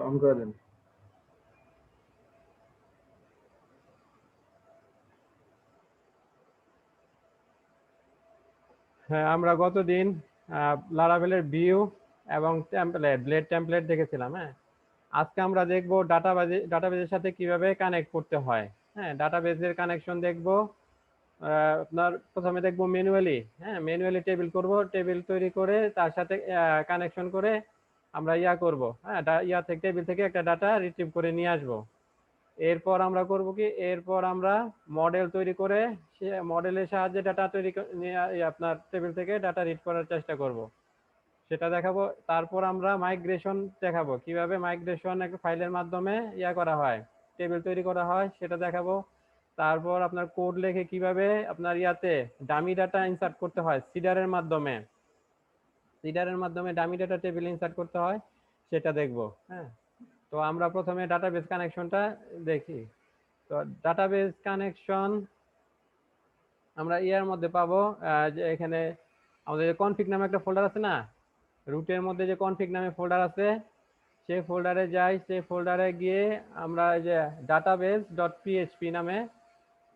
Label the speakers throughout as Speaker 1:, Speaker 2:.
Speaker 1: On করে দেন।
Speaker 2: হ্যাঁ, আমরা গতদিন লারাভেলের ভিউ এবং টেমপ্লেট ব্লেড টেমপ্লেট দেখেছিলাম। হ্যাঁ, আজকে আমরা দেখব ডাটাবেজের সাথে কিভাবে কানেক্ট করতে হয়। হ্যাঁ, ডাটাবেজের কানেকশন দেখব। আপনার প্রথমে দেখব ম্যানুয়ালি। হ্যাঁ, ম্যানুয়ালি টেবিল করব, টেবিল তৈরি করে তার সাথে কানেকশন করে আমরা করব। হ্যাঁ, থেকে টেবিল থেকে একটা ডাটা রিট্রিভ করে নিয়ে আসব। এরপর আমরা করব কি, এরপর আমরা মডেল তৈরি করে সে মডেলের সাহায্যে ডাটা তৈরি আপনার টেবিল থেকে ডাটা রিড করার চেষ্টা করব, সেটা দেখাবো। তারপর আমরা মাইগ্রেশন দেখাবো, কিভাবে মাইগ্রেশন একটা ফাইলের মাধ্যমে করা হয়, টেবিল তৈরি করা হয়, সেটা দেখাবো। তারপর আপনার কোড লেখে কিভাবে আপনার ডামি ডাটা ইনসার্ট করতে হয় সিডারের মাধ্যমে, ডামি ডাটা টেবিল ইনসার্ট করতে হয়, সেটা দেখবো। হ্যাঁ, তো আমরা প্রথমে ডাটাবেজ কানেকশনটা দেখি। তো ডাটাবেজ কানেকশন আমরা মধ্যে পাবো, যে এখানে আমাদের কনফিগ নামে একটা ফোল্ডার আছে না, রুটের মধ্যে যে কনফিগ নামে ফোল্ডার আছে, সেই ফোল্ডারে যাই। সেই ফোল্ডারে গিয়ে আমরা এই যে ডাটাবেজ ডট পিএইচপি নামে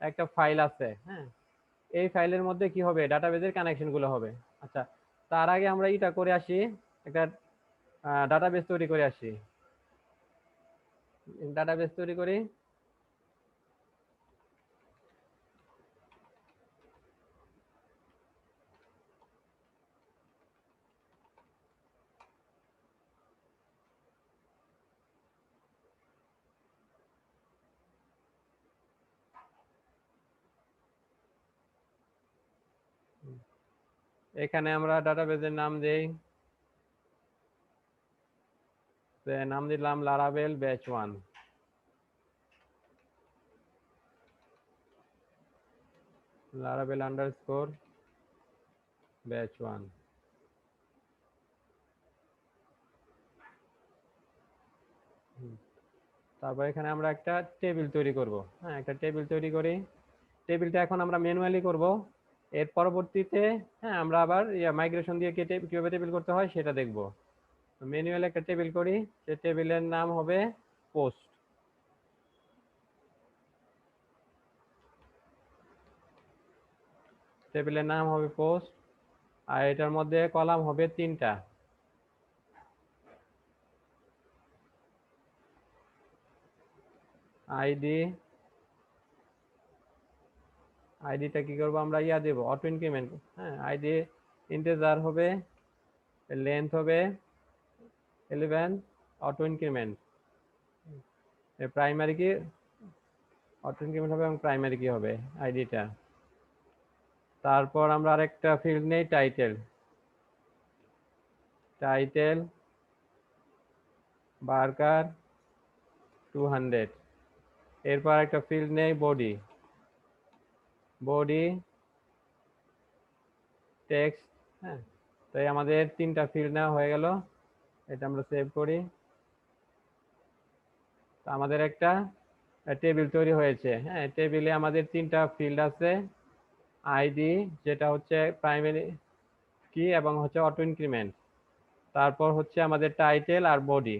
Speaker 2: একটা ফাইল আছে। হ্যাঁ, এই ফাইলের মধ্যে কি হবে, ডাটাবেজের কানেকশন গুলো হবে। আচ্ছা, তার আগে আমরা এটা করে আসি, একটা ডাটাবেজ তৈরি করে আসি। ডাটাবেজ তৈরি করি। এখানে আমরা ডাটাবেজের নাম দেই, নাম দিলাম লারাবেল ব্যাচ 1। লারাবেল আন্ডারস্কোর ব্যাচ 1। তারপর এখানে আমরা একটা টেবিল তৈরি করব। হ্যাঁ, একটা টেবিল তৈরি করি। টেবিলটা এখন আমরা ম্যানুয়ালি করব। এর পরবর্তীতে হ্যাঁ আমরা আবার মাইগ্রেশন দিয়ে কিভাবে টেবিল করতে হয় সেটা দেখব। ম্যানুয়ালি একটা টেবিল করি, সেই টেবিলের নাম হবে পোস্ট। টেবিলের নাম হবে পোস্ট, আর এটার মধ্যে কলাম হবে 3টা। আইডি, আইডিটা কি করব আমরা দেব অটো ইনক্রিমেন্ট। হ্যাঁ, আইডি ইন্টিজার হবে, লেন্থ হবে 11, অটো ইনক্রিমেন্ট। প্রাইমারি কি অটো ইনক্রিমেন্ট হবে এবং প্রাইমারি কি হবে আইডিটা। তারপর আমরা আরেকটা ফিল্ড নেই, টাইটেল। Title Barker 200। এরপর একটা ফিল্ড নেই, বডি। Body text. হ্যাঁ, তাই আমাদের 3টা ফিল্ড নেওয়া হয়ে গেল। এটা আমরা সেভ করি। আমাদের একটা টেবিল তৈরি হয়েছে। হ্যাঁ, টেবিলে আমাদের 3টা ফিল্ড আছে, আইডি যেটা হচ্ছে প্রাইমারি কি এবং হচ্ছে অটো ইনক্রিমেন্ট, তারপর হচ্ছে আমাদের টাইটেল আর বডি।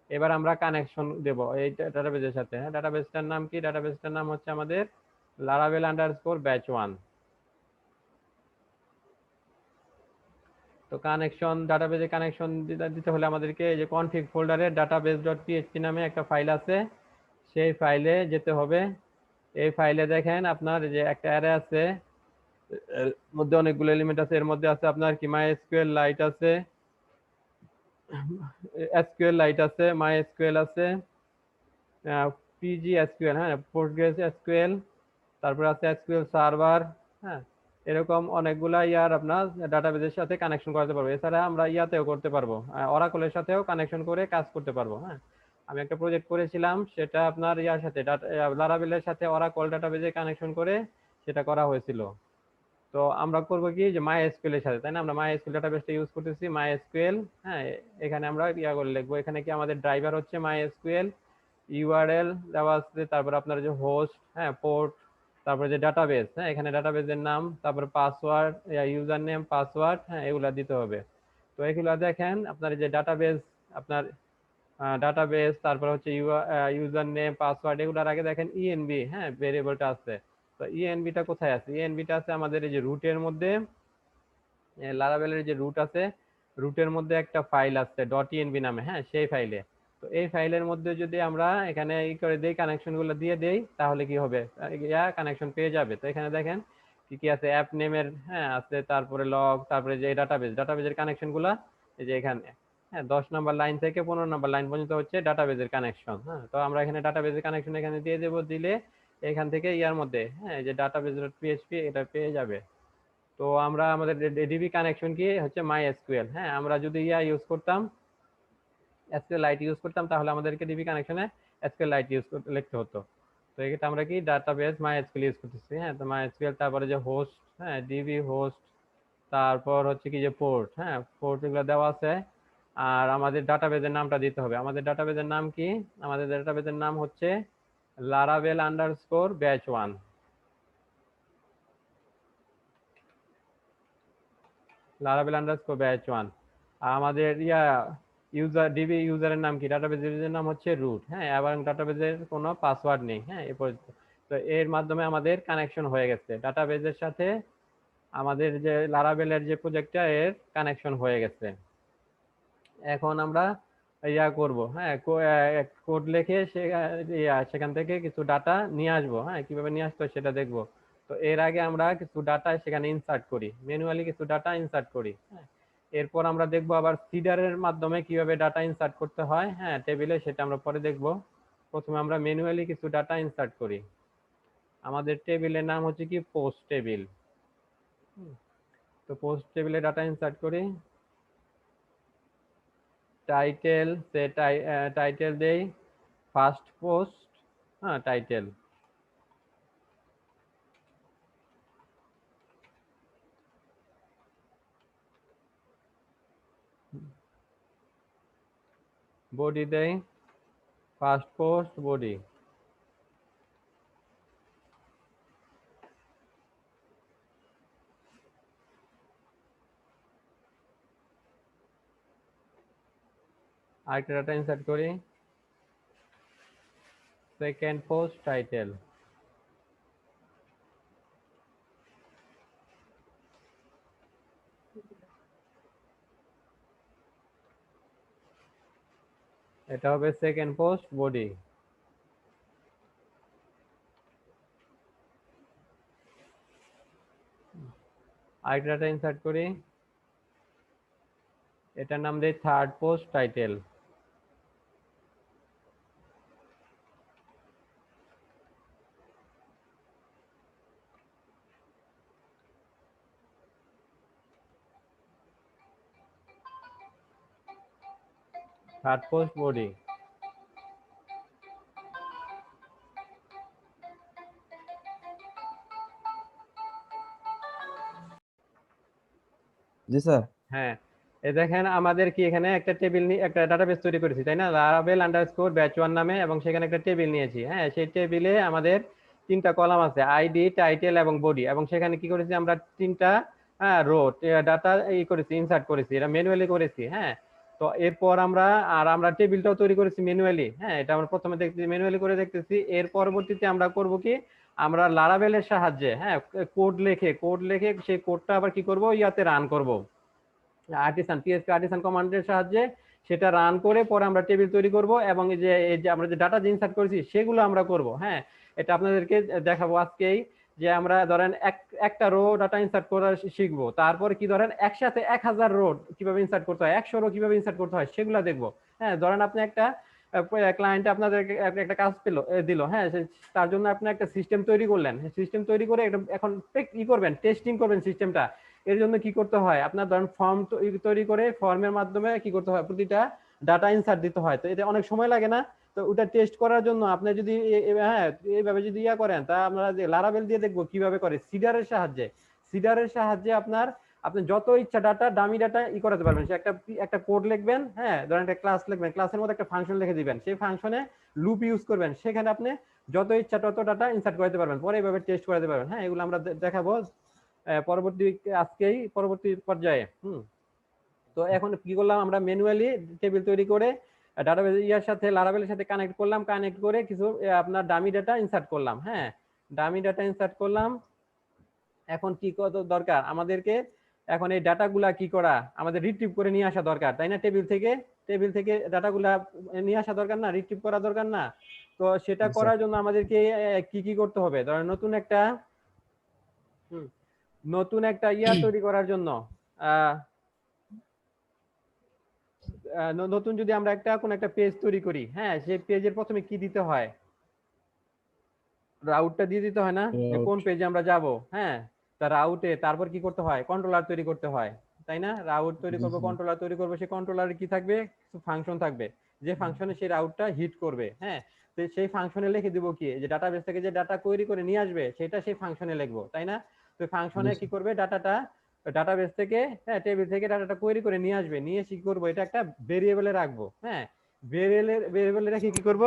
Speaker 2: এবার আমরা কানেকশন দেব এই ডাটাবেজের সাথে। হ্যাঁ, ডাটাবেজটার নাম কি, ডাটাবেজটার নাম হচ্ছে আমাদের লারাবেল আন্ডারস্কোর ব্যাচ 1। তো কানেকশন, ডাটাবেজে কানেকশন দিতে হলে আমাদেরকে এই যে কনফিগ ফোল্ডারে ডাটাবেজ ডট পিএইচপি নামে একটা ফাইল আছে, সেই ফাইলে যেতে হবে। এই ফাইলে দেখেন আপনার যে একটা অ্যারে আছে, এর মধ্যে অনেকগুলো এলিমেন্ট আছে। এর মধ্যে আছে আপনার কি মাই এসকিউএল লাইট আছে, এসকিউএল লাইট আছে, মাই এসকিউএল আছে, পিজি এসকিউএল, হ্যাঁ, পোস্টগ্রেস এসকিউএল, তারপর আছে এসকিউএল সার্ভার। হ্যাঁ, এরকম অনেকগুলা আপনার ডাটাবেজের সাথে কানেকশন করাতে পারবো। এছাড়া আমরা ইয়াতেও করতে পারবো, অরাকলের সাথেও কানেকশন করে কাজ করতে পারবো। হ্যাঁ, আমি একটা প্রজেক্ট করেছিলাম, সেটা আপনার সাথে লারাবেলের সাথে অরাকল ডাটাবেজে কানেকশন করে সেটা করা হয়েছিল। তো আমরা করবো কি, যে মাই এসকিউএল এর সাথে, তাই না, আমরা মাই এসকিউএল ডাটাবেসটা ইউজ করতেছি, মাই এসকিউএল। হ্যাঁ, এখানে আমরা করে লিখবো, এখানে কি আমাদের ড্রাইভার হচ্ছে মাই এসকিউএল, ইউআরএল দেওয়া আছে, তারপর আপনার যে হোস্ট, হ্যাঁ, পোর্ট, তারপরে যে ডাটাবেস, হ্যাঁ, এখানে ডাটাবেসের নাম, তারপর পাসওয়ার্ড, ইউজার নেম, পাসওয়ার্ড, হ্যাঁ, এগুলা দিতে হবে। তো এগুলা দেখেন আপনার যে ডাটাবেস আপনার ডাটাবেস, তারপর হচ্ছে ইউজার নেম, পাসওয়ার্ড, এগুলোর আগে দেখেন ইএনবি, হ্যাঁ, ভেরিয়েবলটা আছে। তো ইএনবিটা কোথায় আছে? ইএনবিটা আছে আমাদের এই যে রুটের মধ্যে, লারাভেলের যে রুট আছে, রুটের মধ্যে একটা ফাইল আছে ডট ইএনবি নামে, হ্যাঁ, সেই ফাইলে। তো এই ফাইলের মধ্যে যদি আমরা এখানে ই করে দেই, কানেকশন গুলো দিয়ে দেই, তাহলে কি হবে? কানেকশন পেয়ে যাবে। তো এখানে দেখেন কি কি আছে, অ্যাপ নেমের, হ্যাঁ, আছে, তারপরে লগ, তারপরে যে ডাটাবেজের কানেকশন গুলা এই যে এখানে, হ্যাঁ, 10 নম্বর লাইন থেকে 15 নম্বর লাইন পর্যন্ত হচ্ছে ডাটাবেজের কানেকশন। হ্যাঁ, তো আমরা এখানে ডাটাবেজের কানেকশন এখানে দিয়ে দেবো, দিলে এখান থেকে ইয়ার মধ্যে, হ্যাঁ, এই যে ডাটাবেজ ডট পিএইচপি, এটা পেয়ে যাবে। তো আমরা আমাদের ডিবি কানেকশন কি হচ্ছে মাই এসকিউএল। হ্যাঁ, আমরা যদি ইউজ করতাম, এসকিউএল লাইট ইউজ করতাম, তাহলে আমাদেরকে ডিবি কানেকশনে এসকিউএল লাইট ইউজ করতে লিখতে হতো। তো এটা আমরা কি ডাটাবেস মাই এসকিউএল ইউজ করতেছি। হ্যাঁ, তো মাই এসকিউএল, তারপরে যে হোস্ট, হ্যাঁ, ডিবি হোস্ট, তারপর হচ্ছে কি যে পোর্ট, হ্যাঁ, পোর্ট, এগুলো দেওয়া আছে। আর আমাদের ডাটাবেজের নামটা দিতে হবে। আমাদের ডাটাবেজের নাম কি? আমাদের ডাটাবেজের নাম হচ্ছে Laravel_batch1। Laravel_batch1। আমাদের ডিবি ইউজারের নাম কি? ডাটাবেজ ইউজারের নাম হচ্ছে রুট, হ্যাঁ, এবং ডাটাবেজের কোনো পাসওয়ার্ড নেই, হ্যাঁ, এ পর্যন্ত। তো এর মাধ্যমে আমাদের কানেকশন হয়ে গেছে ডাটাবেজের সাথে। আমাদের যে লারাভেলের যে প্রজেক্টটা, এর কানেকশন হয়ে গেছে। এখন আমরা করব, হ্যাঁ, কোড লিখে সেখান থেকে কিছু ডাটা নিয়ে আসবো। হ্যাঁ, কিভাবে নিয়ে আসতো সেটা দেখবো। তো এর আগে আমরা কিছু ডাটা সেখানে ইনসার্ট করি, ম্যানুয়ালি কিছু ডাটা ইনসার্ট করি। হ্যাঁ, এরপর আমরা দেখবো আবার সিডারের মাধ্যমে কিভাবে ডাটা ইনসার্ট করতে হয়, হ্যাঁ, টেবিলে, সেটা আমরা পরে দেখবো। প্রথমে আমরা ম্যানুয়ালি কিছু ডাটা ইনসার্ট করি। আমাদের টেবিলের নাম হচ্ছে কি পোস্ট টেবিল। তো পোস্ট টেবিলে ডাটা ইনসার্ট করি। টাইটেল, টাইটেল দেই ফার্স্ট পোস্ট, হ্যাঁ, টাইটেল। বডি দেই ফার্স্ট পোস্ট বডি। আরেকটা ডাটা ইনসার্ট করি, সেকেন্ড পোস্ট টাইটেল। এটা হবে সেকেন্ড পোস্ট বডি। আরেকটা ডাটা ইনসার্ট করি, এটার নাম দেই third post title. Third post body.
Speaker 1: জি স্যার।
Speaker 2: হ্যাঁ, এই দেখেন আমাদের কি এখানে একটা টেবিল নিয়ে একটা ডাটাবেস তৈরি করেছি, তাই না? Laravel_batch1 নামে, এবং সেখানে একটা টেবিল নিয়েছি। হ্যাঁ, সেই টেবিলে আমাদের 3টা কলাম আছে, আইডি, টাইটেল এবং বডি। এবং সেখানে কি করেছি আমরা? 3টা, হ্যাঁ, রো ডাটা করেছি, ইনসার্ট করেছি, এটা ম্যানুয়ালি করেছি। হ্যাঁ, তো এরপর আমরা টেবিলটাও তৈরি করেছি ম্যানুয়ালি। হ্যাঁ, এটা আমরা প্রথমে দেখতেছি ম্যানুয়ালি করে দেখতেছি। এর পরবর্তীতে আমরা করব কি, আমরা লারাভেলের সাহায্যে, হ্যাঁ, কোড লিখে সেই কোডটা আবার কি করব, ইয়াতে রান করব, পিএসপি আর্টিসান কমান্ডের সাহায্যে সেটা রান করে পরে আমরা টেবিল তৈরি করব। এবং এই যে আমরা যে ডাটা ইনসার্ট করেছি সেগুলো আমরা করব। হ্যাঁ, এটা আপনাদেরকে দেখাবো আজকেই, যে আমরা ধরেন একটা রো ডাটা ইনসার্ট করা শিখবো। তারপর কি ধরেন একসাথে 1000 রো কিভাবে ইনসার্ট করতে হয়, 100 রো কিভাবে ইনসার্ট করতে হয়, সেগুলো দেখবো। হ্যাঁ, ধরেন আপনি একটা ক্লায়েন্ট আপনাদের একটা কাজ দিল, হ্যাঁ, তার জন্য আপনি একটা সিস্টেম তৈরি করলেন। সিস্টেম তৈরি করে এখন করবেন, টেস্টিং করবেন সিস্টেমটা। এর জন্য কি করতে হয়? আপনার ধরেন ফর্ম তৈরি করে ফর্মের মাধ্যমে কি করতে হয়, প্রতিটা ডাটা ইনসার্ট দিতে হয়। তো এটা অনেক সময় লাগে না? তো ওটা টেস্ট করার জন্য আপনি যদি হ্যাঁ এইভাবে যদি করেন, তা আমরা যে লারাভেল দিয়ে দেখবো কিভাবে করে, সিডারের সাহায্যে আপনি যত ইচ্ছা ডাটা, দামি ডাটা করাতে পারবেন। সে একটা কোড লিখবেন, হ্যাঁ, ধরেন একটা ক্লাস লিখবেন, ক্লাসের মধ্যে একটা ফাংশন লিখে দিবেন, সেই ফাংশনে লুপ ইউজ করবেন, সেখানে আপনি যত ইচ্ছা তত ডাটা ইনসার্ট করতে পারবেন, পরে এইভাবে টেস্ট করাতে পারবেন। হ্যাঁ, এগুলো আমরা দেখাবো পরবর্তী পর্যায়ে। তো এখন কি করলাম, আমরা ম্যানুয়ালি টেবিল তৈরি করে ডাটাবেজ ইয়ার সাথে লারাভেলের সাথে কানেক্ট করলাম, কানেক্ট করে কিছু আপনার ডামি ডাটা ইনসার্ট করলাম। হ্যাঁ, ডামি ডাটা ইনসার্ট করলাম। এখন কি কত দরকার আমাদেরকে, এখন এই ডাটাগুলা কি করা, আমাদের রিট্রিভ করে নিয়ে আসা দরকার, তাই না? টেবিল থেকে ডাটাগুলা নিয়ে আসা দরকার না, রিট্রিভ করা দরকার না? তো সেটা করার জন্য আমাদেরকে কি কি করতে হবে? ধরেন নতুন একটা ইয়া তৈরি করার জন্য নতুন যদি আমরা কোন একটা পেজ তৈরি করি, হ্যাঁ, সেই পেজের প্রথমে কি দিতে হয়? রাউটটা দিয়ে দিতে হয় না, যে কোন পেজে আমরা যাব। হ্যাঁ, তা রাউটে তারপর কি করতে হয়? কন্ট্রোলার তৈরি করতে হয়, তাই না? রাউট তৈরি করবো, কন্ট্রোলার তৈরি করবো, সেই কন্ট্রোলারে কি থাকবে? কিছু ফাংশন থাকবে, যে ফাংশনে সেই রাউটটা হিট করবে। হ্যাঁ, তো সেই ফাংশনে লিখে দিব কি, যে ডাটাবেস থেকে যে ডাটা কোয়েরি করে নিয়ে আসবে সেটা সেই ফাংশনে লিখবো, তাই না? তো ফাংশনে কি করবে, ডাটাবেস থেকে, হ্যাঁ, টেবিল থেকে ডাটাটা কোয়েরি করে নিয়ে আসবে, নিয়ে কি করবো, এটা একটা ভেরিয়েবলে রাখবো। হ্যাঁ, ভেরিয়েবলে রেখে কি করব,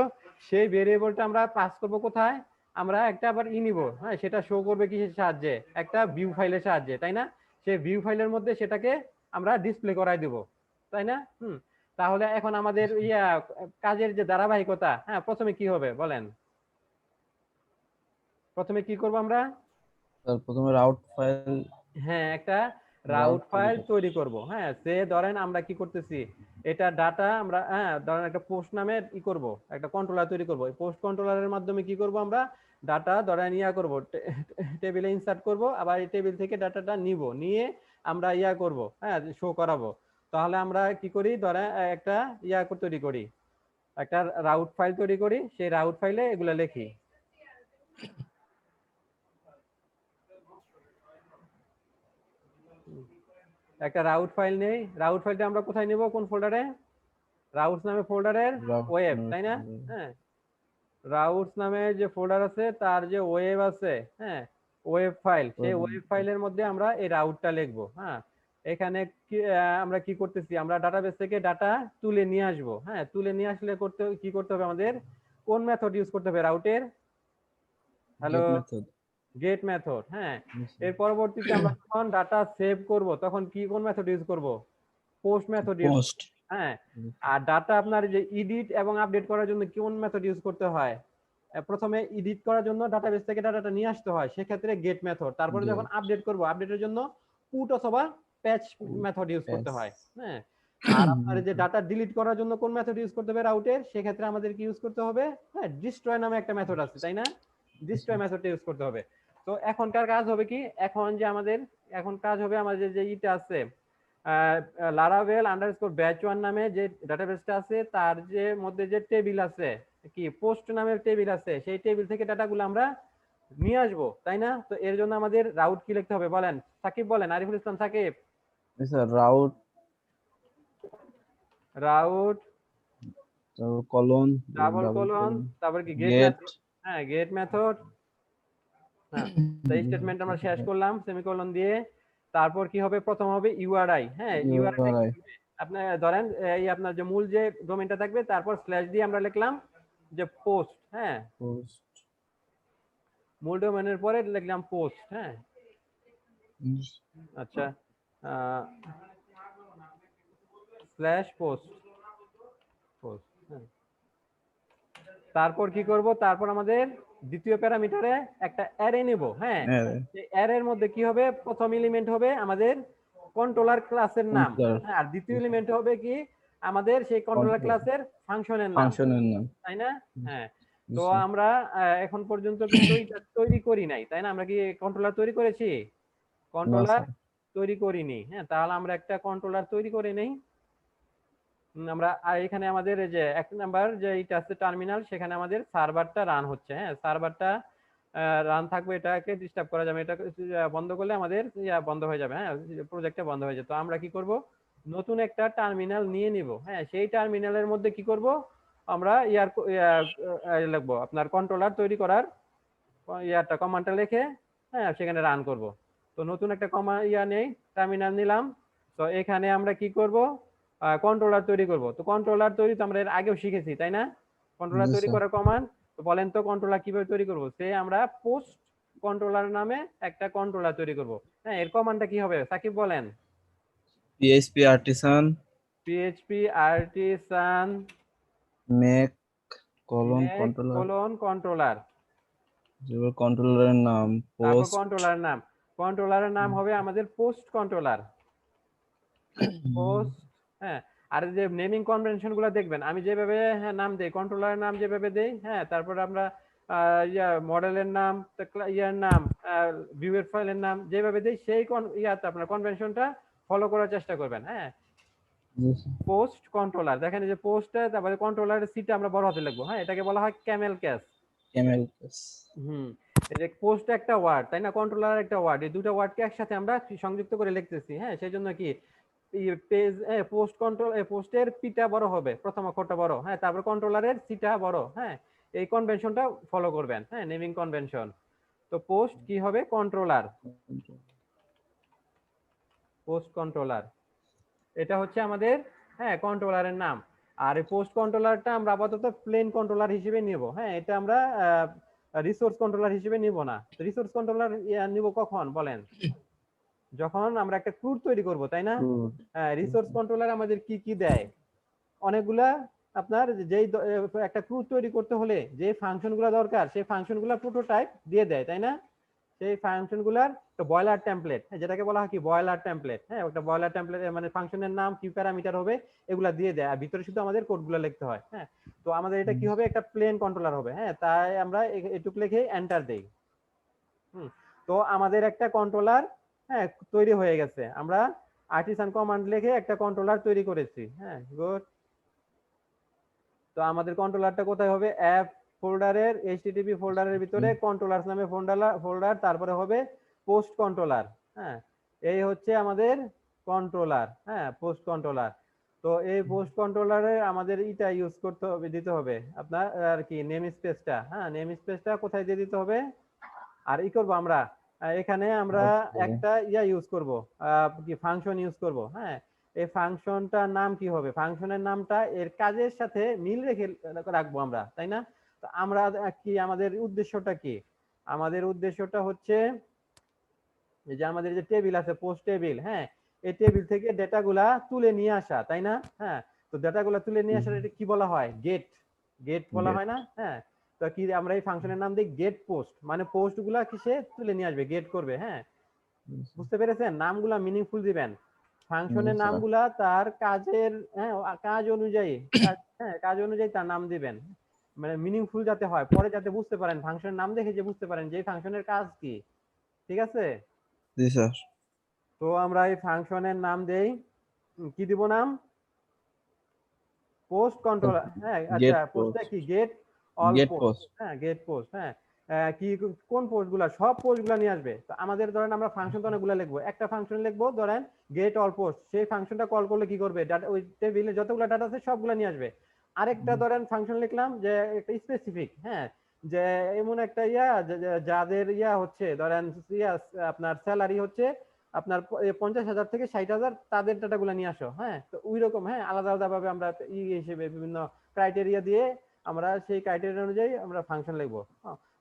Speaker 2: সেই ভেরিয়েবলটা আমরা পাস করব কোথায়? আমরা একটা আবার নিব, হ্যাঁ, সেটা শো করবে কিসের সাহায্যে? একটা ভিউ ফাইলের সাহায্যে, তাই না? সেই ভিউ ফাইলের মধ্যে সেটাকে আমরা ডিসপ্লে করাই দেব, তাই না? তাহলে এখন আমাদের কাজের যে ধারাবাহিকতা, হ্যাঁ, প্রথমে কি হবে বলেন? প্রথমে কি করব আমরা?
Speaker 1: প্রথমে রাউট ফাইল,
Speaker 2: হ্যাঁ, একটা রাউট ফাইল তৈরি করব। হ্যাঁ, সে ধরেন আমরা কি করতেছি, এটা ডাটা আমরা, হ্যাঁ, ধরেন একটা পোস্ট নামে করব, একটা কন্ট্রোলার তৈরি করব। এই পোস্ট কন্ট্রোলারের মাধ্যমে কি করব, আমরা ডাটা ধরেন করব, টেবিলে ইনসার্ট করব, আবার এই টেবিল থেকে ডাটাটা নিয়ে আমরা করব, হ্যাঁ, শো করাবো। তাহলে আমরা কি করি, ধরেন একটা তৈরি করি, একটা রাউট ফাইল তৈরি করি, সেই রাউট ফাইলে এগুলা লিখি। একটা রাউট ফাইল নেই, রাউট ফাইলটা আমরা কোথায় নেব, কোন ফোল্ডারে? রাউটস নামে ফোল্ডারের ওয়েব, তাই না? হ্যাঁ, রাউটস নামে যে ফোল্ডার আছে তার যে ওয়েব আছে, হ্যাঁ, ওয়েব ফাইল, সেই ওয়েব ফাইলের মধ্যে আমরা এই রাউটটা লিখবো। হ্যাঁ, এখানে আমরা কি করতেছি, আমরা ডাটাবেস থেকে ডাটা তুলে নিয়ে আসবো। হ্যাঁ, তুলে নিয়ে আসলে কি করতে হবে আমাদের? কোন মেথড ইউজ করতে হবে রাউটের? Hello, gate method. হ্যাঁ, এর পরবর্তীতে আমরা যখন ডাটা সেভ করব তখন কোন মেথড ইউজ করব? Post method use. হ্যাঁ, আর ডাটা আপনার যে এডিট এবং আপডেট করার জন্য কোন মেথড ইউজ করতে হয়? প্রথমে এডিট করার জন্য ডাটাবেস থেকে ডাটাটা নিয়ে আসতে হয়, সেক্ষেত্রে গেট মেথড। তারপরে যখন আপডেট করব, আপডেটের জন্য পুট অথবা প্যাচ মেথড ইউজ করতে হয়। হ্যাঁ, আর আপনার যে ডাটা ডিলিট করার জন্য কোন মেথড ইউজ করতে হবে রাউটের? সেক্ষেত্রে আমাদের কি ইউজ করতে হবে? হ্যাঁ, ডিস্ট্রয় নামে একটা মেথড আছে, তাই না? ডিস্ট্রয় মেথডটা ইউজ করতে হবে। তো এখনকার কাজ হবে কি, এখন কাজ হবে আমাদের যে ইটা আছে, লারাভেল আন্ডারস্কোর ব্যাচ 1 নামে যে ডাটাবেসটা আছে, তার যে মধ্যে যে টেবিল আছে, কি পোস্ট নামের টেবিল আছে, সেই টেবিল থেকে ডাটাগুলো আমরা নিয়ে আসবো, তাই না? তো এর জন্য আমাদের রাউট কি লিখতে হবে বলেন? সাকিব বলেন, Ariful Islam Shakib.
Speaker 1: Route colon,
Speaker 2: double colon, তারপর কি গেট মেথড। হ্যাঁ, গেট মেথড। হ্যাঁ, এই স্টেটমেন্ট আমরা শেষ করলাম সেমিকোলন দিয়ে। তারপর কি হবে? প্রথম হবে ইউআরআই। হ্যাঁ, ইউআরআই আপনি ধরেন এই আপনার যে মূল যে ডোমেইনটা থাকবে, তারপর স্ল্যাশ দিয়ে আমরা লিখলাম যে পোস্ট। হ্যাঁ, মূল ডোমেইনের পরে লিখলাম পোস্ট। হ্যাঁ, আচ্ছা, স্ল্যাশ পোস্ট। তারপর কি করব? তারপর আমাদের দ্বিতীয় প্যারামিটারে একটা অ্যারে নেব। হ্যাঁ, এই অ্যারের মধ্যে কি হবে? প্রথম এলিমেন্ট হবে আমাদের কন্ট্রোলার ক্লাসের নাম, আর দ্বিতীয় এলিমেন্ট হবে কি আমাদের সেই কন্ট্রোলার ক্লাসের ফাংশনের নাম, তাই না? হ্যাঁ, তো আমরা এখন পর্যন্ত কিন্তু এটা তৈরি করি নাই, তাই না? আমরা কি কন্ট্রোলার তৈরি করেছি? কন্ট্রোলার তৈরি করিনি। হ্যাঁ, তাহলে আমরা একটা কন্ট্রোলার তৈরি করে নেই। আমরা এখানে আমাদের যে এক নাম্বার যে এটা আছে টার্মিনাল, সেখানে আমাদের সার্ভারটা রান হচ্ছে। হ্যাঁ, সার্ভারটা রান থাকবে, এটাকে ডিস্টার্ব করা যাবে, এটা বন্ধ করলে আমাদের বন্ধ হয়ে যাবে। হ্যাঁ, প্রজেক্টটা বন্ধ হয়ে যাবে। তো আমরা কি করব? নতুন একটা টার্মিনাল নিয়ে নিব। হ্যাঁ, সেই টার্মিনালের মধ্যে কি করব? আমরা লিখবো আপনার কন্ট্রোলার তৈরি করার কমান্ডটা লিখে, হ্যাঁ, সেখানে রান করব। তো নতুন একটা নেই, টার্মিনাল নিলাম। তো এখানে আমরা কি করব? কন্ট্রোলার তৈরি করব। তো কন্ট্রোলার তৈরি তো আমরা এর আগেও শিখেছি, তাই না? কন্ট্রোলার তৈরি করার কমান্ড। তো বলেন তো কন্ট্রোলার কিভাবে তৈরি করব? সে আমরা পোস্ট কন্ট্রোলার নামে একটা কন্ট্রোলার তৈরি করব। হ্যাঁ, এর কমান্ডটা কি হবে সাকিব বলেন?
Speaker 1: PHP artisan,
Speaker 2: PHP artisan
Speaker 1: make colon
Speaker 2: make
Speaker 1: controller,
Speaker 2: colon controller,
Speaker 1: যেগুলো কন্ট্রোলারের নাম
Speaker 2: তারপর
Speaker 1: পোস্ট।
Speaker 2: কন্ট্রোলারের নাম হবে আমাদের পোস্ট কন্ট্রোলার, পোস্ট। হ্যাঁ, আর যে নেমিং কনভেনশন গুলো দেখবেন আমি যেভাবে নাম দেই, কন্ট্রোলারের নাম যেভাবে দেই, হ্যাঁ, তারপর আমরা মডেলের নাম, ইয়ার নাম, ভিউয়ের ফাইলের নাম যেভাবে দেই, সেই ইয়াতে আপনার কনভেনশনটা ফলো করার চেষ্টা করবেন। হ্যাঁ, পোস্ট কন্ট্রোলার দেখেন, এই যে পোস্টে তারপরে কন্ট্রোলারের সিটা আমরা বড় হাতে লিখবো। হ্যাঁ, এটাকে বলা হয় ক্যামেল ক্যাস।
Speaker 1: ক্যামেল।
Speaker 2: হুম, এই যে পোস্ট একটা ওয়ার্ড, তাই না, কন্ট্রোলার একটা ওয়ার্ড, এই দুটো ওয়ার্ডকে একসাথে আমরা সংযুক্ত করে লিখতেছি। হ্যাঁ, সেই জন্য কি পেজ পোস্ট কন্ট্রোল পোস্টের পিটা বড় হবে, প্রথম অক্ষরটা বড়, হ্যাঁ, তারপর কন্ট্রোলারের সিটা বড়। হ্যাঁ, এই কনভেনশনটা ফলো করবেন, হ্যাঁ, নেমিং কনভেনশন। তো পোস্ট কি হবে, কন্ট্রোলার, পোস্ট কন্ট্রোলার, এটা হচ্ছে আমাদের, হ্যাঁ, কন্ট্রোলারের নাম। আর এই পোস্ট কন্ট্রোলারটা আমরা আপাতত প্লেন কন্ট্রোলার হিসেবে নিব। হ্যাঁ, এটা আমরা রিসোর্স কন্ট্রোলার হিসেবে নিব না। রিসোর্স কন্ট্রোলার নিব কখন বলেন, যখন আমরা একটা ক্রুড তৈরি করব, তাই না। রিসোর্স কন্ট্রোলার আমাদের কি কি দেয়, অনেকগুলা, আপনার যেই একটা ক্রুড তৈরি করতে হলে যে ফাংশনগুলো দরকার সেই ফাংশনগুলো প্রোটোটাইপ দিয়ে দেয়, তাই না। সেই ফাংশনগুলার বয়লার টেমপ্লেট, যেটাকে বলা হয় কি বয়লার টেমপ্লেট। হ্যাঁ, একটা বয়লার টেমপ্লেট মানে ফাংশনের নাম কি প্যারামিটার হবে এগুলা দিয়ে দেয়, আর ভিতরে শুধু আমাদের কোডগুলো লিখতে হয়। হ্যাঁ, তো আমাদের এটা কি হবে, একটা প্লেন কন্ট্রোলার হবে। হ্যাঁ, তাই আমরা এটুকু লিখে এন্টার দেই। তো আমাদের একটা কন্ট্রোলার, হ্যাঁ, তৈরি হয়ে গেছে। আমরা আর্টিসান কমান্ড লিখে একটা কন্ট্রোলার তৈরি করেছি। হ্যাঁ, গুড। তো আমাদের কন্ট্রোলারটা কোথায় হবে, অ্যাপ ফোল্ডারের এইচটিটিপি ফোল্ডারের ভিতরে কন্ট্রোলার নামে ফোল্ডার, তারপরে হবে পোস্ট কন্ট্রোলার। হ্যাঁ, এই হচ্ছে আমাদের কন্ট্রোলার, হ্যাঁ, পোস্ট কন্ট্রোলার। তো এই পোস্ট কন্ট্রোলারে আমাদের ইটা ইউজ করতে হবে, দিতে হবে আপনার আর কি নেম স্পেসটা। হ্যাঁ, নেম স্পেসটা কোথায় দিয়ে দিতে হবে, আর ই করবো আমরা এখানে আমরা একটা ইউজ করব, কি ফাংশন ইউজ করব। হ্যাঁ, এই ফাংশনটার নাম কি হবে, ফাংশনের নামটা এর কাজের সাথে মিল রেখে রাখবো আমরা, তাই না। তো আমরা কি আমাদের উদ্দেশ্যটা কি, আমাদের উদ্দেশ্যটা হচ্ছে যে আমাদের যে টেবিল আছে পোস্ট টেবিল, হ্যাঁ, এই টেবিল থেকে ডেটাগুলা তুলে নিয়ে আসা, তাই না। হ্যাঁ, তো ডেটাগুলা তুলে নিয়ে আসার এটা কি বলা হয়, গেট, গেট বলা হয় না। হ্যাঁ, তো কি আমরা এই ফাংশনের নাম দিই গেট পোস্ট, মানে পোস্ট গুলা কিসে তুলে নিয়ে আসবে, গেট করবে। হ্যাঁ, বুঝতে পেরেছেন, নামগুলা মিনিংফুল দিবেন, ফাংশনের নামগুলা তার কাজের, হ্যাঁ, কাজ অনুযায়ী, হ্যাঁ, কাজ অনুযায়ী তার নাম দিবেন, মানে মিনিংফুল যাতে হয়, পরে যাতে বুঝতে পারেন, ফাংশনের নাম দেখে যে বুঝতে পারেন যে ফাংশনের কাজ কি। ঠিক আছে।
Speaker 1: জি স্যার।
Speaker 2: তো আমরা এই ফাংশনের নাম দেই, কি দিব নাম, পোস্ট কন্ট্রোলার। হ্যাঁ, আচ্ছা,
Speaker 1: গেট
Speaker 2: পোস্টটা
Speaker 1: পোস্ট,
Speaker 2: কি, gate all
Speaker 1: gate
Speaker 2: post.
Speaker 1: Post.
Speaker 2: হ্যাঁ, গেট পোস্ট। হ্যাঁ, কি কোন পোস্ট গুলা, সব পোস্ট গুলা নিয়ে আসবে। তো আমাদের ধরেন আমরা ফাংশন তো অনেকগুলো লিখবো, একটা ফাংশন লিখবো ধরেন গেট অল পোস্ট, সেই ফাংশনটা কল করলে কি করবে, ডাটা ওই টেবিলে যতগুলো ডাটা আছে সবগুলো নিয়ে আসবে। আরেকটা ধরেন ফাংশন লিখলাম যে একটা স্পেসিফিক, হ্যাঁ, যে এমন একটা যাদের হচ্ছে ধরেন আপনার স্যালারি হচ্ছে আপনার 50,000 থেকে 60,000, তাদের ডাটাগুলো নিয়ে আসো। হ্যাঁ, তো ওই রকম, হ্যাঁ, আলাদা আলাদা ভাবে আমরা হিসেবে বিভিন্ন ক্রাইটেরিয়া দিয়ে আমরা সেই ক্রাইটেরিয়া অনুযায়ী আমরা ফাংশন লিখবো।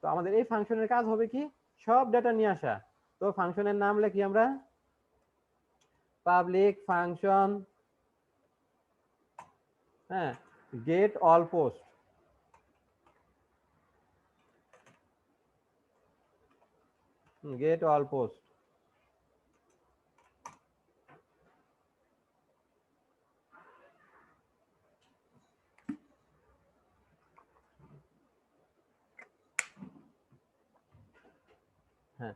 Speaker 2: তো আমাদের এই ফাংশনের কাজ হবে কি, সব ডাটা নিয়ে আসা। তো ফাংশনের নাম লিখি আমরা পাবলিক ফাংশন, হ্যাঁ, gate all post, gate all post. হ্যাঁ,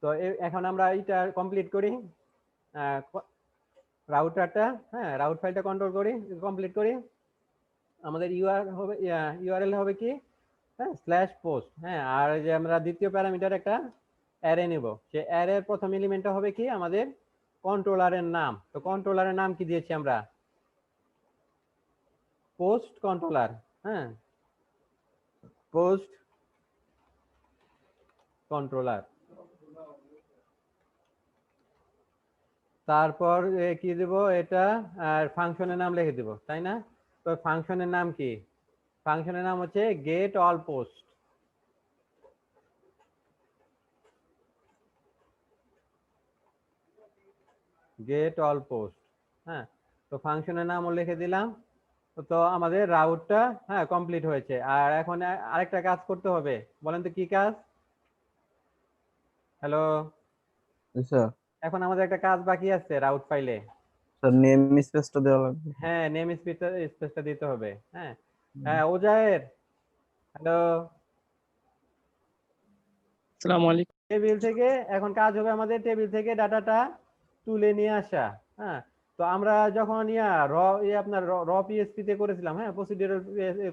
Speaker 2: তো এখন আমরা এটা কমপ্লিট করি, রাউটারটা, হ্যাঁ, রাউট ফাইলটা কন্ট্রোল করি, কমপ্লিট করি। আমাদের ইউআরএল হবে কি, হ্যাঁ, স্ল্যাশ পোস্ট। হ্যাঁ, আর যে আমরা দ্বিতীয় প্যারামিটার একটা অ্যারে নেব, সেই অ্যারের প্রথম এলিমেন্টটা হবে কি আমাদের কন্ট্রোলারের নাম। তো কন্ট্রোলারের নাম কি দিয়েছি আমরা, পোস্ট কন্ট্রোলার। হ্যাঁ, পোস্ট কন্ট্রোলার। তারপর কি দেব, এটা আর ফাংশনের নাম লিখে দেব, তাই না। তো ফাংশনের নাম কি, ফাংশনের নাম হচ্ছে gate all post, gate all post. হ্যাঁ, তো ফাংশনের নামও লিখে দিলাম, তো আমাদের রাউটটা হ্যাঁ কমপ্লিট হয়েছে। আর এখন আরেকটা কাজ করতে হবে, বলেন তো কি কাজ? হ্যালো,
Speaker 1: জি স্যার।
Speaker 2: এখন আমাদের একটা কাজ বাকি আছে রাউট ফাইলে।
Speaker 1: স্যার নেম স্পেসটা দেওয়া লাগবে।
Speaker 2: হ্যাঁ, নেম স্পেসটা দিতে হবে। হ্যাঁ হ্যাঁ, ওজায়ের, হ্যালো।
Speaker 3: আসসালামু আলাইকুম।
Speaker 2: টেবিল থেকে এখন কাজ হবে আমাদের টেবিল থেকে ডাটাটা তুলে নিয়ে আসা। হ্যাঁ, তো আমরা যখন আপনার র পিএসপি তে করেছিলাম, হ্যাঁ প্রসিডিউরাল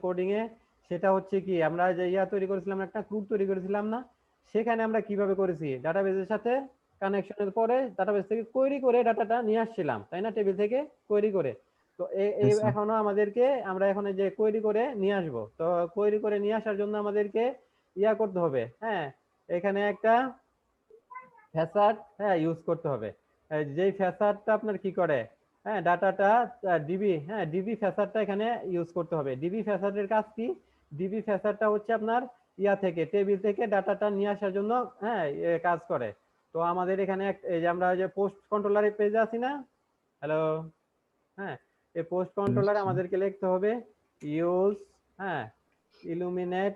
Speaker 2: কোডিং এ, সেটা হচ্ছে কি আমরা যে তৈরি করেছিলাম, একটা গ্রুপ তৈরি করেছিলাম না? সেখানে আমরা কিভাবে করেছি, ডাটাবেজের সাথে কানেকশনের পরে ডাটাবেজ থেকে কোয়েরি করে ডাটাটা নিয়ে আসছিলাম, তাই না? টেবিল থেকে কোয়েরি করে। তো এই
Speaker 1: Yes, sir.
Speaker 2: এখনো আমাদেরকে আমরা এখন এই যে কোয়েরি করে নিয়ে আসবো, তো কোয়েরি করে নিয়ে আসার জন্য আমাদেরকে করতে হবে। হ্যাঁ, এখানে একটা ফ্যাসাড ইউজ করতে হবে। যেই ফ্যাসাডটা আপনার কি করে, হ্যাঁ ডাটাটা ডিবি, হ্যাঁ ডিবি ফ্যাসাডটা এখানে ইউজ করতে হবে। ডিবি ফ্যাসাডের কাজ কি? ডিবি ফ্যাসাডটা হচ্ছে আপনার থেকে টেবিল থেকে ডাটাটা নিয়ে আসার জন্য হ্যাঁ কাজ করে। তো আমাদের এখানে এই যে আমরা যে পোস্ট কন্ট্রোলারের পেজে আছি না? হ্যালো, হ্যাঁ এই পোস্ট কন্ট্রোলারে আমাদেরকে লিখতে হবে ইউজ হ্যাঁ ইলুমিনেট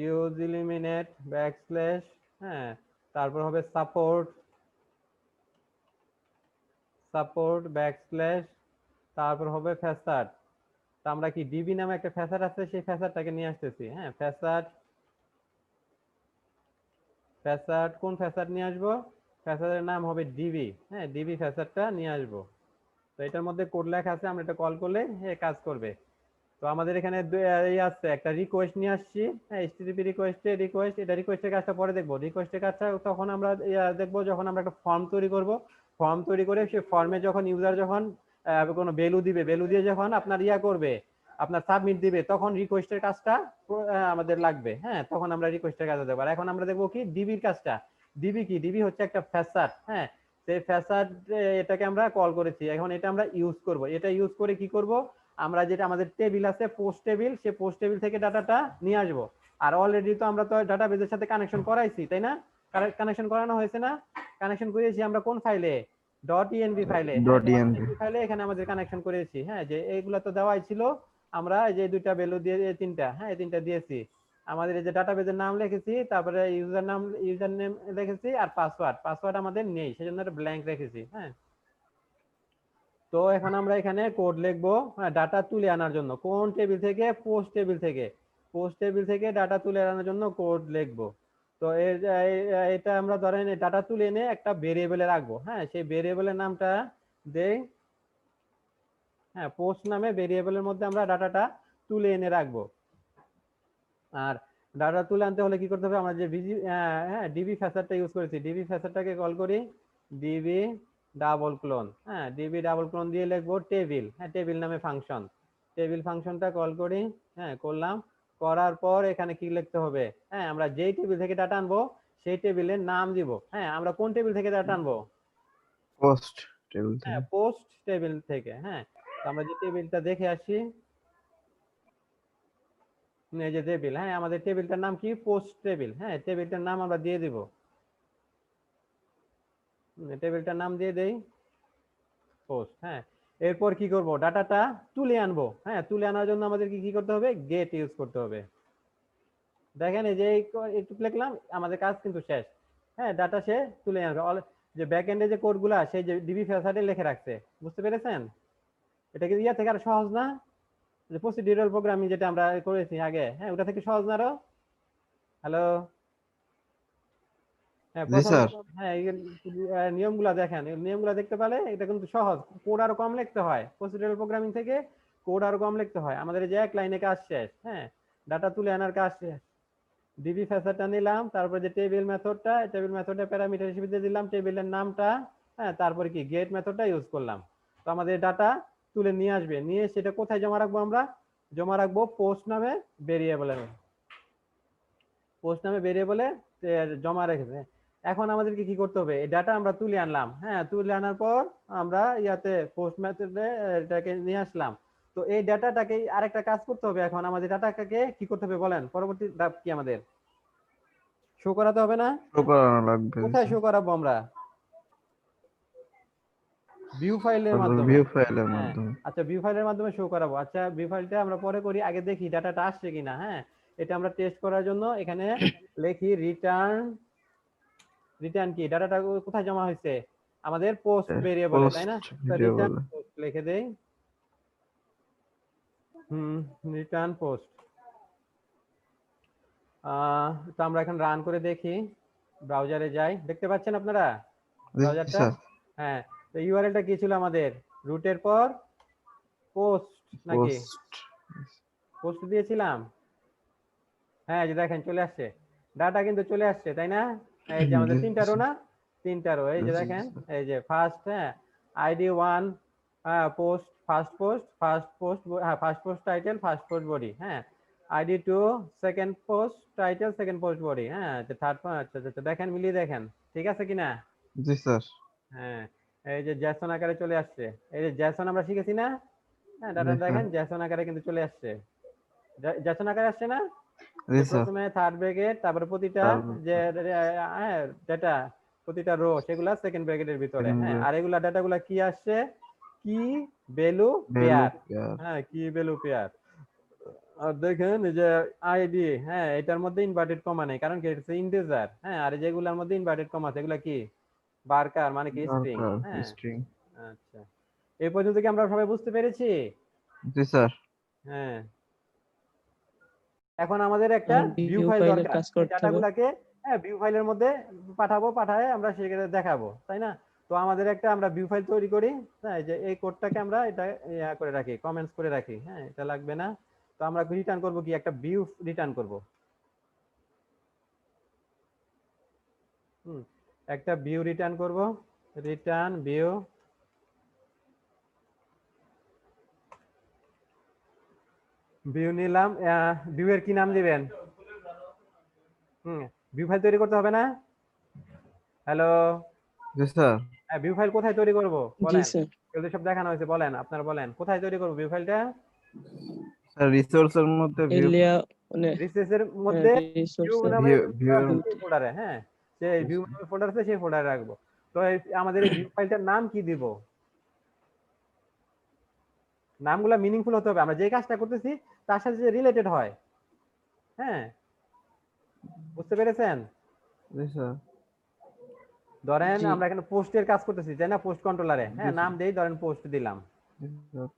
Speaker 2: ইউজ ইলিমিনেট ব্যাকস্ল্যাশ, হ্যাঁ তারপর হবে সাপোর্ট ব্যাকস্ল্যাশ, তারপর হবে ফ্যাসাড। তা আমরা কি ডিবি নামে একটা ফ্যাসাড আছে, সেই ফ্যাসাডটাকে নিয়ে আসতেছি। হ্যাঁ ফ্যাসাড কোন ফ্যাসাড নিয়ে আসবো? ফ্যাসাডের নাম হবে ডিবি। হ্যাঁ ডিবি ফ্যাসাডটা নিয়ে আসবো। তো এটার মধ্যে কোড লেখা আছে, আমরা এটা কল করলে কাজ করবে। তো আমাদের এখানে আছে একটা রিকোয়েস্ট নিয়ে আসছি। হ্যাঁ এইচটিটিপি রিকোয়েস্টের কাজটা পরে দেখবো। রিকোয়েস্টের কাজটা তখন আমরা দেখবো যখন আমরা একটা ফর্ম তৈরি করব। ফর্ম তৈরি করে সেই ফর্মে যখন ইউজার যখন কোনো ভ্যালু দিবে, ভ্যালু দিয়ে যখন আপনার করবে, আপনার সাবমিট দিবে, তখন রিকোয়েস্টের কাজটা আমাদের লাগবে। হ্যাঁ তখন আমরা রিকোয়েস্টের কাজটা দেখবো। আর এখন আমরা দেখবো কি ডিবির কাজটা। ডিবি কি? ডিবি হচ্ছে একটা ফ্যাসাড। হ্যাঁ সেই ফ্যাসাড এটাকে আমরা কল করেছি, এখন এটা আমরা ইউজ করব। এটা ইউজ করে কি করব, আমরা যেটা আমাদের টেবিল আছে পোস্ট টেবিল, সেই পোস্ট টেবিল থেকে ডাটাটা নিয়ে আসবো। আর অলরেডি তো আমরা তো ডাটাবেজের সাথে কানেকশন করাইছি, তাই না? কানেকশন করানো হয়েছে না? কানেকশন করেছি আমরা কোন ফাইলে? .env ফাইলে। হ্যাঁ
Speaker 1: .env
Speaker 2: .env ফাইলে এখানে আমাদের কানেকশন করেছি। হ্যাঁ যে এইগুলা তো দেওয়াই ছিল, আমরা যে দুইটা ভ্যালু দিয়ে তিনটা, হ্যাঁ এই তিনটা দিয়েছি। আমাদের এই যে ডাটাবেজের নাম লিখেছি, তারপরে ইউজার নেম লিখেছি, আর পাসওয়ার্ড আমাদের নেই, সেজন্য ব্ল্যাঙ্ক রেখেছি। হ্যাঁ তো এখন আমরা এখানে কোড লিখবো ডাটা তুলে আনার জন্য। কোন টেবিল থেকে? পোস্ট টেবিল থেকে। পোস্ট টেবিল থেকে ডাটা তুলে আনার জন্য কোড লিখবো। তো এটা আমরা ধরেন ডাটা তুলে এনে একটা ভেরিয়েবলে রাখবো। হ্যাঁ সেই ভেরিয়েবলের নামটা দেই হ্যাঁ পোস্ট নামে ভেরিয়েবলের মধ্যে আমরা ডাটাটা তুলে এনে রাখবো। আর ডাটা তুলে আনতে হলে কি করতে হবে, আমরা যে ডিবি ফ্যাসারটা ইউজ করেছি, ডিবি ফ্যাসারটাকে কল করি ডিবি ডাবল ক্লোন। হ্যাঁ ডিবি ডাবল ক্লোন দিয়ে লিখবো টেবিল। হ্যাঁ টেবিল নামে ফাংশন, টেবিল ফাংশনটা কল করি। হ্যাঁ করলাম, করার পর এখানে কি লিখতে হবে, হ্যাঁ আমরা যেই টেবিল থেকে ডাটা আনবো সেই টেবিলের নাম দিব। হ্যাঁ আমরা কোন টেবিল থেকে ডাটা আনবো?
Speaker 1: পোস্ট টেবিল
Speaker 2: হ্যাঁ
Speaker 1: থেকে।
Speaker 2: পোস্ট টেবিল থেকে। হ্যাঁ তো আমরা যে টেবিলটা দেখে আসি, এই যে টেবিল, হ্যাঁ আমাদের টেবিলটার নাম কি? Post table. হ্যাঁ টেবিলটার নাম আমরা দিয়ে দিব, টেবিলটার নাম দিয়ে দেই পোস্ট। হ্যাঁ এরপর কি করব, ডাটাটা তুলে আনবো। হ্যাঁ তুলে আনার জন্য আমাদের কি করতে হবে? গেট ইউজ করতে হবে। দেখেন এই যে একটু লিখলাম, আমাদের কাজ কিন্তু শেষ। হ্যাঁ ডাটা সে তুলে আনবে। যে ব্যাক এন্ডে যে কোডগুলা সেই যে ডিবি ফ্যাসাডে লিখে রাখছে, বুঝতে পেরেছেন? এটা কি থেকে আর সহজ না? যে প্রসিডিউরাল প্রোগ্রামিং যেটা আমরা করেছি আগে, হ্যাঁ ওটা থেকে সহজ না আরো? হ্যালো, হ্যাঁ
Speaker 1: জি
Speaker 2: প্রথম
Speaker 1: স্যার।
Speaker 2: প্রথম হ্যাঁ এই নিয়মগুলা দেখেন, এই নিয়মগুলা দেখতে পেলে এটা কিন্তু সহজ। কোড আরো কম লিখতে হয়, প্রসিডিউরাল প্রোগ্রামিং থেকে কোড আরো কম লিখতে হয়। আমাদের এই যে এক লাইনে কাজ শেষ। হ্যাঁ ডাটা তুলে আনার কাজ শেষ। ডিবি ফ্যাসারটা নিলাম, তারপর যে টেবিল মেথডটা, টেবিল মেথডে প্যারামিটার হিসেবে দিয়ে দিলাম টেবিলের নামটা। হ্যাঁ তারপরে কি গেট মেথডটা ইউজ করলাম। তো আমাদের ডাটা তুলে নিয়ে আসবে, নিয়ে সেটা কোথায় জমা রাখবো? আমরা জমা রাখবো পোস্ট নামে ভেরিয়েবলে। পোস্ট নামে ভেরিয়েবলে জমা রেখেছে। এখন আমাদেরকে কি করতে হবে, এই ডাটা আমরা তুলে আনলাম। হ্যাঁ তুলে আনার পর আমরা পোস্ট মেথডে এটাকে নিয়ে আসলাম। তো এই ডাটাটাকে আরেকটা কাজ করতে হবে। এখন আমাদের ডাটাটাকে কি করতে হবে বলেন? পরবর্তী ধাপ কি? আমাদের শো করাতে হবে না?
Speaker 1: শো করানো লাগবে।
Speaker 2: কোথায় শো করাবো আমরা? ভিউ ফাইলের
Speaker 1: তারপর
Speaker 2: মাধ্যমে।
Speaker 1: ভিউ ফাইলের
Speaker 2: হ্যাঁ,
Speaker 1: মাধ্যমে।
Speaker 2: আচ্ছা ভিউ ফাইলের মাধ্যমে শো করাবো। আচ্ছা ভিউ ফাইলটা আমরা পরে করি, আগে দেখি ডাটাটা আসছে কিনা। হ্যাঁ, এটা আমরা টেস্ট করার জন্য এখানে লিখি রিটার্ন। রিটার্ন কি, ডাটাটা কোথায় জমা হয়েছে? আমাদের পোস্ট ভেরিয়েবলে, তাই না?
Speaker 1: পোস্ট
Speaker 2: তো
Speaker 1: ভিডিও
Speaker 2: রিটার্ন
Speaker 1: বলে।
Speaker 2: পোস্ট লিখে দেই। Return post. তো আমরা এখন রান করে দেখি, ব্রাউজারে যাই, দেখতে পাচ্ছেন আপনারা
Speaker 1: জি
Speaker 2: ব্রাউজারটা?
Speaker 1: স্যার।
Speaker 2: হ্যাঁ, তো ইউআরএলটা কি ছিল আমাদের? রুটের পর পোস্ট নাকি
Speaker 1: পোস্ট।
Speaker 2: পোস্ট দিয়েছিলাম? হ্যাঁ, এই যে দেখেন চলে আসছে, ডাটা কিন্তু চলে আসছে, তাই না? এই যে আমাদের
Speaker 1: জি
Speaker 2: তিনটা রো
Speaker 1: স্যার।
Speaker 2: না, তিনটা রো, এই যে
Speaker 1: জি
Speaker 2: দেখেন,
Speaker 1: স্যার।
Speaker 2: এই যে ফার্স্ট, হ্যাঁ, ID one, post, first post, হ্যাঁ first post title, first post body, হ্যাঁ, ID two, second post title, second post body, হ্যাঁ, থার্ড, আচ্ছা আচ্ছা, দেখেন মিলিয়ে দেখেন ঠিক আছে কিনা।
Speaker 1: জি স্যার।
Speaker 2: হ্যাঁ, এই যে জ্যাসন আকারে চলে আসছে, এই যে জ্যাসন আমরা শিখেছি না? হ্যাঁ,
Speaker 1: জি
Speaker 2: ডাটা
Speaker 1: স্যার।
Speaker 2: দেখেন জ্যাসন আকারে কিন্তু চলে আসছে, জ্যাসন আকারে আসছে না?
Speaker 1: জি
Speaker 2: যে
Speaker 1: স্যার।
Speaker 2: প্রথমে থার্ড ব্র্যাকেট, তারপরে প্রতিটা
Speaker 1: তারপর
Speaker 2: যে হ্যাঁ ডেটা, প্রতিটা রো সেগুলা সেকেন্ড ব্র্যাকেটের ভিতরে, হ্যাঁ, আর এগুলা ডাটাগুলা কি আসছে? কি ভ্যালু
Speaker 1: ভ্যালু
Speaker 2: পেয়ার,
Speaker 1: পেয়ার।
Speaker 2: হ্যাঁ কি ভ্যালু পেয়ার। আর দেখেন এই যে আইডি, হ্যাঁ এটার মধ্যে ইনভার্টেড কমা নেই, কারণ কি এটা ইন্টিজার, হ্যাঁ, আর যেগুলোর মধ্যে ইনভার্টেড কমা আছে এগুলা কি বারকার, মানে কি স্ট্রিং,
Speaker 1: দরকার
Speaker 2: হ্যাঁ।
Speaker 1: স্ট্রিং।
Speaker 2: আচ্ছা, এই পর্যন্ত কি আমরা সবাই বুঝতে পেরেছি?
Speaker 1: জি স্যার।
Speaker 2: হ্যাঁ, এখন আমাদের একটা
Speaker 3: এখন
Speaker 2: ভিউ
Speaker 3: ভিউ
Speaker 2: ফাইল
Speaker 3: ফাইলের
Speaker 2: দরকার,
Speaker 3: কাজ
Speaker 2: এই
Speaker 3: করতে হবে।
Speaker 2: ডাটাগুলোকে, হ্যাঁ ভিউ ফাইলের মধ্যে পাঠাবো, পাঠায় আমরা সেখানে দেখাবো, তাই না? তো আমাদের একটা আমরা ভিউ ফাইল তৈরি করি, হ্যাঁ, যে এই কোডটাকে আমরা এটা ইয়া করে রাখি, কমেন্টস করে রাখি, হ্যাঁ এটা লাগবে না। তো আমরা রিটার্ন করব কি, একটা ভিউ রিটার্ন করব। হুম, একটা ভিউ রিটার্ন করব, রিটার্ন ভিউ। ভিউ নিলাম, ভিউ এর কি নাম দিবেন? ভিউ ফাইল তৈরি করতে হবে না? হ্যালো,
Speaker 1: জি স্যার।
Speaker 2: হ্যাঁ ভিউ ফাইল কোথায় তৈরি করব
Speaker 3: জি
Speaker 2: বলেন?
Speaker 3: স্যার।
Speaker 2: এগুলো সব দেখানো হয়েছে, বলেন আপনারা বলেন কোথায় তৈরি করব ভিউ ফাইলটা?
Speaker 1: স্যার রিসোর্সের মধ্যে ভিউ।
Speaker 3: এলিয়া মানে
Speaker 2: রিসেসের মধ্যে ভিউ
Speaker 3: রিসোর্সে
Speaker 2: নামে
Speaker 1: ভিউ
Speaker 2: ফোল্ডার
Speaker 1: ভিউর।
Speaker 2: আছে, সেই ফোল্ডারে, হ্যাঁ, সেই ভিউ নামে ফোল্ডার আছে, সেই ফোল্ডারে রাখবো। তো আমাদের এই ভিউ ফাইলটার নাম কি দিব? নামগুলো মিনিংফুল হতে হবে, আমরা যে কাজটা করতেছি তার সাথে যে রিলেটেড হয়, হ্যাঁ, বুঝতে পেরেছেন?
Speaker 1: জি স্যার।
Speaker 2: ধরেন
Speaker 3: জি
Speaker 2: আমরা এখানে পোস্টের কাজ করতেছি, তাই না? পোস্ট কন্ট্রোলারে,
Speaker 1: জি
Speaker 2: হ্যাঁ, নাম
Speaker 1: স্যার।
Speaker 2: দেই, ধরেন পোস্ট দিলাম।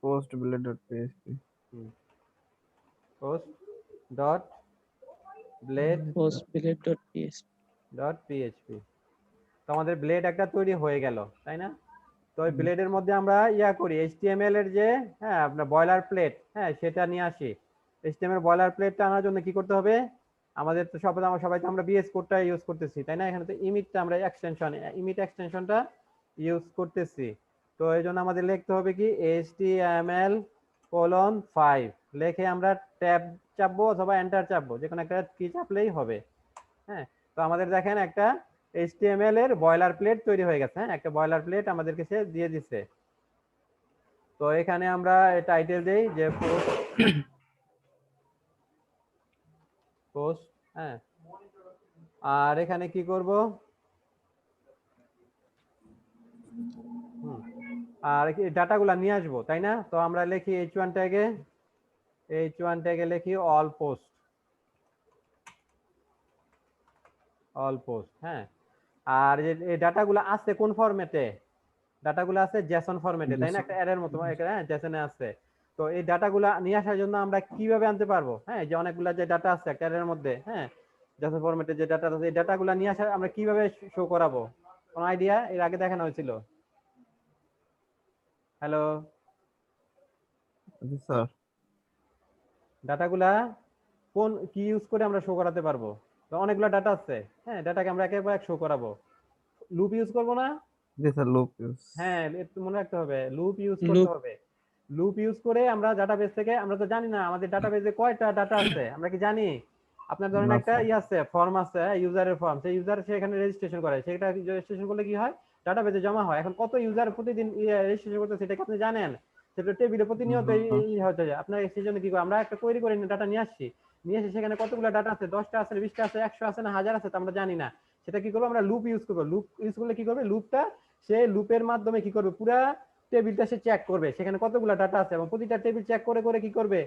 Speaker 1: Post blade dot PHP.
Speaker 2: Post dot blade
Speaker 3: post blade dot PHP.
Speaker 2: Dot PHP. তো আমাদের ব্লেড একটা তৈরি হয়ে গেল, তাই না? তো ওই ব্লেডের মধ্যে আমরা ইয়া করি এইচটিএমএল এর যে, হ্যাঁ আপনার বয়লার প্লেট, হ্যাঁ সেটা নিয়ে আসি। এইচটিএমএল বয়লার প্লেটটা আনার জন্য কি করতে হবে? আমাদের তো সবাই তো আমরা বিএস কোডটা ইউজ করতেছি, তাই না? এখানে তো ইমিটটা আমরা এক্সটেনশন, ইমিট এক্সটেনশনটা ইউজ করতেছি। তো এই জন্য আমাদের লিখতে হবে কি HTML:5 লিখে আমরা ট্যাব চাপবো অথবা এন্টার চাপবো, যে কোনো একটা কি চাপলেই হবে, হ্যাঁ। তো আমাদের দেখেন একটা HTML এর বয়লার প্লেট তৈরি হয়ে গেছে, হ্যাঁ, একটা বয়লার প্লেট আমাদেরকে সে দিয়ে দিচ্ছে। তো এখানে আমরা টাইটেল দেই যে পোস্ট, পোস্ট, হ্যাঁ, আর এখানে কি করব? আর কি ডাটাগুলো নিয়ে আসবো, তাই না? তো আমরা লিখি h1 ট্যাগে, লিখি অল পোস্ট, হ্যাঁ। আর এই ডাটাগুলো আছে কোন ফরম্যাটে? ডাটাগুলো আছে জেসন ফরম্যাটে, তাই না? একটা অ্যারের মতো, হ্যাঁ জেসনে আছে। তো এই ডাটাগুলো নিয়ে আসার জন্য আমরা কিভাবে আনতে পারবো? হ্যাঁ, যে অনেকগুলো যে ডাটা আছে একটা অ্যারের মধ্যে, হ্যাঁ, জেসন ফরম্যাটে যে ডাটা আছে, এই ডাটাগুলো নিয়ে আসা আমরা কিভাবে শো করাবো? কোন আইডিয়া এর আগে দেখানো হয়েছিল? হ্যালো,
Speaker 1: জি স্যার।
Speaker 2: ডাটাগুলা কোন কি ইউজ করে আমরা শো করাতে পারবো? তো অনেকগুলো ডাটা আছে, হ্যাঁ, ডাটাকে আমরা একের পর এক শো করাবো। লুপ ইউজ করবো না?
Speaker 1: জি স্যার। Loop use.
Speaker 2: হ্যাঁ, একটু মনে রাখতে হবে, লুপ ইউজ করতে
Speaker 3: লুপ
Speaker 2: হবে। লুপ ইউজ করে আমরা ডাটাবেস থেকে, আমরা তো জানি না আমাদের ডাটাবেসে কয়টা ডাটা আছে, আমরা কি জানি? আপনার ধরেন
Speaker 1: না
Speaker 2: একটা
Speaker 1: স্যার।
Speaker 2: ই আছে, ফর্ম আছে, ইউজারের ফর্ম, সেই ইউজার সে এখানে রেজিস্ট্রেশন করে, সেটা রেজিস্ট্রেশন করলে কি হয়? ডাটাবেসে জমা হয়। এখন কত ইউজার প্রতিদিন রেজিস্ট্রেশন করতে, সেটা কি আপনি জানেন? সেটা টেবিলে প্রতিনিয়ত হতে যায় আপনার। সেই জন্য কি আমরা একটা কোয়েরি করে ডাটা নিয়ে আসছি, নিয়ে এসে সেখানে কতগুলো ডাটা আছে, 10টা আছে, 20টা আছে, 100 আছে না 1000 আছে, তা আমরা জানি না। সেটা কি করবো আমরা লুপ ইউজ করবো। লুপ ইউজ করলে কি করবে, লুপটা সে লুপের মাধ্যমে কি করবে, পুরা টেবিলটা সে চেক করবে সেখানে কতগুলো ডাটা আছে, এবং প্রতিটা টেবিল চেক করে করে কি করবে,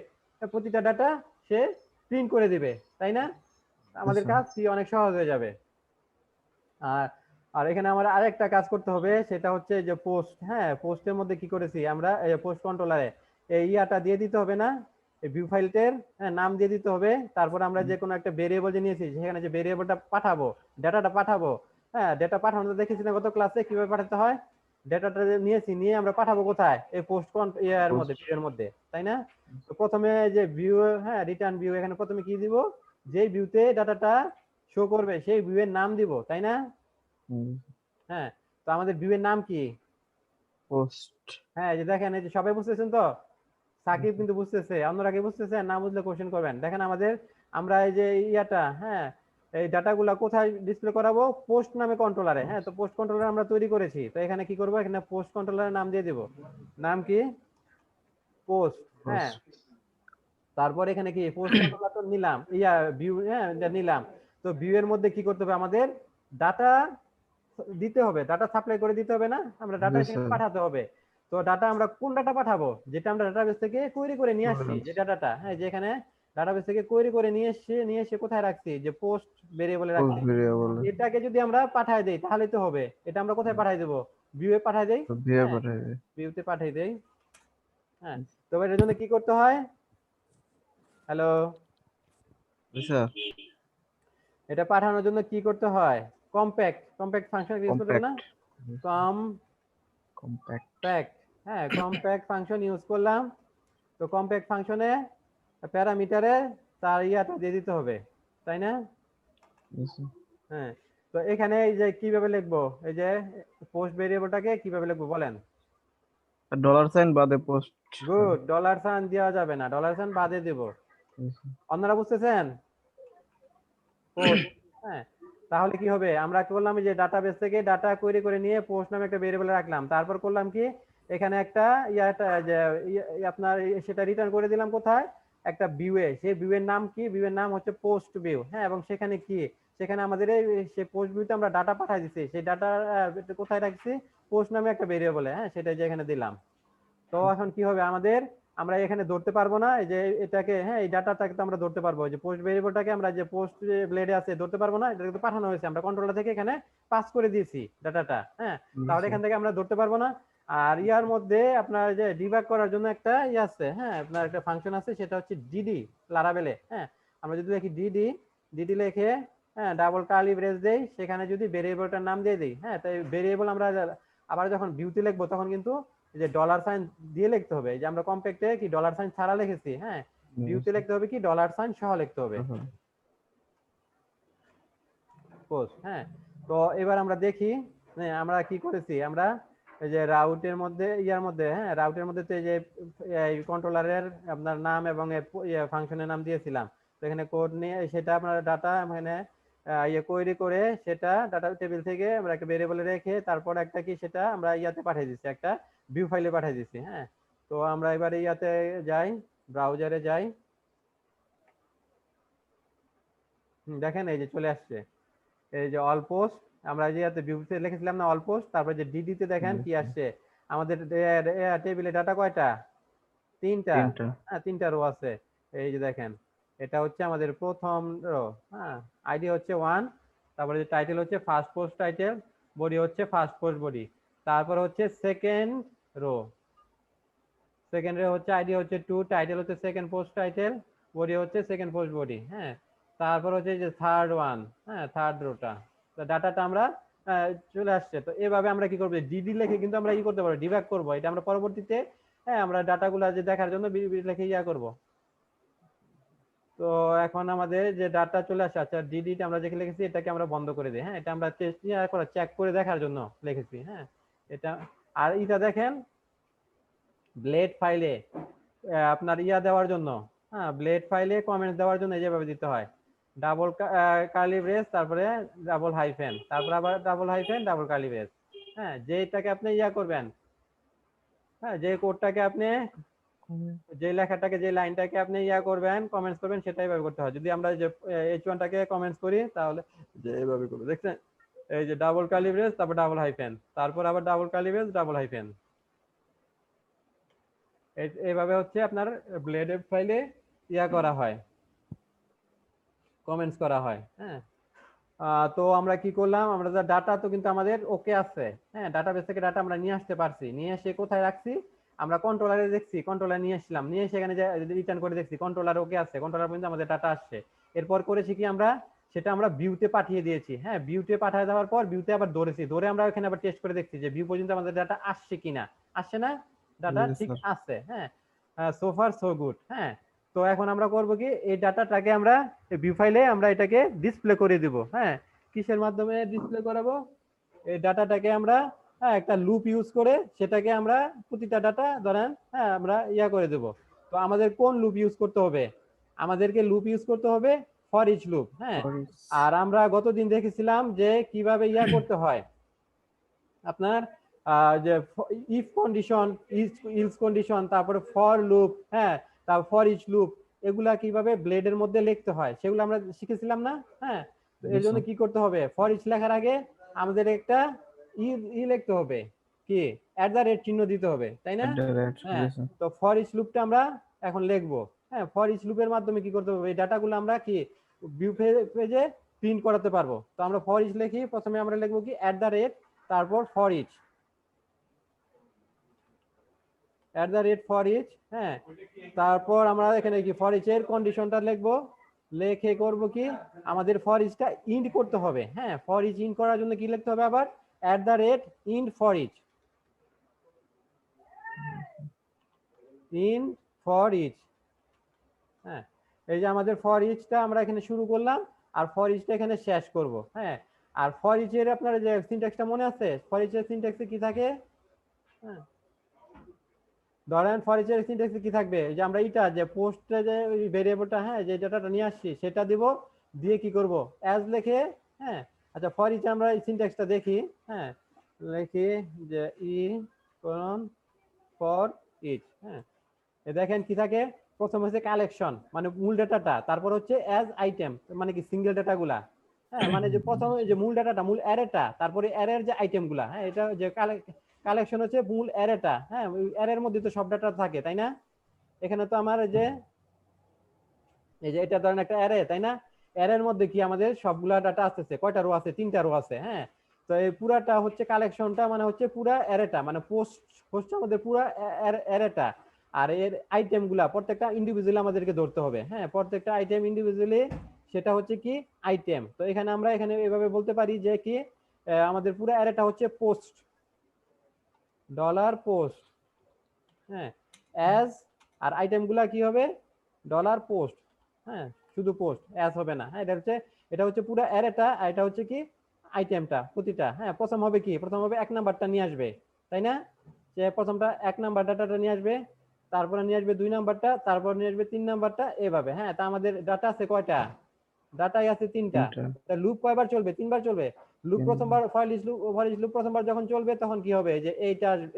Speaker 2: প্রতিটা ডাটা সে প্রিন্ট করে দিবে, তাই না? আমাদের
Speaker 1: আচ্ছা।
Speaker 2: কাজ কি অনেক সহজ হয়ে যাবে। আর আর এখানে আমার আরেকটা কাজ করতে হবে, সেটা হচ্ছে যে পোস্ট। হ্যাঁ, পোস্টের মধ্যে কি করেছি আমরা, পোস্ট কন্ট্রোলারে এই ইয়াটা দিয়ে দিতে হবে না, এই ভিউ ফাইলটার নাম দিয়ে দিতে হবে। তারপর আমরা যে কোনো একটা ভেরিয়েবল যে নিয়েছি, সেখানে যে ভেরিয়েবলটা পাঠাবো, ডাটাটা পাঠাবো, হ্যাঁ ডেটা পাঠানো দেখেছি না গত ক্লাসে কিভাবে পাঠাতে হয়। ডেটাটা নিয়েছি, নিয়ে আমরা পাঠাবো কোথায়, এই পোস্ট ইয়ার মধ্যে, ভিউ এর মধ্যে, তাই না? তো প্রথমে যে ভিউ, হ্যাঁ রিটার্ন ভিউ, এখানে প্রথমে কি দিব, যেই ভিউতে ডাটাটা শো করবে সেই ভিউ এর নাম দিব, তাই না? হ্যাঁ, তো আমাদের ভিউ এর নাম কি?
Speaker 1: পোস্ট।
Speaker 2: হ্যাঁ, এই যে দেখেন, এই যে সবাই বুঝতেছেন তো? সাকিব কিন্তু বুঝতেছে, অন্যরা কি বুঝতেছে? না বুঝলে কোশ্চেন করবেন। দেখেন আমাদের, আমরা এই যে ইয়াটা, হ্যাঁ এই ডাটাগুলা কোথায় ডিসপ্লে করাবো, পোস্ট নামে কন্ট্রোলারে। হ্যাঁ, তো পোস্ট কন্ট্রোলার আমরা তৈরি করেছি, তো এখানে কি করব, এখানে পোস্ট কন্ট্রোলারের নাম দিয়ে দিব। নাম কি? পোস্ট। হ্যাঁ, তারপর এখানে কি পোস্ট কন্ট্রোলার তো নিলাম, ইয়া ভিউ, হ্যাঁ এটা নিলাম। তো ভিউ এর মধ্যে কি করতে হবে, আমাদের ডাটা দিতে হবে, ডাটা সাপ্লাই করে দিতে হবে না, আমরা ডাটা
Speaker 1: Yes,
Speaker 2: সেখানে
Speaker 1: sir.
Speaker 2: পাঠাতে হবে। তো ডাটা আমরা কোন ডাটা পাঠাবো, যেটা আমরা ডাটাবেস থেকে কোয়েরি করে নিয়ে আসছি, যে ডাটাটা, হ্যাঁ যেখানে ডাটাবেস থেকে কোয়েরি করে নিয়ে এসে কোথায় রাখছি, যে পোস্ট ভেরিয়েবলে
Speaker 1: পোস্ট
Speaker 2: রাখছি।
Speaker 1: ভেরিয়েবল।
Speaker 2: এটাকে যদি আমরা পাঠায় দেই তাহলে তো হবে। এটা আমরা কোথায় পাঠাই দেবো, ভিউ এ পাঠাই দেই।
Speaker 1: তো ভিউ
Speaker 2: হ্যাঁ,
Speaker 1: পাঠাবে।
Speaker 2: ভিউতে পাঠাই দেই। হ্যাঁ, তো এটার জন্য কি করতে হয়, হ্যালো,
Speaker 1: আচ্ছা।
Speaker 2: এটা পাঠানোর জন্য কি করতে হয়, কম্প্যাক্ট ফাংশন ইউজ করতে হবে না,
Speaker 1: কম্প্যাক্ট।
Speaker 2: কম্প্যাক্ট। হ্যাঁ, কম্প্যাক্ট ফাংশন ইউজ করলাম। তো কম্প্যাক্ট ফাংশনে প্যারামিটারে তার ইয়াটা দিয়ে দিতে হবে, তাই না? হ্যাঁ, তো এখানে এই যে কিভাবে লিখবো, এই যে পোস্ট ভেরিয়েবলটাকে কিভাবে লিখবো বলেন?
Speaker 1: ডলার সাইন বাদে পোস্ট।
Speaker 2: গুড, ডলার সাইন দেওয়া যাবে না, ডলার সাইন বাদে দেব। অন্যরা বুঝতেছেন? পোস্ট। হ্যাঁ, তাহলে কি হবে, আমরা কি করলাম, যে ডাটাবেস থেকে ডাটা কোয়েরি করে নিয়ে পোস্ট নামে একটা ভেরিয়েবল রাখলাম, তারপর করলাম কি, এখানে একটা ইয়াটা যে আপনার সেটা রিটার্ন করে দিলাম কোথায়, একটা ভিউ এ। সেই ভিউ এর নাম কি, ভিউ এর নাম হচ্ছে পোস্ট ভিউ। হ্যাঁ, এবং সেখানে কি, সেখানে আমাদের সেই পোস্ট ভিউতে আমরা ডাটা পাঠাই দিচ্ছি, সেই ডাটা কোথায় রাখছি, পোস্ট নামে একটা ভেরিয়েবলে। হ্যাঁ, সেটা যে এখানে দিলাম। তো এখন কি হবে আমাদের, আমরা এখানে ধরতে পারবো না এই যে এটাকে, হ্যাঁ এই ডাটাটাকে তো আমরা ধরতে পারবো, যে পোস্ট ভেরিয়েবলটাকে আমরা যে পোস্ট ব্লেডে আছে ধরতে পারবো না, এটা কিন্তু পাঠানো হয়েছে, আমরা কন্ট্রোলার থেকে এখানে পাস করে দিয়েছি ডাটাটা। হ্যাঁ, তাহলে এখান থেকে আমরা ধরতে পারবো না। আর ইয়ার মধ্যে আপনার যে ডিবাগ করার জন্য একটা ইয়ে আছে, হ্যাঁ আপনার একটা ফাংশন আছে, সেটা হচ্ছে ডিডি, লারাবেলে। হ্যাঁ, আমরা যদি দেখি ডিডি লিখে, হ্যাঁ ডাবল কার্লি ব্রেস দেই, সেখানে যদি ভেরিয়েবলটার নাম দিয়ে দিই, হ্যাঁ তাই ভেরিয়েবল আমরা আবার যখন ভিউতে লিখবো তখন কিন্তু যে ডলার সাইন দিয়ে লিখতে হবে, যে আমরা কম্প্যাক্টে কি ডলার সাইন ছাড়া লিখেছি, হ্যাঁ ভিউতে লিখতে হবে কি ডলার সাইন সহ লিখতে হবে পোস্ট। হ্যাঁ, তো এবার আমরা দেখি, হ্যাঁ আমরা কি করেছি, আমরা এই যে রাউটের মধ্যে ইয়ার মধ্যে, হ্যাঁ রাউটের মধ্যে তো এই যে কন্ট্রোলারের আপনার নাম এবং ফাংশনের নাম দিয়েছিলাম। তো এখানে কোড নিয়ে সেটা আপনার ডাটা এখানে কোয়েরি করে সেটা ডাটা টেবিল থেকে আমরা একটা ভেরিয়েবলে রেখে তারপর একটা কি সেটা আমরা ইয়াতে পাঠিয়ে দিচ্ছি, একটা ভিউ ফাইলে পাঠিয়ে দিচ্ছি। হ্যাঁ, তো আমরা এবারে ইয়াতে যাই, ব্রাউজারে যাই। দেখেন এই যে চলে আসছে, এই যে অল পোস্ট, আমরা যে ইয়াতে ভিউতে লিখেছিলাম না অল পোস্ট, তারপর যে ডিডি তে দেখেন কি আসছে, আমাদের টেবিলে ডাটা কয়টা, তিনটা। হ্যাঁ, তিনটা রো আছে। এই যে দেখেন, এটা হচ্ছে আমাদের প্রথম রো। হ্যাঁ, আইডি হচ্ছে 1, তারপরে যে টাইটেল হচ্ছে ফার্স্ট পোস্ট টাইটেল, বডি হচ্ছে ফার্স্ট পোস্ট বডি, তারপর হচ্ছে সেকেন্ড রো, সেকেন্ড রো হচ্ছে আইডি হচ্ছে 2, টাইটেল হচ্ছে সেকেন্ড পোস্ট টাইটেল, বডি হচ্ছে সেকেন্ড পোস্ট বডি। হ্যাঁ, তারপর হচ্ছে যে থার্ড ওয়ান, হ্যাঁ থার্ড রোটা। তো ডাটাটা আমরা চলে আসছে। তো এভাবে আমরা কি করবো, ডিডি লিখে কিন্তু আমরা কি করতে পারবো, ডিবাগ করবো। এটা আমরা পরবর্তীতে, হ্যাঁ আমরা ডাটাগুলো যে দেখার জন্য লিখে ইয়া করব। তো এখন আমাদের যে ডাটা চলে আসে, আচ্ছা ডিডিটা আমরা যেখানে লিখেছি এটাকে আমরা বন্ধ করে দিই। হ্যাঁ, এটা আমরা চেক করে দেখার জন্য লিখেছি। হ্যাঁ, এটা আর এটা দেখেন ব্লেড ফাইলে আপনার ইয়া দেওয়ার জন্য, হ্যাঁ ব্লেড ফাইলে কমেন্ট দেওয়ার জন্য যেভাবে দিতে হয়, ডাবল কার্লি ব্রেস, তারপরে ডাবল হাইফেন, তারপর আবার double hyphen, double curly brace. হ্যাঁ, যেটাকে আপনি ইয়া করবেন, হ্যাঁ যে কোডটাকে আপনি, যে লেখাটাকে, যে লাইনটাকে আপনি ইয়া করবেন, কমেন্টস করবেন, সেটাই ভাবে করতে হয়। যদি আমরা যে H1টাকে কমেন্টস করি তাহলে যে এইভাবে করব, দেখছেন এই যে ডাবল কার্লি ব্রেস, তারপর ডাবল হাইফেন, তারপর আবার double curly brace, double hyphen. এইভাবে হচ্ছে আপনার ব্লেডের ফাইলে ইয়া করা হয়, কমেন্টস করা হয়। হ্যাঁ, তো আমরা কি করলাম, আমরা ডাটা তো কিন্তু আমাদের ওকে আছে। হ্যাঁ, ডাটাবেস থেকে ডাটা আমরা নিয়ে আসতে পারছি, নিয়ে এসে কোথায় রাখছি, আমরা কন্ট্রোলারে দেখছি, কন্ট্রোলার নিয়ে আসলাম, নিয়ে এসে এখানে রিটার্ন করে দেখছি কন্ট্রোলার ওকে আছে, কন্ট্রোলার পর্যন্ত আমাদের ডাটা আসছে। এরপর করেছি কি, আমরা সেটা আমরা ভিউতে পাঠিয়ে দিয়েছি। হ্যাঁ, ভিউতে পাঠিয়ে দেওয়ার পর ভিউতে আবার ধরেছি, ধরে আমরা এখানে আবার টেস্ট করে দেখছি যে ভিউ পর্যন্ত আমাদের ডাটা আসছে কিনা, আসছে না, ডাটা
Speaker 1: জি
Speaker 2: ঠিক
Speaker 1: স্যার।
Speaker 2: আছে। হ্যাঁ, সো ফার সো গুড। হ্যাঁ, তো এখন আমরা করব কি, এই ডাটাটাকে আমরা ভিউ ফাইলে আমরা এটাকে ডিসপ্লে করে দিব। হ্যাঁ, কিসের মাধ্যমে ডিসপ্লে করাবো, এই ডাটাটাকে আমরা একটা লুপ ইউজ করে সেটাকে আমরা প্রতিটা ডাটা ধরেন আমরা ইয়া করে দেব। তো আমাদের কোন লুপ ইউজ করতে হবে, আমাদেরকে লুপ ইউজ করতে হবে ফর ইচ লুপ। হ্যাঁ, আর আমরা গতদিন দেখেছিলাম যে কিভাবে ইয়া করতে হয় আপনার যে ইফ কন্ডিশন, ইলস কন্ডিশন, তারপরে ফর লুপ, হ্যাঁ, তারপর ফর ইচ লুপ, এগুলা কিভাবে ব্লেডের মধ্যে লিখতে হয় সেগুলো আমরা শিখেছিলাম না। হ্যাঁ, তো এর জন্য কি করতে হবে, ফর ইচ লেখার আগে আমাদের একটা লিখতে হবে, কি @ চিহ্ন দিতে হবে, তাই না? হ্যাঁ, তো ফর ইচ লুপটা আমরা এখন লিখবো। হ্যাঁ, ফর ইচ লুপের মাধ্যমে কি করতে হবে, এই ডাটাগুলো আমরা কি ভিউ পেজে প্রিন্ট করাতে পারবো। তো আমরা ফর ইচ লিখি, প্রথমে আমরা লিখবো কি @ তারপর ফর ইচ, ফর ইচ। হ্যাঁ, তারপর আমরা এখানে কি ফর ইচ এর কন্ডিশনটা লিখবো, লিখে করব কি, আমাদের ফর ইচটা ইন্ড করতে হবে। হ্যাঁ, ফর ইচ ইন্ড করার জন্য কি লিখতে হবে, আবার @end for each, in for each. হ্যাঁ, এই যে আমাদের ফর ইচটা আমরা এখানে শুরু করলাম, আর ফর ইচটা এখানে শেষ করব। হ্যাঁ, আর ফর ইচের আপনার যে সিনট্যাক্সটা মনে আছে, ফর ইচের সিনট্যাক্সে কি থাকে, হ্যাঁ, ধরেন ফর ইচের সিনট্যাক্সে কি থাকবে, যে আমরা এটা যে পোস্টে যে ওই ভেরিয়েবলটা, হ্যাঁ, যে ডাটাটা নিয়ে আসছি সেটা দিব, দিয়ে কি করব অ্যাজ লিখে। হ্যাঁ, আচ্ছা ফর ইচে আমরা এই সিনট্যাক্সটা দেখি। হ্যাঁ, লিখি যে কোলন ফর ইচ। হ্যাঁ, দেখেন কি থাকে, প্রথম হচ্ছে কালেকশন মানে মূল ডাটাটা, তারপর হচ্ছে অ্যাজ আইটেম মানে কি সিঙ্গেল ডাটাগুলা। হ্যাঁ, মানে যে প্রথম যে মূল ডাটাটা, মূল অ্যারেটা, তারপরে অ্যারের যে আইটেমগুলা। হ্যাঁ, এটা যে কালেকশন হচ্ছে মূল অ্যারেটা। হ্যাঁ, ওই অ্যারের মধ্যে তো সব ডাটা থাকে, তাই না? এখানে তো আমার যে এই যে এটা ধরেন একটা অ্যারে, তাই না? অ্যারের মধ্যে কি আমাদের সবগুলা ডাটা আসতেছে, কয়টা রো আছে, 3টা রো আছে। হ্যাঁ, তো এই পুরাটা হচ্ছে কালেকশনটা, মানে হচ্ছে পুরা অ্যারেটা, মানে পোস্ট হচ্ছে আমাদের পুরা অ্যারেটা। আর এর আইটেম গুলা প্রত্যেকটা ইন্ডিভিজুয়ালি আমাদেরকে ধরতে হবে। হ্যাঁ, প্রত্যেকটা আইটেম ইন্ডিভিজুয়ালি, সেটা হচ্ছে কি আইটেম। তো এখানে আমরা এখানে এভাবে বলতে পারি যে কি আমাদের পুরো অ্যারেটা হচ্ছে পোস্ট, $পোস্ট। হ্যাঁ, অ্যাজ, আর আইটেম গুলা কি হবে $পোস্ট। হ্যাঁ, শুধু পোস্ট, অ্যাজ হবে না। হ্যাঁ, এটা হচ্ছে পুরো অ্যারেটা, আর এটা হচ্ছে কি আইটেমটা প্রতিটা। হ্যাঁ, প্রথম হবে কি, প্রথম হবে 1 নাম্বারটা নিয়ে আসবে, তাই না? যে প্রথমটা 1 নাম্বার ডাটাটা নিয়ে আসবে, তারপরে নিয়ে আসবে 2 নাম্বারটা, তারপর নিয়ে আসবে 3 নাম্বারটা, এভাবে। হ্যাঁ, তা আমাদের ডাটা আছে কয়টা, ডাটাই আছে 3টা। তা লুপ কয়বার চলবে, 3বার চলবে। লুপ প্রথমবার ফর ইচ লুপ প্রথমবার যখন চলবে তখন কি হবে, যে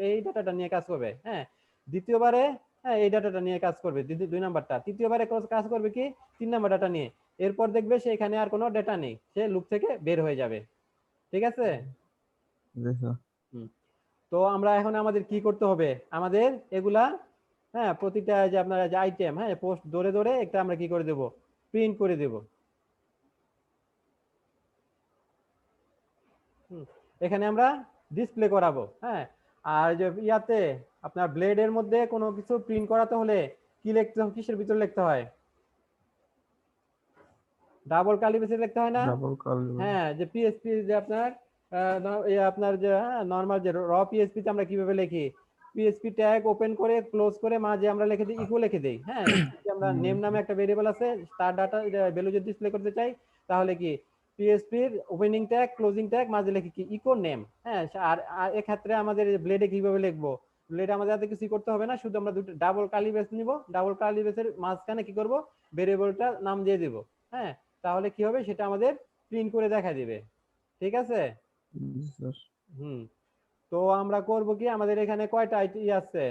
Speaker 2: এই ডাটাটা নিয়ে কাজ করবে। হ্যাঁ, দ্বিতীয়বারে হ্যাঁ এই ডাটাটা নিয়ে কাজ করবে 2 নাম্বারটা, তৃতীয়বারে কাজ করবে কি 3 নাম্বার ডাটা নিয়ে। এরপর দেখবে সে এখানে আর কোনো ডাটা নেই, সে লুপ থেকে বের হয়ে যাবে। ঠিক আছে? তো আমরা এখন আমাদের কি করতে হবে, আমাদের এগুলা হ্যাঁ প্রতিটা যে আপনার যে আইটেম, হ্যাঁ পোস্ট ধরে ধরে একটা আমরা কি করে দেব, প্রিন্ট করে দেব। এখানে আমরা ডিসপ্লে করাবো। হ্যাঁ, আর যে ইয়াতে আপনার ব্লেডের মধ্যে কোনো কিছু প্রিন্ট করাতে হলে কি লিখতে হয়, কিসের ভিতর লিখতে হয়, ডাবল কার্লি ব্রেসে লিখতে হয় না? হ্যাঁ, যে পিএসপি যে আপনার আপনার যে নরমাল যে র পিএসপি তে আমরা কিভাবে লিখি, পিএসপি ট্যাগ ওপেন করে ক্লোজ করে মাঝে আমরা লিখে দিই ইকো লিখে দেই। হ্যাঁ, আমরা নেম নামে একটা ভেরিয়েবল আছে, তার ডাটা ভ্যালু যদি ডিসপ্লে করতে চাই তাহলে কি পিএসপির ওপেনিং ট্যাগ ক্লোজিং ট্যাগ মাঝে লিখি কি ইকো নেম। হ্যাঁ, আর এক্ষেত্রে আমাদের ব্লেডে কিভাবে লিখবো, ব্লেডে আমাদের হাতে কিছু করতে হবে না, শুধু আমরা দুটো ডাবল কার্লি ব্রেস নিব, ডাবল কার্লি ব্রেসের মাঝখানে কি করব, ভেরিয়েবলটার নাম দিয়ে দিব। হ্যাঁ, তাহলে কি হবে, সেটা আমাদের প্রিন্ট করে দেখা দিবে। ঠিক আছে? হুম, তো আমরা করব কি, আমাদের এখানে কয়টা আইটি আছে,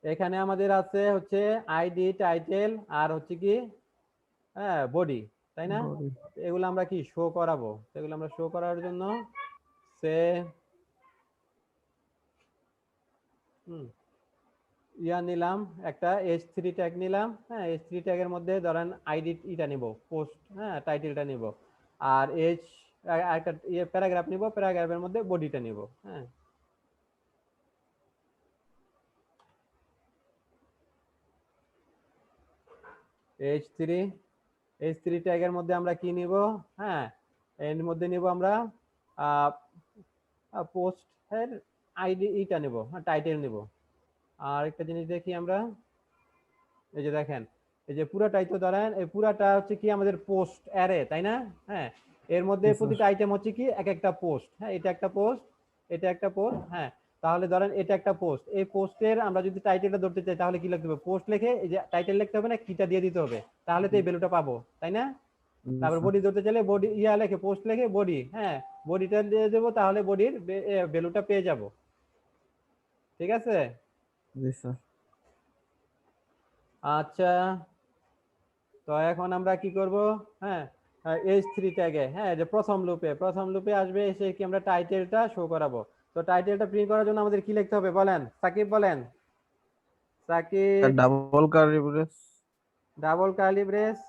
Speaker 2: এখানে আমাদের আছে হচ্ছে আইডি, টাইটেল, আর হচ্ছে কি হ্যাঁ বডি। তাই না?
Speaker 1: body,
Speaker 2: এগুলো আমরা কি শো করাবো, এগুলো আমরা শো করার জন্য সে ইয়া নিলাম, একটা h3 ট্যাগ নিলাম, হ্যাঁ h3 ট্যাগের মধ্যে ধরেন আইডি ইটা নিব, পোস্ট, হ্যাঁ টাইটেলটা নিব, আর একটা ইয়ে প্যারাগ্রাফ নিব, প্যারাগ্রাফের মধ্যে বডিটা নিব, হ্যাঁ h3 ট্যাগের মধ্যে আমরা কি নিব, হ্যাঁ এর মধ্যে নিব আমরা পোস্ট এর আইডি ইটা নিব, হ্যাঁ টাইটেল নিব। আর একটা জিনিস দেখি আমরা, এই যে দেখেন এই যে পুরাটাই তো ধরেন এই পুরাটা হচ্ছে কি আমাদের পোস্ট অ্যারে, তাই না? হ্যাঁ এর মধ্যে
Speaker 1: Yes, sir.
Speaker 2: প্রতিটা আইটেম হচ্ছে কি এক একটা পোস্ট, হ্যাঁ এটা একটা পোস্ট, এটা একটা পোস্ট, হ্যাঁ তাহলে ধরেন এটা একটা পোস্ট, এই পোস্টের আমরা যদি টাইটেলটা ধরতে চাই তাহলে কি লিখতে হবে, পোস্ট লিখে এই যে টাইটেল লিখতে হবে না, কিটা দিয়ে দিতে হবে, তাহলে তো এই ভ্যালুটা পাবো, তাই না?
Speaker 1: Yes,
Speaker 2: তারপর
Speaker 1: sir.
Speaker 2: বডি ধরতে চাইলে বডি ইয়া লেখে পোস্ট লিখে বডি, হ্যাঁ বডিটা দিয়ে দেবো, তাহলে বডির ভ্যালুটা পেয়ে যাব। ঠিক আছে?
Speaker 1: Yes, sir.
Speaker 2: আচ্ছা, তো এখন আমরা কি করব, হ্যাঁ h3 ট্যাগে, হ্যাঁ যে প্রথম লুপে আসবে, এসে কি আমরা টাইটেলটা শো করাবো। তো টাইটেলটা প্রিন্ট করার জন্য আমাদের কি লিখতে হবে বলেন, সাকিব বলেন। Shakib,
Speaker 1: Double curly brace,
Speaker 2: double curly brace,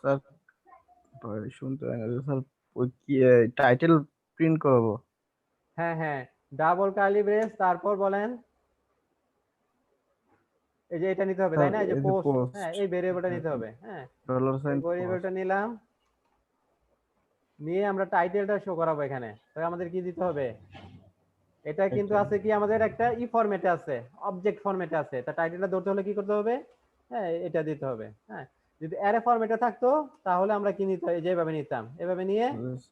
Speaker 1: sir. ভাই শুনতে হয় না স্যার, ওই কি টাইটেল প্রিন্ট করাবো?
Speaker 2: হ্যাঁ হ্যাঁ ডাবল কার্লি ব্রেস, তারপর বলেন এই যে এটা নিতে হবে,
Speaker 1: স্যার
Speaker 2: তাই না? এই যে
Speaker 1: এই যে
Speaker 2: পোস্ট,
Speaker 1: পোস্ট,
Speaker 2: হ্যাঁ এই ভেরিয়েবলটা নিতে হবে, হ্যাঁ
Speaker 1: ডলার
Speaker 2: এই
Speaker 1: সাইন
Speaker 2: ভেরিয়েবলটা নিলাম, নিয়ে আমরা টাইটেলটা শো করাবো এখানে। তবে আমাদের কি দিতে হবে, এটা কিন্তু আছে কি আমাদের একটা ই ফরম্যাটে আছে, অবজেক্ট ফরম্যাটে আছে, তা টাইটেলটা ধরতে হলে কি করতে হবে, হ্যাঁ এটা দিতে হবে। হ্যাঁ যদি অ্যারে ফরম্যাটে থাকতো তাহলে আমরা কি নিতে যেভাবে নিতাম এভাবে নিয়ে,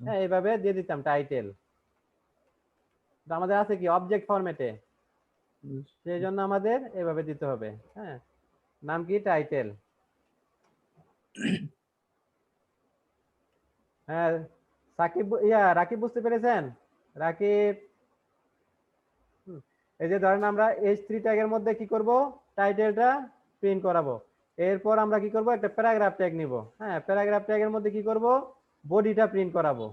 Speaker 2: হ্যাঁ এইভাবে দিয়ে দিতাম টাইটেল। আমাদের আছে কি অবজেক্ট ফরম্যাটে, সেই জন্য আমাদের এভাবে দিতে হবে, হ্যাঁ নাম কি টাইটেল। হ্যাঁ সাকিব রাকিব বুঝতে পেরেছেন? রাকিব, এই যে ধরেন আমরা h3 ট্যাগের মধ্যে কি করব, টাইটেলটা প্রিন্ট করাবো, এরপর আমরা কি করব একটা প্যারাগ্রাফ ট্যাগ নিব, হ্যাঁ প্যারাগ্রাফ ট্যাগের মধ্যে কি করব, বডিটা প্রিন্ট করাবো।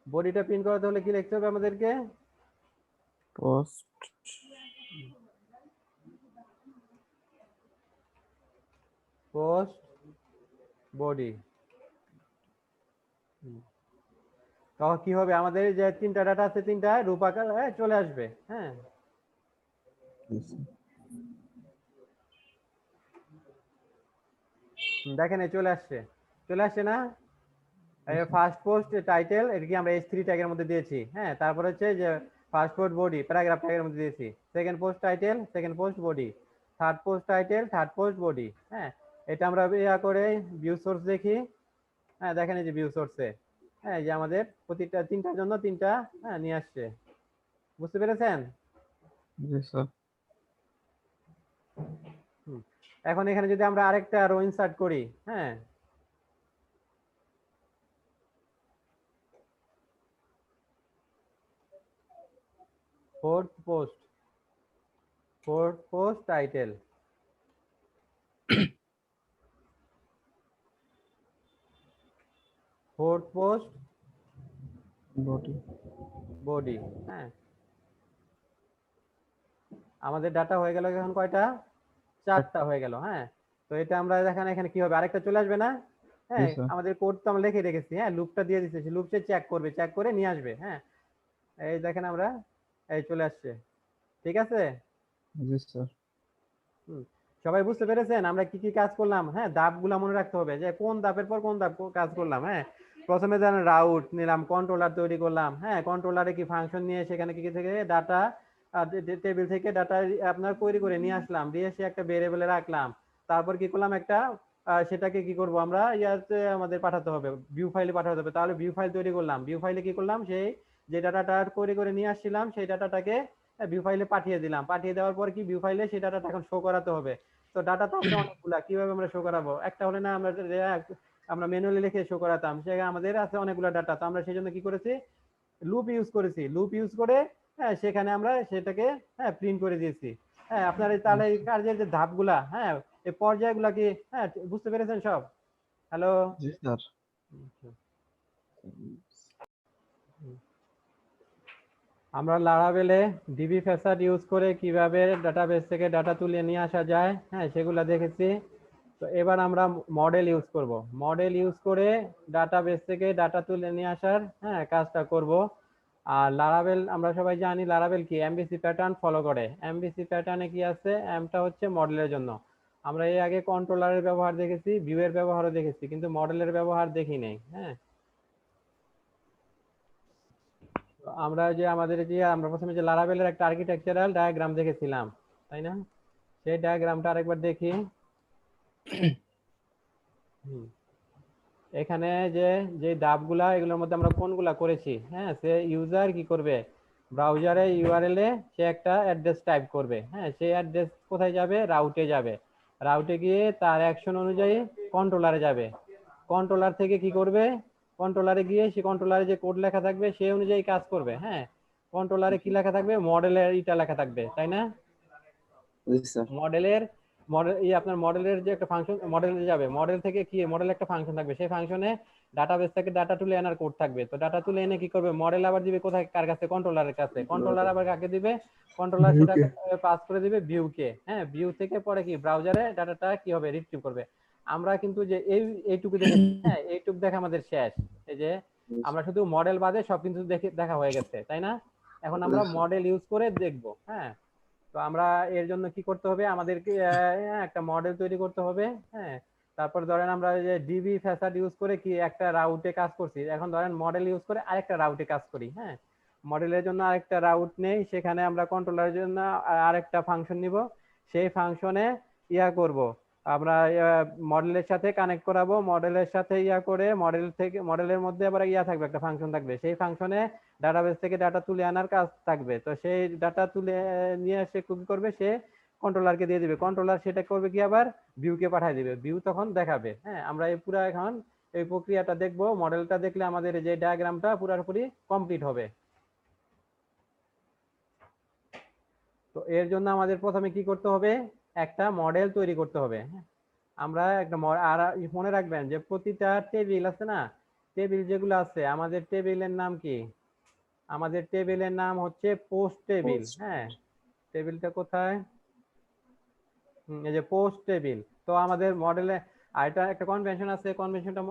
Speaker 2: বডিটা প্রিন্ট করাতে হলে কি লিখতে হবে আমাদেরকে,
Speaker 1: পোস্ট
Speaker 2: পোস্ট বডি। তখন কি হবে, আমাদের যে তিনটা ডাটা আছে তিনটা রূপ আকার চলে আসবে, হ্যাঁ দেখেন এই চলে আসছে না? ফার্স্ট পোস্ট টাইটেল এটা কি আমরা h3 ট্যাগের মধ্যে দিয়েছি, হ্যাঁ তারপর হচ্ছে যে ফার্স্ট পোস্ট বডি প্যারাগ্রাফ ট্যাগের মধ্যে দিয়েছি, second post title second post body, third post title third post body, হ্যাঁ এটা আমরা ইয়া করে ভিউ সোর্স দেখি, হ্যাঁ দেখেন এই যে ভিউ সোর্সে, হ্যাঁ এই যে আমাদের প্রতিটা তিনটার জন্য তিনটা, হ্যাঁ নিয়ে আসছে, বুঝতে পেরেছেন? এখন এখানে যদি আমরা আরেকটা রো ইনসার্ট করি, হ্যাঁ fourth post title, fourth post body, হ্যাঁ আমাদের ডাটা হয়ে গেল এখন কয়টা, চারটা হয়ে গেল, হ্যাঁ তো এটা আমরা দেখেন এখানে কি হবে, আরেকটা চলে আসবে না, হ্যাঁ আমাদের কোড তো আমরা লিখে রেখেছি, হ্যাঁ লুপটা দিয়ে দিতেছি, লুপ সে চেক করবে, চেক করে নিয়ে আসবে, হ্যাঁ এই দেখেন আমরা এই চলে আসছে, ঠিক আছে? সবাই বুঝতে পেরেছেন আমরা কি কি কাজ করলাম? হ্যাঁ ধাপগুলা মনে রাখতে হবে যে কোন ধাপের পর কোন ধাপ কাজ করলাম, হ্যাঁ প্রথমে ধরেন রাউট নিলাম, কন্ট্রোলার তৈরি করলাম, হ্যাঁ কন্ট্রোলারে কি ফাংশন নিয়ে সেখানে কি থেকে ডাটা টেবিল থেকে ডাটা আপনার তৈরি করে নিয়ে আসলাম, দিয়ে এসে একটা ভেরিয়েবলে রাখলাম, তারপর কি করলাম একটা সেটাকে কি করব আমরা ইয়াতে আমাদের পাঠাতে হবে, ভিউ ফাইলে পাঠাতে হবে, তাহলে ভিউ ফাইল তৈরি করলাম, ভিউ ফাইলে কি করলাম সেই যে ডাটাটা তৈরি করে নিয়ে আসছিলাম সেই ডাটাটাকে ভিউ ফাইলে পাঠিয়ে দিলাম, পাঠিয়ে দেওয়ার পর কি ভিউ ফাইলে সেই ডাটাটা এখন শো করাতে হবে। তো ডাটা তো আছে অনেকগুলা, কিভাবে আমরা শো করাবো, একটা হলে না আমরা আমরা ম্যানুয়ালি লিখে শো করাতাম, সেখানে আমাদের আছে অনেকগুলো ডাটা। তো আমরা সেই জন্য কি করেছি, লুপ ইউজ করেছি। লুপ ইউজ করে হ্যাঁ সেখানে আমরা সেটাকে হ্যাঁ প্রিন্ট করে দিয়েছি। হ্যাঁ আপনার তাহলে এই কাজের যে ধাপগুলা, হ্যাঁ এই পর্যায়গুলা কি হ্যাঁ বুঝতে পেরেছেন সব? হ্যালো।
Speaker 1: জি স্যার।
Speaker 2: আমরা লারাভেলে ডিবি ফ্যাসাড ইউজ করে কিভাবে ডাটাবেস থেকে ডাটা তুলে নিয়ে আসা যায়, হ্যাঁ সেগুলা দেখেছি। তো এবার আমরা মডেল ইউজ করব। মডেল ইউজ করে ডাটাবেস থেকে ডাটা তুলে নিয়ে আসার হ্যাঁ কাজটা করব। আর লারাভেল আমরা সবাই জানি লারাভেল কি এমভিসি প্যাটার্ন ফলো করে। এমভিসি প্যাটার্নে কি আছে, এমটা হচ্ছে মডেলের জন্য। আমরা এর আগে কন্ট্রোলারের ব্যবহার দেখেছি, ভিউ এর ব্যবহারও দেখেছি, কিন্তু মডেলের ব্যবহার দেখি নাই। হ্যাঁ আমরা যে আমাদের যে আমরা প্রথমে যে লারাভেলের একটা আর্কিটেকচারাল ডায়াগ্রাম দেখেছিলাম, তাই না? সেই ডায়াগ্রামটা আরেকবার দেখি। এখানে যে যে ধাপগুলা, এগুলোর মধ্যে আমরা কোনগুলা করেছি, হ্যাঁ সে ইউজার কি করবে, ব্রাউজারে ইউআরএল এ সে একটা অ্যাড্রেস টাইপ করবে। হ্যাঁ সেই অ্যাড্রেস কোথায় যাবে, রাউটে যাবে। রাউটে গিয়ে তার অ্যাকশন অনুযায়ী কন্ট্রোলারে যাবে। কন্ট্রোলার থেকে কি করবে, কন্ট্রোলারে গিয়ে সে কন্ট্রোলারে যে কোড লেখা থাকবে সেই অনুযায়ী কাজ করবে। হ্যাঁ কন্ট্রোলারে কি লেখা থাকবে, মডেলের ইটা লেখা থাকবে, তাই না? মডেলের আপনার মডেলের যে একটা ফাংশন মডেলে যাবে, মডেল থেকে কি মডেল একটা ফাংশন থাকবে, সেই ফাংশনে ডাটাবেস থেকে ডাটা তুলে আনার কোড থাকবে। তো ডাটা তুলে এনে কি করবে, মডেল আবার দিবে কোথায়, কার কাছে, কন্ট্রোলারের কাছে। কন্ট্রোলার আবার কাকে দিবে, কন্ট্রোলার সেটা পাস করে দিবে ভিউকে। হ্যাঁ ভিউ থেকে পরে কি ব্রাউজারে ডাটাটা কি হবে, রিট্রিভ করবে। আমরা কিন্তু যে এইটুকু দেখে, হ্যাঁ এইটুকু দেখা আমাদের শেষ। এই যে আমরা শুধু মডেল বাদে সব কিন্তু দেখা হয়ে গেছে, তাই না? এখন আমরা মডেল ইউজ করে দেখবো। হ্যাঁ তো আমরা এর জন্য কি করতে হবে, আমাদেরকে একটা মডেল তৈরি করতে হবে। হ্যাঁ তারপর ধরেন আমরা যে ডিবি ফ্যাসাড ইউজ করে কি একটা রাউটে কাজ করছি, এখন ধরেন মডেল ইউজ করে আরেকটা রাউটে কাজ করি। হ্যাঁ মডেলের জন্য আরেকটা রাউট নেই, সেখানে আমরা কন্ট্রোলারের জন্য আরেকটা ফাংশন নিব। সেই ফাংশনে ইয়া করব, আমরা মডেলের সাথে কানেক্ট করাবো। মডেলের সাথে ইয়া করে মডেল থেকে, মডেলের মধ্যে আবার ইয়া থাকবে, একটা ফাংশন থাকবে। সেই ফাংশনে ডাটাবেস থেকে ডাটা তুলে আনার কাজ থাকবে। তো সেই ডাটা তুলে নিয়ে এসে কি করবে, সে কন্ট্রোলারকে দিয়ে দিবে। কন্ট্রোলার সেটা করবে কি, আবার ভিউকে পাঠিয়ে দিবে, ভিউ তখন দেখাবে। হ্যাঁ আমরা এই পুরো এখন এই প্রক্রিয়াটা দেখবো। মডেলটা দেখলে আমাদের যে ডায়াগ্রামটা পুরোপুরি কমপ্লিট হবে। তো এর জন্য আমাদের প্রথমে কি করতে হবে, একটা মডেল তৈরি করতে হবে। আমরা একটা আর মনে রাখবেন যে প্রতিটা টেবিল আছে না, টেবিল যেগুলো আছে, আমাদের টেবিলের নাম কি, আমাদের টেবিলের নাম হচ্ছে পোস্ট টেবিল। হ্যাঁ টেবিলটা কোথায়, এই যে পোস্ট টেবিল। তো আমাদের মডেলে এটা একটা কনভেনশন আছে, কনভেনশনটা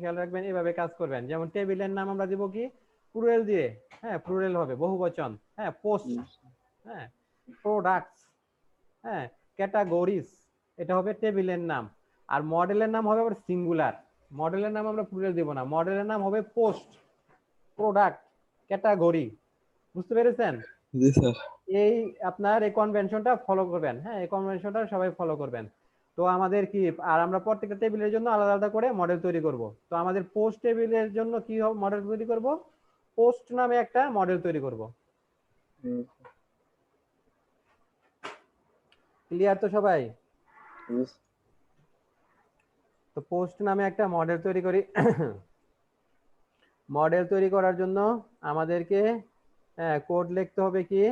Speaker 2: খেয়াল রাখবেন, এভাবে কাজ করবেন। যেমন টেবিলের নাম আমরা দিব কি, প্লুরাল দিয়ে। হ্যাঁ প্লুরাল হবে, বহুবচন। হ্যাঁ পোস্ট, হ্যাঁ প্রোডাক্টস, হ্যাঁ ক্যাটাগরিজ, এটা হবে টেবিলের নাম। আর মডেলের নাম হবে আবার সিঙ্গুলার। মডেলের নাম আমরা প্লুরাল দিব না, মডেলের নাম হবে পোস্ট, প্রোডাক্ট, ক্যাটাগরি। বুঝতে পেরেছেন?
Speaker 1: জি স্যার।
Speaker 2: এই আপনার এই কনভেনশনটা ফলো করবেন। হ্যাঁ এই কনভেনশনটা সবাই ফলো করবেন। তো আমাদের কি, আর আমরা প্রত্যেকটা টেবিলের জন্য আলাদা আলাদা করে মডেল তৈরি করব। তো আমাদের পোস্ট টেবিলের জন্য কি মডেল তৈরি করব, পোস্ট নামে একটা মডেল তৈরি করব। ক্লিয়ার তো সবাই? তো পোস্ট নামে একটা মডেল তৈরি করি। মডেল তৈরি করার জন্য আমাদেরকে কোড লিখতে হবে কি,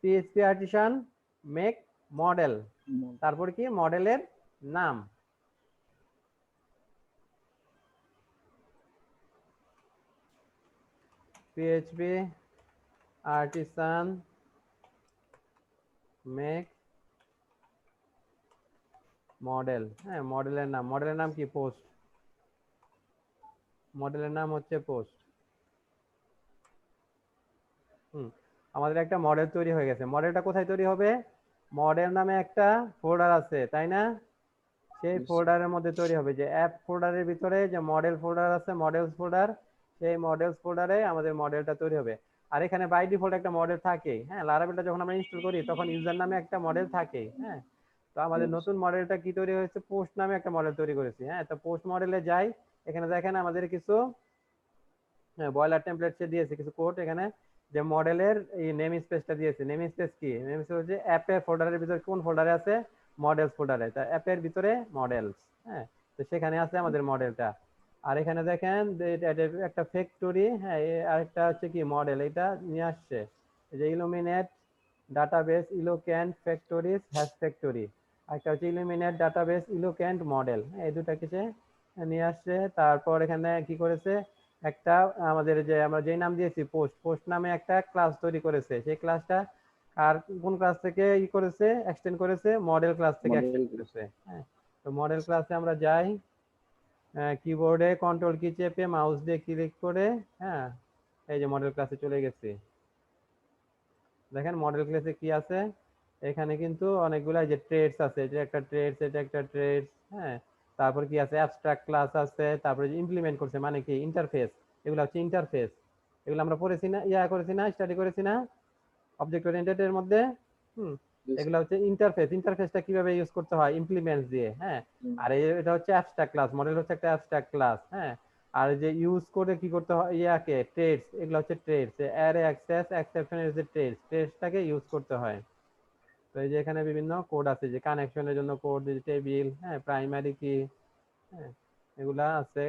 Speaker 2: পিএইচপি আর্টিসান মেক মডেল, তারপর কি মডেলের নাম। PHP artisan make model. হ্যাঁ মডেলের নাম, মডেলের নাম কি, পোস্ট। মডেলের নাম হচ্ছে পোস্ট। আমাদের একটা মডেল তৈরি হয়ে গেছে। মডেলটা কোথায় তৈরি হবে, মডেল নামে একটা ফোল্ডার আছে, তাই না? সেই ফোল্ডারের মধ্যে তৈরি হবে, যে অ্যাপ ফোল্ডারের ভিতরে যে মডেল ফোল্ডার আছে, মডেলস ফোল্ডার, সেই মডেলস ফোল্ডারে আমাদের মডেলটা তৈরি হবে। আর এখানে বাই ডিফল্ট একটা মডেল থাকে। হ্যাঁ লারাভেলটা যখন আমরা ইনস্টল করি তখন ইউজার নামে একটা মডেল থাকে। হ্যাঁ তো আমাদের নতুন মডেলটা কি তৈরি হয়েছে, পোস্ট নামে একটা মডেল তৈরি করেছি। হ্যাঁ তো পোস্ট মডেলে যাই, এখানে দেখেন আমাদের কিছু বয়লার টেমপ্লেট দিয়েছে, কিছু কোড। এখানে যে মডেলের এই নেম স্পেসটা দিয়েছে, নেম স্পেস কি, নেম স্পেস হচ্ছে অ্যাপে ফোল্ডারের ভিতরে, কোন ফোল্ডারে আছে, মডেলস ফোল্ডারে। তা অ্যাপের ভিতরে মডেলস। হ্যাঁ তো সেখানে আছে আমাদের মডেলটা। আর এখানে দেখেন যে এটা একটা ফ্যাক্টরি, হ্যাঁ, আরেকটা হচ্ছে কি মডেল, এটা নিয়ে আসছে যে Illuminate database Eloquent factories hash factory, একটা হচ্ছে ইলুমিনেট ডাটাবেস ইলোক্যান্ট মডেল, এই দুটা কিছু নিয়ে আসছে। তারপর এখানে কি করেছে, একটা আমাদের যে আমরা যেই নাম দিয়েছি পোস্ট, পোস্ট নামে একটা ক্লাস তৈরি করেছে, সেই ক্লাসটা আর কোন ক্লাস থেকে করেছে, এক্সটেন্ড করেছে, মডেল ক্লাস থেকে এক্সটেন্ড করেছে। হ্যাঁ, তো মডেল ক্লাসে আমরা যাই, কিবোর্ডে কন্ট্রোল কি চেপে মাউস দিয়ে ক্লিক করে, হ্যাঁ, এই যে মডেল ক্লাসে চলে গেছি। দেখেন মডেল ক্লাসে কি আছে, এখানে কিন্তু অনেকগুলো যে ট্রেডস আছে, এটা একটা ট্রেডস, এটা একটা ট্রেডস, হ্যাঁ, তারপর কি আছে অ্যাবস্ট্রাক্ট ক্লাস আছে, তারপরে ইমপ্লিমেন্ট করছে মানে কি ইন্টারফেস, এগুলো হচ্ছে ইন্টারফেস, এগুলো আমরা পড়েছি না, করেছি না, স্টাডি করেছি না অবজেক্ট ওরিয়েন্টেড এর মধ্যে। হুম, এগুলো হচ্ছে ইন্টারফেস, ইন্টারফেসটা কিভাবে ইউজ করতে হয় ইমপ্লিমেন্টস দিয়ে, হ্যাঁ। আর এটা হচ্ছে অ্যাবস্ট্রাক্ট ক্লাস, মডেল হচ্ছে একটা অ্যাবস্ট্রাক্ট ক্লাস, হ্যাঁ। আর যে ইউজ করে কি করতে হয় ইয়াকে ট্রেডস, এগুলো হচ্ছে ট্রেডস, অ্যারে অ্যাক্সেস এক্সেপশন এর যে ট্রেডস, ট্রেডসটাকে ইউজ করতে হয়। তো এই যে এখানে বিভিন্ন কোড আছে, যে কানেকশনের জন্য কোড, টেবিল, হ্যাঁ, প্রাইমারি কি, হ্যাঁ, এগুলা আছে।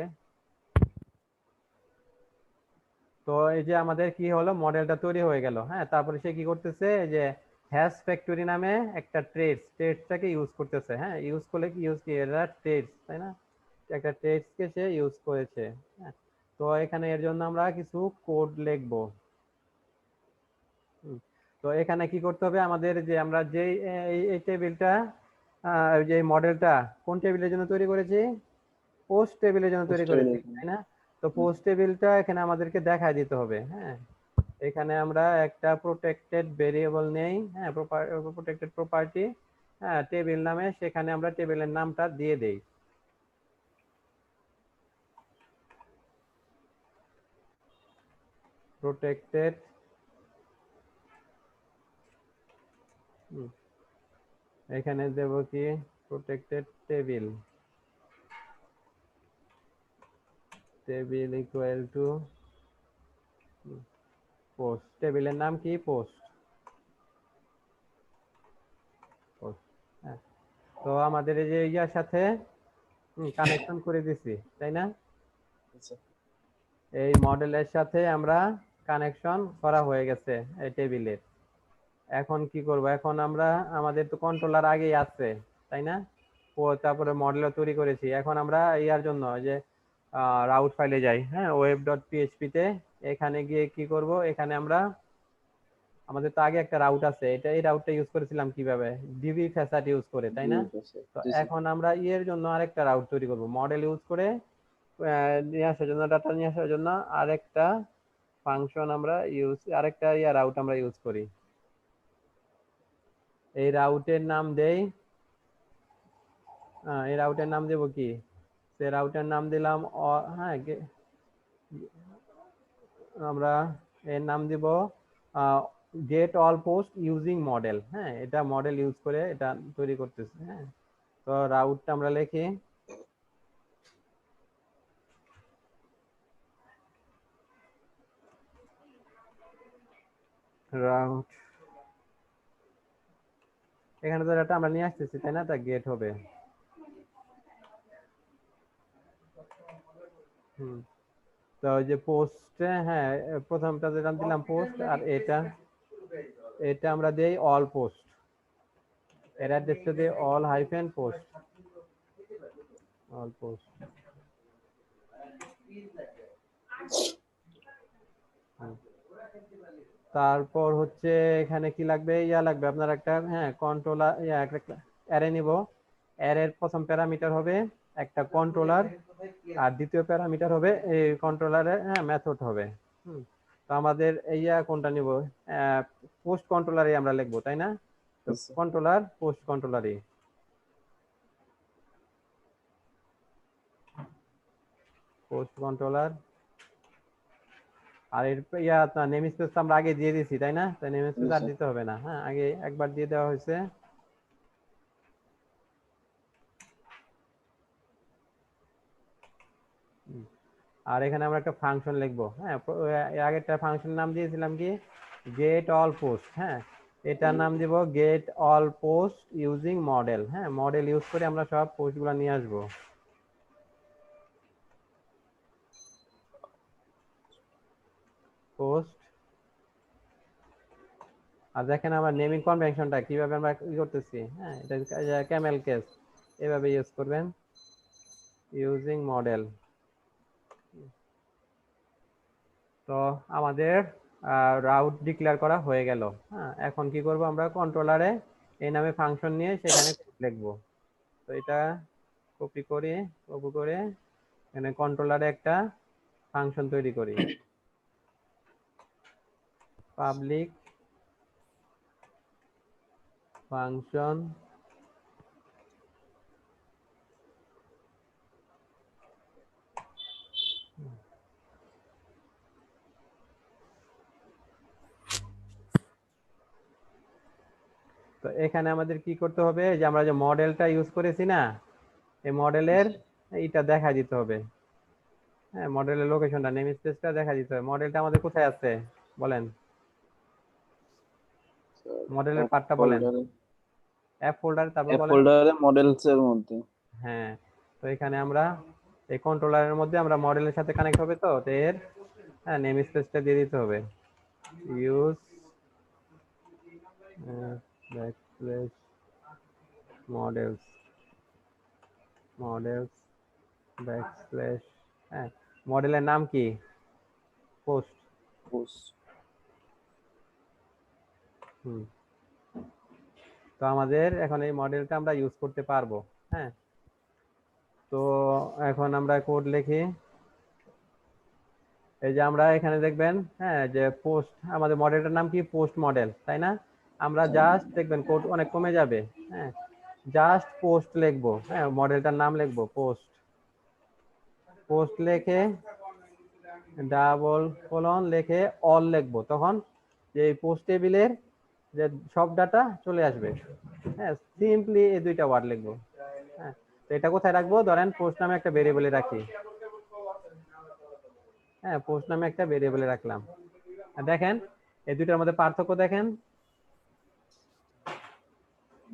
Speaker 2: তো এই যে আমাদের কি হলো, মডেলটা তৈরি হয়ে গেল, হ্যাঁ। তারপরে সে কি করতেছে, যে হ্যাশ ফ্যাক্টরি নামে একটা ট্রেডসটাকে ইউজ করতেছে, হ্যাঁ। ইউজ করলে কি ইউজ কি এটা ট্রেডস, তাই না, একটা ট্রেডসকে সে ইউজ করেছে, হ্যাঁ। তো এখানে এর জন্য আমরা কিছু কোড লিখবো। তো এখানে কি করতে হবে আমাদের, যে আমরা যে এই টেবিলটা, যে মডেলটা কোন টেবিলের জন্য তৈরি করেছি, পোস্ট টেবিলের জন্য তৈরি করেছি, তাই না। তো পোস্ট টেবিলটা এখানে আমাদেরকে দেখায় দিতে হবে, হ্যাঁ। এখানে আমরা একটা প্রোটেক্টেড ভেরিয়েবল নেই, হ্যাঁ, প্রোটেক্টেড প্রপার্টি, হ্যাঁ, টেবিল নামে, সেখানে আমরা টেবিলের নামটা দিয়ে দেই। প্রোটেক্টেড, এখানে দেব কি protected table, table equal to post, টেবিলের নাম কি পোস্ট, হ্যাঁ। তো আমাদের এই যে ইয়ার সাথে কানেকশন করে দিছি, তাই না, এই মডেলের সাথে আমরা কানেকশন করা হয়ে গেছে এই টেবিলের। এখন কি করব, এখন আমরা আমাদের তো কন্ট্রোলার আগেই আছে, তাই না, ও তারপরে মডেলও তৈরি করেছি, এখন আমরা ইয়ার জন্য যে রাউট ফাইলে যাই, হ্যাঁ, ওয়েব ডট পিএইচপি তে, এখানে গিয়ে কি করব, এখানে আমরা আমাদের তো আগে একটা রাউট আছে, এটা এই রাউটটা ইউজ করেছিলাম কিভাবে, ডিবি ফ্যাসাট ইউজ করে, তাই না। তো এখন আমরা এর জন্য আরেকটা রাউট তৈরি করব, মডেল ইউজ করে নিয়ে আসার জন্য, ডাটা নিয়ে আসার জন্য আরেকটা ফাংশন আমরা আরেকটা রাউট আমরা ইউজ করি। এই রাউটের নাম দেই, এই রাউটের নাম দেব কি, সে রাউটের নাম দিলাম, হ্যাঁ, আমরা এর নাম দিব gate all post using model, হ্যাঁ, এটা মডেল ইউজ করে এটা তৈরি করতেছে, হ্যাঁ। তো রাউটটা আমরা লিখি, রাউট, এখানে তো ডাটা আমরা নিয়ে আসতেছি, তাই না, তা গেট হবে, তো ওই যে পোস্টে, হ্যাঁ, প্রথমটা যেটা দিলাম পোস্ট, আর এটা আমরা দেই অল পোস্ট, এর অ্যাড্রেসটা দেই all hyphen post, all post. তারপর হচ্ছে এখানে কি লাগবে, লাগবে আপনার একটা, হ্যাঁ, কন্ট্রোলার, একটা অ্যারে নিব, অ্যারের প্রথম প্যারামিটার হবে একটা কন্ট্রোলার, আর দ্বিতীয় প্যারামিটার হবে এই কন্ট্রোলারের, হ্যাঁ, মেথড হবে। তো আমাদের কোনটা নিব, পোস্ট কন্ট্রোলারই আমরা লিখবো, তাই না, তো কন্ট্রোলার পোস্ট কন্ট্রোলারই, পোস্ট কন্ট্রোলার। আর এর নেম স্পেস আমরা আগে দিয়ে দিয়েছি, তাই না, তাই নেম স্পেস আর দিতে হবে না, হ্যাঁ, আগে একবার দিয়ে দেওয়া হয়েছে। আর এখানে আমরা একটা ফাংশন লিখবো, হ্যাঁ, এর আগেরটা ফাংশন নাম দিয়েছিলাম কি গেট অল পোস্ট, হ্যাঁ, এটার নাম দিব gate all post using model, হ্যাঁ, মডেল ইউজ করে আমরা সব পোস্টগুলো নিয়ে আসবো। পোস্ট। আর দেখেন আমার নেমিং কনভেনশনটা কিভাবে আমরা ই করতেছি, হ্যাঁ এটা ক্যামেল কেস এভাবে ইউজ করবেন, ইউজিং মডেল। তো আমাদের রাউট ডিক্লেয়ার করা হয়ে গেল। হ্যাঁ, এখন কি করব আমরা কন্ট্রোলারে এই নামে ফাংশন নিয়ে সেখানে কোড লিখবো। তো এটা কপি করে এখানে কন্ট্রোলারে একটা ফাংশন তৈরি করি, পাবলিক ফাংশন তো এখানে আমাদের কি করতে হবে, যে আমরা যে মডেলটা ইউজ করেছি না, এই মডেলের এইটা দেখা দিতে হবে। হ্যাঁ, মডেলের লোকেশনটা নেম স্পেসটা দেখা দিতে হবে। মডেলটা আমাদের কোথায় আছে বলেন, মডেলের পার্টটা বলেন। অ্যাপ ফোল্ডারে, তারপর
Speaker 4: অ্যাপ
Speaker 2: বলেন।
Speaker 4: ফোল্ডারে মডেলস এর মধ্যে।
Speaker 2: হ্যাঁ, তো এখানে আমরা এই কন্ট্রোলারের মধ্যে আমরা মডেলের সাথে কানেক্ট হবে, তো এর নেম স্পেসটা দিয়ে দিতে হবে, ইউজ ব্যাকস্ল্যাশ মডেলস ব্যাকস্ল্যাশ, হ্যাঁ মডেলের নাম কি, পোস্ট। তো আমাদের এখন এই মডেলটা আমরা ইউজ করতে পারবো। হ্যাঁ, তো এখন আমরা কোড লিখি। এই যে আমরা এখানে দেখবেন, হ্যাঁ যে পোস্ট, আমাদের মডেলটার নাম কি, পোস্ট মডেল, তাই না? আমরা জাস্ট দেখবেন কোড অনেক কমে যাবে। হ্যাঁ, জাস্ট পোস্ট লিখবো, হ্যাঁ মডেলটার নাম লিখবো পোস্ট লিখে ডাবল কোলন লিখে অল লিখবো, তখন যে পোস্ট টেবিলের যে সব ডাটা চলে আসবে। হ্যাঁ, সিম্পলি এই দুইটা ওয়ার্ড লিখবো। হ্যাঁ, তো এটা কোথায় রাখবো, ধরেন পোস্ট নামে একটা ভেরিয়েবলে রাখি। হ্যাঁ, পোস্ট নামে একটা ভেরিয়েবলে রাখলাম। দেখেন এই দুইটার মধ্যে পার্থক্য দেখেন,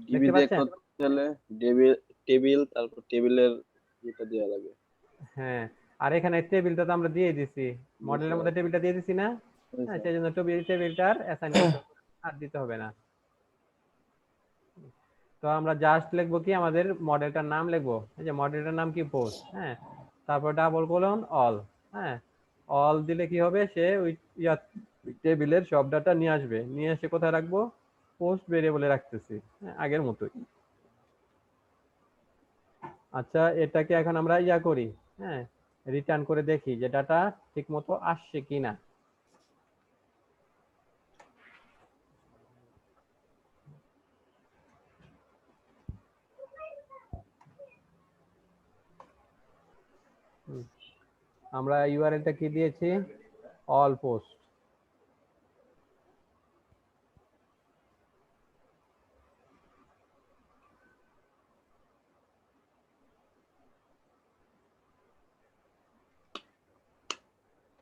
Speaker 4: ডিবি
Speaker 2: দেখতে
Speaker 4: দিয়ে
Speaker 2: পাচ্ছেন?
Speaker 4: করতে হলে টেবিল তারপর টেবিলের এটা দেওয়া লাগে।
Speaker 2: হ্যাঁ, আর এখানে টেবিলটা তো আমরা দিয়ে দিছি, মডেলের মধ্যে টেবিলটা দিয়ে দিছি না? হ্যাঁ, সেই জন্য টেবিলটার অ্যাসাইন করতে হবে, আর দিতে হবে না। তো আমরা জাস্ট লিখবো কি, আমাদের মডেলটার নাম লিখবো, এই যে মডেলটার নাম কি, পোস্ট। হ্যাঁ, তারপর ডাবল কোলন অল। হ্যাঁ, অল দিলে কি হবে, সে ওই টেবিলের সব ডাটা নিয়ে আসবে, নিয়ে এসে কোথায় রাখবো, পোস্ট ভেরিয়েবলে রাখতেছি, হ্যাঁ আগের মতোই। আচ্ছা, এটাকে এখন আমরা করি, হ্যাঁ রিটার্ন করে দেখি যে ডাটা ঠিক মতো আসছে কিনা। আমরা ইউআরএলটা কি দিয়েছি, অল পোস্ট।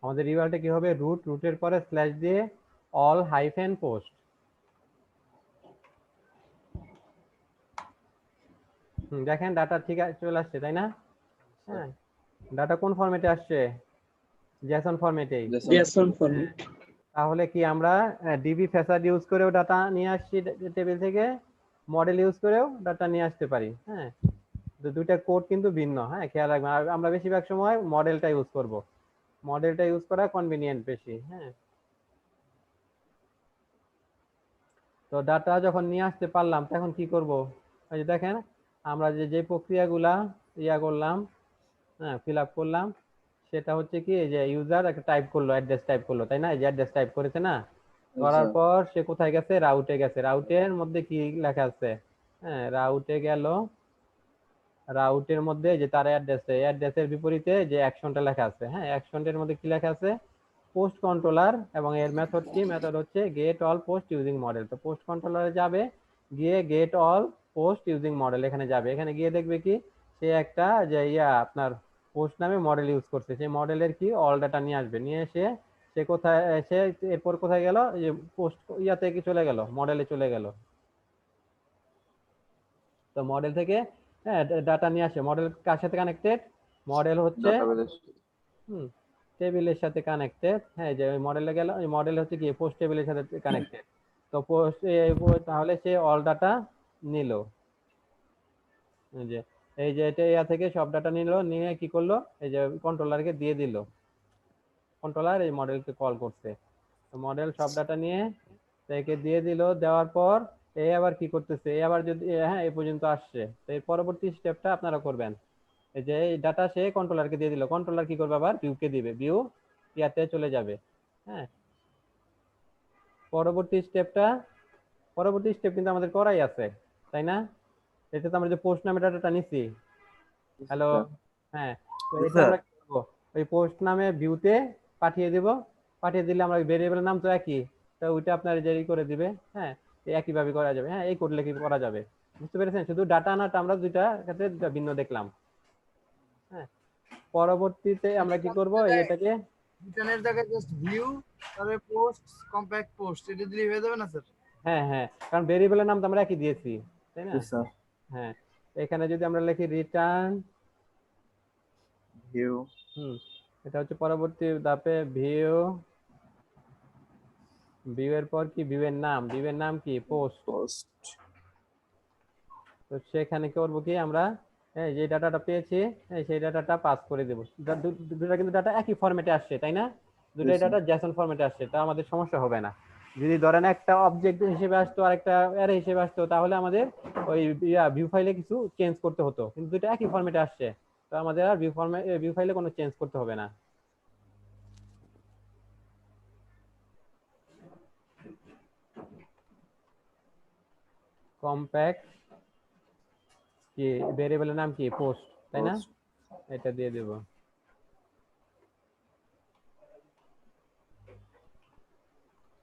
Speaker 2: আমাদের ইউআরএলটা কি হবে, রুটের পরে স্ল্যাশ দিয়ে অল হাইফেন পোস্ট। দেখেন ডাটা ঠিক আছে, চলে আসছে, তাই না? হ্যাঁ, ডাটা কোন ফরম্যাটে আসছে, জেসন ফরম্যাটেই।
Speaker 3: Jason format.
Speaker 2: তাহলে কি আমরা ডিবি ফেসার ইউজ করেও ডাটা নিয়ে আসছি টেবিল থেকে, মডেল ইউজ করেও ডাটা নিয়ে আসতে পারি। হ্যাঁ, তো দুইটা কোড কিন্তু ভিন্ন, হ্যাঁ খেয়াল রাখবেন। আর আমরা বেশিরভাগ সময় মডেলটা ইউজ করব, মডেলটা ইউজ করা কনভিনিয়েন্ট বেশি। হ্যাঁ, তো ডাটা যখন নিয়ে আসতে পারলাম তখন কি করব, এই যে দেখেন আমরা যে প্রক্রিয়াগুলা করলাম, হ্যাঁ ফিল আপ করলাম, সেটা হচ্ছে কি, এই যে ইউজার একটা টাইপ করলো, অ্যাড্রেস টাইপ করলো, তাই না? এই যে অ্যাড্রেস টাইপ করেছে না, করার পর সে কোথায় গেছে, রাউটে গেছে। রাউটের মধ্যে কি লেখা আছে, হ্যাঁ রাউটে গেল, রাউটের মধ্যে যে তার অ্যাড্রেসের বিপরীতে যে অ্যাকশনটা লেখা আছে, হ্যাঁ অ্যাকশনটার মধ্যে কি লেখা আছে, পোস্ট কন্ট্রোলার, এবং এর মেথড কি, মেথড হচ্ছে gate all post using model. তো পোস্ট কন্ট্রোলারে যাবে, গিয়ে gate all post using model এখানে যাবে, এখানে গিয়ে দেখবে কি সে একটা যে আপনার পোস্ট নামে মডেল ইউজ করছে, সেই মডেলের কি অল ডাটা নিয়ে আসবে, নিয়ে এসে সে কোথায়, সে এরপর কোথায় গেল, যে পোস্ট কি চলে গেল, মডেলে চলে গেল। তো মডেল থেকে হ্যাঁ ডাটা নিয়ে আসে, মডেল কার সাথে কানেক্টেড, মডেল হচ্ছে টেবিলের সাথে কানেক্টেড। হ্যাঁ, যে ওই মডেলে গেল, ওই মডেল হচ্ছে কি পোস্ট টেবিলের সাথে কানেক্টেড। তো পোস্ট তাহলে সে অল ডাটা নিল। যে এই যে এটা ইয়া থেকে সব ডাটা নিল, নিয়ে কি করলো, এই যে কন্ট্রোলারকে দিয়ে দিল। কন্ট্রোলার এই মডেলকে কল করছে, তো মডেল সব ডাটা নিয়ে একে দিয়ে দিল। দেওয়ার পর এই আবার কি করতেছে, এই আবার যদি হ্যাঁ এই পর্যন্ত আসছে, তো এর পরবর্তী স্টেপটা আপনারা করবেন। এই যে এই ডাটা সে কন্ট্রোলারকে দিয়ে দিল, কন্ট্রোলার কি করবে, আবার ভিউকে দিবে, ভিউ ইয়াতে চলে যাবে। হ্যাঁ, পরবর্তী স্টেপ কিন্তু আমাদের করাই আছে, তাই না? এটা তো আমরা যে পোস্ট নামে ডাটাটা নিছি। হ্যালো, হ্যাঁ, তো এটা
Speaker 1: স্যার
Speaker 2: আমরা কি করবো, ওই পোস্ট নামে ভিউতে পাঠিয়ে দিব। পাঠিয়ে দিলে আমরা ভেরিয়েবলের নাম তো একই, তো ওইটা আপনার জারি করে দিবে। হ্যাঁ, একই ভাবে করা যাবে। হ্যাঁ, এই করলে কি করা যাবে, বুঝতে পেরেছেন? শুধু ডাটা আনাটা আমরা দুইটা ক্ষেত্রে দুইটা ভিন্ন দেখলাম। হ্যাঁ, পরবর্তীতে আমরা কি করব, এটাকে
Speaker 5: রিটার্নের জায়গায় জাস্ট ভিউ তারপরে পোস্ট কম্প্যাক্ট পোস্ট এটা দিলেই হয়ে যাবে না স্যার?
Speaker 2: হ্যাঁ হ্যাঁ, কারণ ভেরিয়েবলের নাম তো আমরা একই দিয়েছি, তাই না?
Speaker 1: স্যার
Speaker 2: হ্যাঁ, এখানে যদি আমরা লিখি রিটার্ন
Speaker 1: ভিউ
Speaker 2: এটা হচ্ছে পরবর্তী ধাপে ভিউ। ভিউ এর পর কি, ভিউ এর নাম কি পোস্ট।
Speaker 4: পোস্ট
Speaker 2: তো সেখানে কি করবো কি আমরা, যে ডাটাটা পেয়েছি সেই ডাটাটা পাস করে দেবো। দুটা কিন্তু ডাটা একই ফরম্যাটে আসছে, তাই না? দুটাই ডাটা জেসন ফরম্যাটে আসছে, তা আমাদের সমস্যা হবে না। যদি ধরেন একটা অবজেক্ট হিসেবে আসতো আর একটা অ্যারে হিসেবে আসতো, তাহলে আমাদের ওই ভিউ ফাইলে কিছু চেঞ্জ করতে হতো, কিন্তু দুটো একই ফরম্যাটে আসছে, তো আমাদের আর ভিউ ফাইলে কোনো চেঞ্জ করতে হবে না। কম্প্যাক্ট কি ভেরিয়েবলের নাম কি পোস্ট, তাই না? এটা দিয়ে দেব।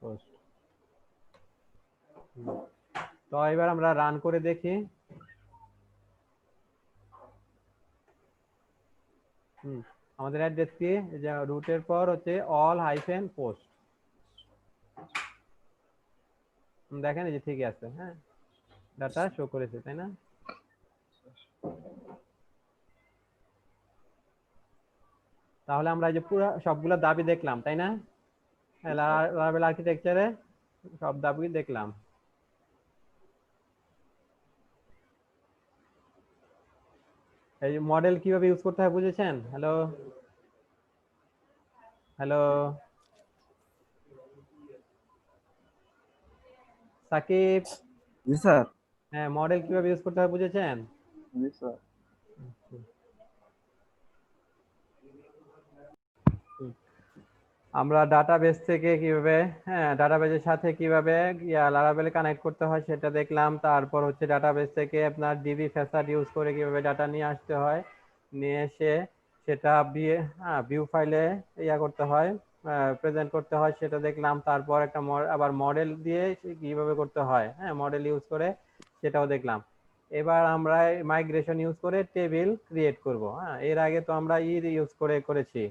Speaker 2: পোস্ট। তো এবার আমরা রান করে দেখি। আমাদের অ্যাড্রেস কি, যে রুটের পর হচ্ছে অল হাইফেন পোস্ট। দেখেন এই যে ঠিকই আছে। হ্যাঁ, ডাটা শো করেছে, তাই না? তাহলে আমরা এই যে পুরো সবগুলো দাবি দেখলাম, তাই না? লারাবেল আর্কিটেকচারে সব দাবি দেখলাম। এই মডেল কিভাবে ইউজ করতে হয় বুঝেছেন? হ্যালো হ্যালো সাকিব,
Speaker 1: জি স্যার।
Speaker 2: হ্যাঁ, মডেল কিভাবে ইউজ করতে হয় বুঝেছেন?
Speaker 1: জি স্যার।
Speaker 2: আমরা ডাটাবেস থেকে কিভাবে, হ্যাঁ, ডাটাবেসের সাথে কিভাবে লারাভেলে কানেক্ট করতে হয় সেটা দেখলাম। তারপর হচ্ছে ডাটাবেস থেকে আপনার ডিবি ফ্যাসাড ইউজ করে কিভাবে ডাটা নিয়ে আসতে হয়, নিয়ে এসে সেটা ভিউ ফাইলে করতে হয়, প্রেজেন্ট করতে হয়, সেটা দেখলাম। তারপর একটা আবার মডেল দিয়ে কিভাবে করতে হয়, হ্যাঁ, মডেল ইউজ করে সেটাও দেখলাম। এবার আমরা মাইগ্রেশন ইউজ করে টেবিল ক্রিয়েট করব। হ্যাঁ, এর আগে তো আমরা ইউজ করেছি,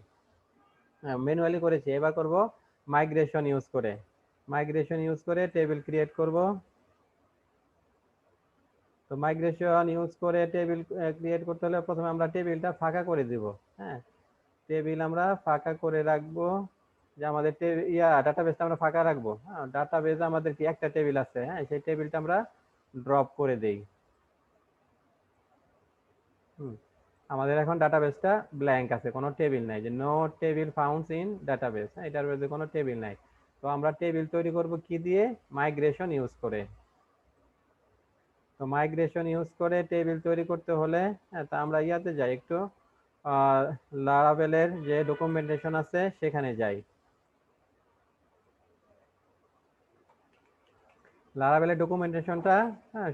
Speaker 2: ম্যানুয়ালি করেছি। এবার করব মাইগ্রেশন ইউজ করে টেবিল ক্রিয়েট করব। তো মাইগ্রেশন ইউজ করে টেবিল ক্রিয়েট করতে হলে প্রথমে আমরা টেবিলটা ফাঁকা করে দিব। হ্যাঁ, টেবিল আমরা ফাঁকা করে রাখবো, যে আমাদের ডাটাবেসটা আমরা ফাঁকা রাখবো। হ্যাঁ, ডাটাবেসে আমাদের কি একটা টেবিল আছে, হ্যাঁ, সেই টেবিলটা আমরা ড্রপ করে দেই। আমাদের এখন ডাটাবেসটা ব্ল্যাঙ্ক আছে, কোনো টেবিল নাই, যে no table funds in database. এটার মধ্যে কোনো টেবিল নাই। তো আমরা টেবিল তৈরি করব কি দিয়ে, মাইগ্রেশন ইউজ করে। তো মাইগ্রেশন ইউজ করে টেবিল তৈরি করতে হলে তা আমরা ইয়াতে যাই, একটু লারাভেলের যে ডকুমেন্টেশন আছে সেখানে যাই। লারাভেলের ডকুমেন্টেশনটা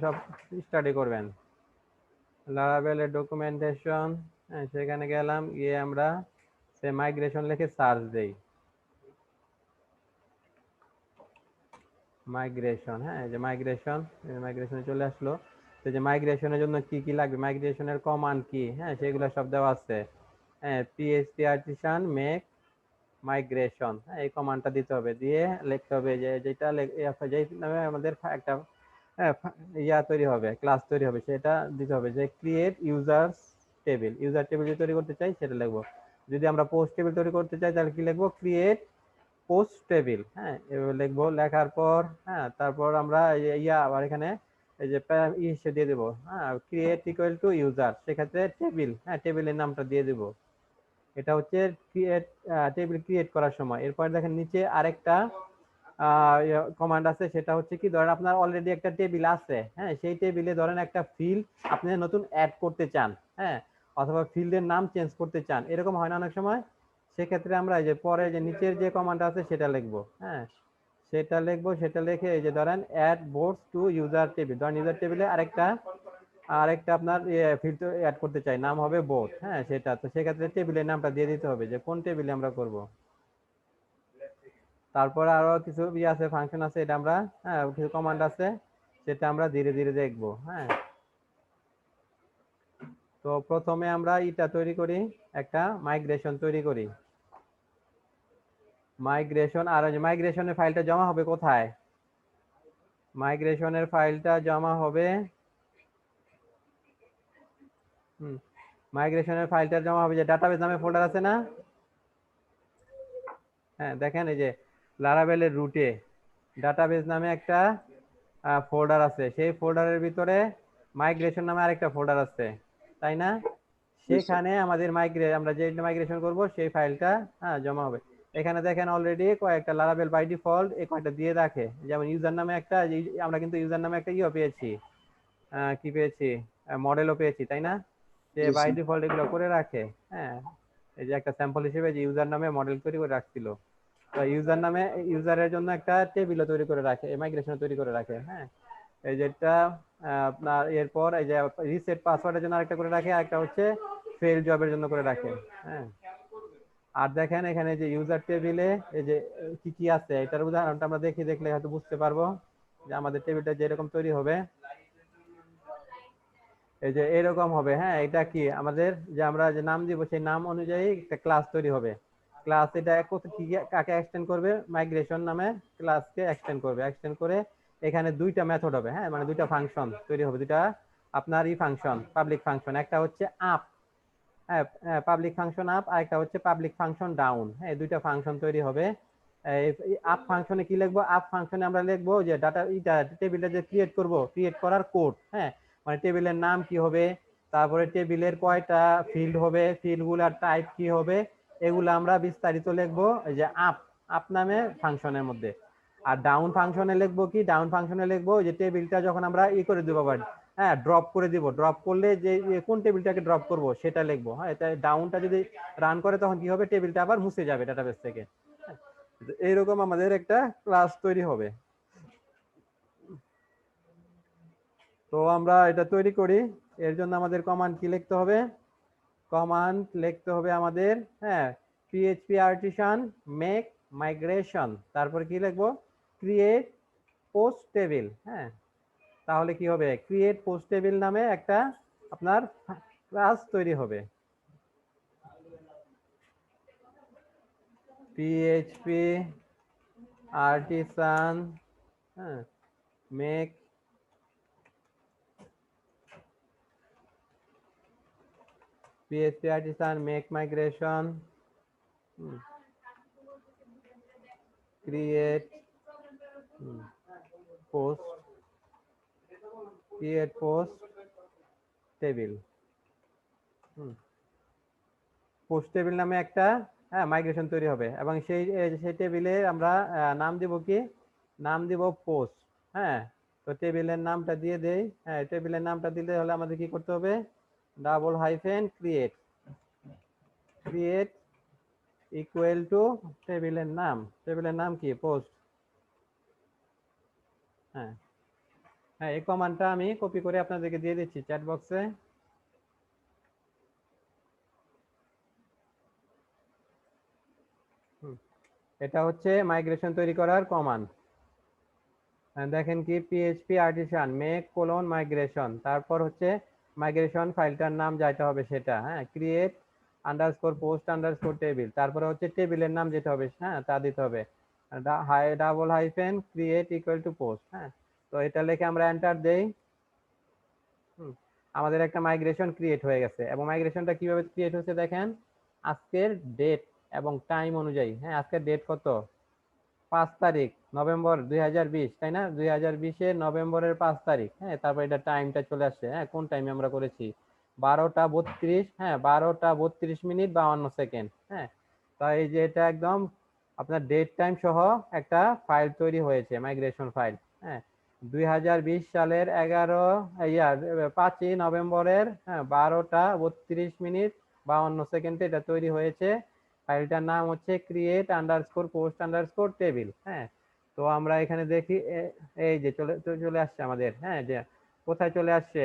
Speaker 2: সব স্টাডি করবেন। লারাভেলের ডকুমেন্টেশন, সেখানে গেলাম, গিয়ে আমরা সে মাইগ্রেশন লিখে সার্চ দেই। মাইগ্রেশন, হ্যাঁ, যে মাইগ্রেশনে চলে আসলো। তো যে মাইগ্রেশনের জন্য কি কি লাগবে, মাইগ্রেশনের কমান্ড কি, হ্যাঁ, সেগুলো সব দেওয়া আছে। হ্যাঁ, পিএইচপি আর্টিসান মেক মাইগ্রেশন, হ্যাঁ, এই কমান্ডটা দিতে হবে, দিয়ে লিখতে হবে যে যেটা যেই নামে আমাদের একটা তৈরি হবে, ক্লাস তৈরি হবে, সেটা দিতে হবে, যে ক্রিয়েট ইউজার টেবিল যে তৈরি করতে চাই সেটা লিখবো। যদি আমরা পোস্ট টেবিল তৈরি করতে চাই তাহলে কি লিখবো, ক্রিয়েট পোস্ট টেবিল। হ্যাঁ, এভাবে লিখবো। লেখার পর হ্যাঁ, তারপর আমরা আবার এখানে এই যে ইসে দিয়ে দেবো, হ্যাঁ, ক্রিয়েট ইকুয়াল টু ইউজার, সেক্ষেত্রে টেবিল, হ্যাঁ, টেবিলের নামটা দিয়ে দেবো। এটা হচ্ছে ক্রিয়েট টেবিল ক্রিয়েট করার সময়। এরপর দেখেন নিচে আরেকটা কমান্ড আছে, সেটা হচ্ছে কি, ধরেন আপনার অলরেডি একটা টেবিল আছে, হ্যাঁ, সেই টেবিলে ধরেন একটা ফিল্ড আপনি নতুন অ্যাড করতে চান, হ্যাঁ, অথবা ফিল্ডের নাম চেঞ্জ করতে চান, এরকম হয় না অনেক সময়। সেক্ষেত্রে আমরা এই যে পরে যে নিচের যে কমান্ড আছে সেটা লিখবো, হ্যাঁ, সেটা লিখবো। সেটা লিখে এই যে ধরেন add boards to user table, ধরেন ইউজার টেবিলে আরেকটা আপনার ফিল্ড অ্যাড করতে চাই, নাম হবে বোর্ড, হ্যাঁ, সেটা তো সেক্ষেত্রে টেবিলের নামটা দিয়ে দিতে হবে যে কোন টেবিলে আমরা করব। তারপর আরো কিছু আছে, ফাংশন আছে, এটা আমরা হ্যাঁ কিছু কমান্ড আছে, সেটা আমরা ধীরে ধীরে দেখবো। হ্যাঁ, তো প্রথমে আমরা এটা তৈরি করি, একটা মাইগ্রেশন তৈরি করি। মাইগ্রেশন, আর মাইগ্রেশনের ফাইলটা জমা হবে কোথায়? মাইগ্রেশনের ফাইলটা জমা হবে মাইগ্রেশনের ফাইলটা জমা হবে যে ডাটাবেস নামে ফোল্ডার আছে না? হ্যাঁ, দেখেন এই যে লারাভেলের রুটে ডাটাবেস নামে একটা ফোল্ডার আছে, সেই ফোল্ডারের ভিতরে মাইগ্রেশন নামে আরেকটা ফোল্ডার আছে, তাই না? সেখানে আমাদের আমরা যে মাইগ্রেশন করব সেই ফাইলটা হ্যাঁ জমা হবে। এখানে দেখেন অলরেডি কয়েকটা লারাভেল বাই ডিফল্ট এই কয়েকটা দিয়ে রাখে, যেমন ইউজার নামে একটা, আমরা কিন্তু ইউজার নামে একটা পেয়েছি, কি পেয়েছি, মডেলও পেয়েছি, তাই না? যে বাই ডিফল্ট এগুলো করে রাখে। হ্যাঁ, এই যে একটা স্যাম্পল হিসেবে যে ইউজার নামে মডেল তৈরি করে রাখছিল, তো ইউজার নামে ইউজারের জন্য একটা টেবিলও তৈরি করে রাখে, মাইগ্রেশন তৈরি করে রাখে। হ্যাঁ, এই যেটা আপনার এরপর এই যে রিসেট পাসওয়ার্ডের জন্য আরেকটা করে রাখে, আরেকটা হচ্ছে ফেল জবের জন্য করে রাখে। হ্যাঁ, আর দেখেন এখানে যে ইউজার টেবিলে এই যে কি কি আছে, এটার উদাহরণটা আমরা দেখলে হয়তো বুঝতে পারবো যে আমাদের টেবিলটা যেরকম তৈরি হবে, এই যে এরকম হবে। হ্যাঁ, এটা কি আমাদের যে আমরা যে নাম দিব সেই নাম অনুযায়ী একটা ক্লাস তৈরি হবে। ক্লাস এটা কাকে এক্সটেন্ড করবে, মাইগ্রেশন নামে ক্লাসকে এক্সটেন্ড করবে, এক্সটেন্ড করে এখানে দুইটা মেথড হবে, হ্যাঁ, মানে দুইটা ফাংশন তৈরি হবে, দুইটা আপনার ফাংশন, পাবলিক ফাংশন, একটা হচ্ছে আপ, হ্যাঁ, পাবলিক ফাংশন আপ, আর একটা হচ্ছে পাবলিক ফাংশন ডাউন। হ্যাঁ, দুইটা ফাংশন তৈরি হবে। আপ ফাংশনে কি লিখবো, আপ ফাংশনে আমরা লিখবো যে ডাটা টেবিলটা যে ক্রিয়েট করার কোড, হ্যাঁ, মানে টেবিলের নাম কি হবে, তারপরে টেবিলের কয়টা ফিল্ড হবে, ফিল্ডগুলোর টাইপ কি হবে, এগুলো আমরা বিস্তারিত লিখবো এই যে আপ নামে ফাংশনের মধ্যে। আর ডাউন ফাংশনে লিখবো কি, ডাউন ফাংশনে লিখবো যে টেবিলটা যখন আমরা করে দেবো, হ্যাঁ, ড্রপ করে দিব, ড্রপ করলে যে কোন টেবিলটাকে ড্রপ করব সেটা লিখবো। হ্যাঁ, এটা ডাউনটা যদি রান করে তখন কি হবে, টেবিলটা আবার মুছে যাবে ডাটাবেস থেকে। এইরকম আমাদের একটা ক্লাস তৈরি হবে। তো আমরা এটা তৈরি করি, এর জন্য আমাদের কমান্ড কি লিখতে হবে, কমান্ড লিখতে হবে আমাদের, হ্যাঁ, php artisan make migration, তারপর কি লিখবো, ক্রিয়েট পোস্ট টেবিল। হ্যাঁ, তাহলে কি হবে, ক্রিয়েট পোস্ট টেবিল নামে একটা আপনার ক্লাস তৈরি হবে। php artisan make migration, create post table. Post table নামে একটা হ্যাঁ মাইগ্রেশন তৈরি হবে, এবং সেই টেবিলে আমরা নাম দিব কি, নাম দিব পোস্ট। হ্যাঁ, তো টেবিলের নামটা দিয়ে দেই। হ্যাঁ, টেবিলের নামটা দিলে হলে আমাদের কি করতে হবে, double hyphen create equal to টেবিলের নাম কি, পোস্ট। হ্যাঁ, এই কমান্ডটা আমি কপি করে আপনাদেরকে দিয়ে দিচ্ছি চ্যাট বক্সে। এটা হচ্ছে মাইগ্রেশন তৈরি করার কমান্ড। দেখেন কি, php artisan make migration, তারপর হচ্ছে মাইগ্রেশন ফাইলটার নাম যেটা হবে সেটা, হ্যাঁ, ক্রিয়েট post টেবিল, তারপরে হচ্ছে টেবিলের নাম যেটা হবে, হ্যাঁ, তা দিতে হবে, double hyphen create equal to post. হ্যাঁ, তো এটা লিখে আমরা এন্টার দেই। আমাদের একটা মাইগ্রেশন ক্রিয়েট হয়ে গেছে, এবং মাইগ্রেশনটা কিভাবে ক্রিয়েট হচ্ছে দেখেন, আজকের ডেট এবং টাইম অনুযায়ী, হ্যাঁ আজকের ডেট কত, 5 তারিখ নভেম্বর 2020, তাই না? 2020 নভেম্বরের 5 তারিখ, হ্যাঁ তারপর এটা টাইমটা চলে আসছে, হ্যাঁ কোন টাইমে আমরা করেছি, 12টা 32, হ্যাঁ 12টা 32 মিনিট 52 সেকেন্ড, হ্যাঁ। তাই এই যে এটা একদম আপনার ডেট টাইম সহ একটা ফাইল তৈরি হয়েছে, মাইগ্রেশন ফাইল, হ্যাঁ 2020 সালের 5ই নভেম্বরের, হ্যাঁ 12টা 32 মিনিট 52 সেকেন্ডে এটা তৈরি হয়েছে। ফাইলটার নাম হচ্ছে create_post_table, হ্যাঁ। তো আমরা এখানে দেখি এই যে চলে আসছে আমাদের, হ্যাঁ যে কোথায় চলে আসছে,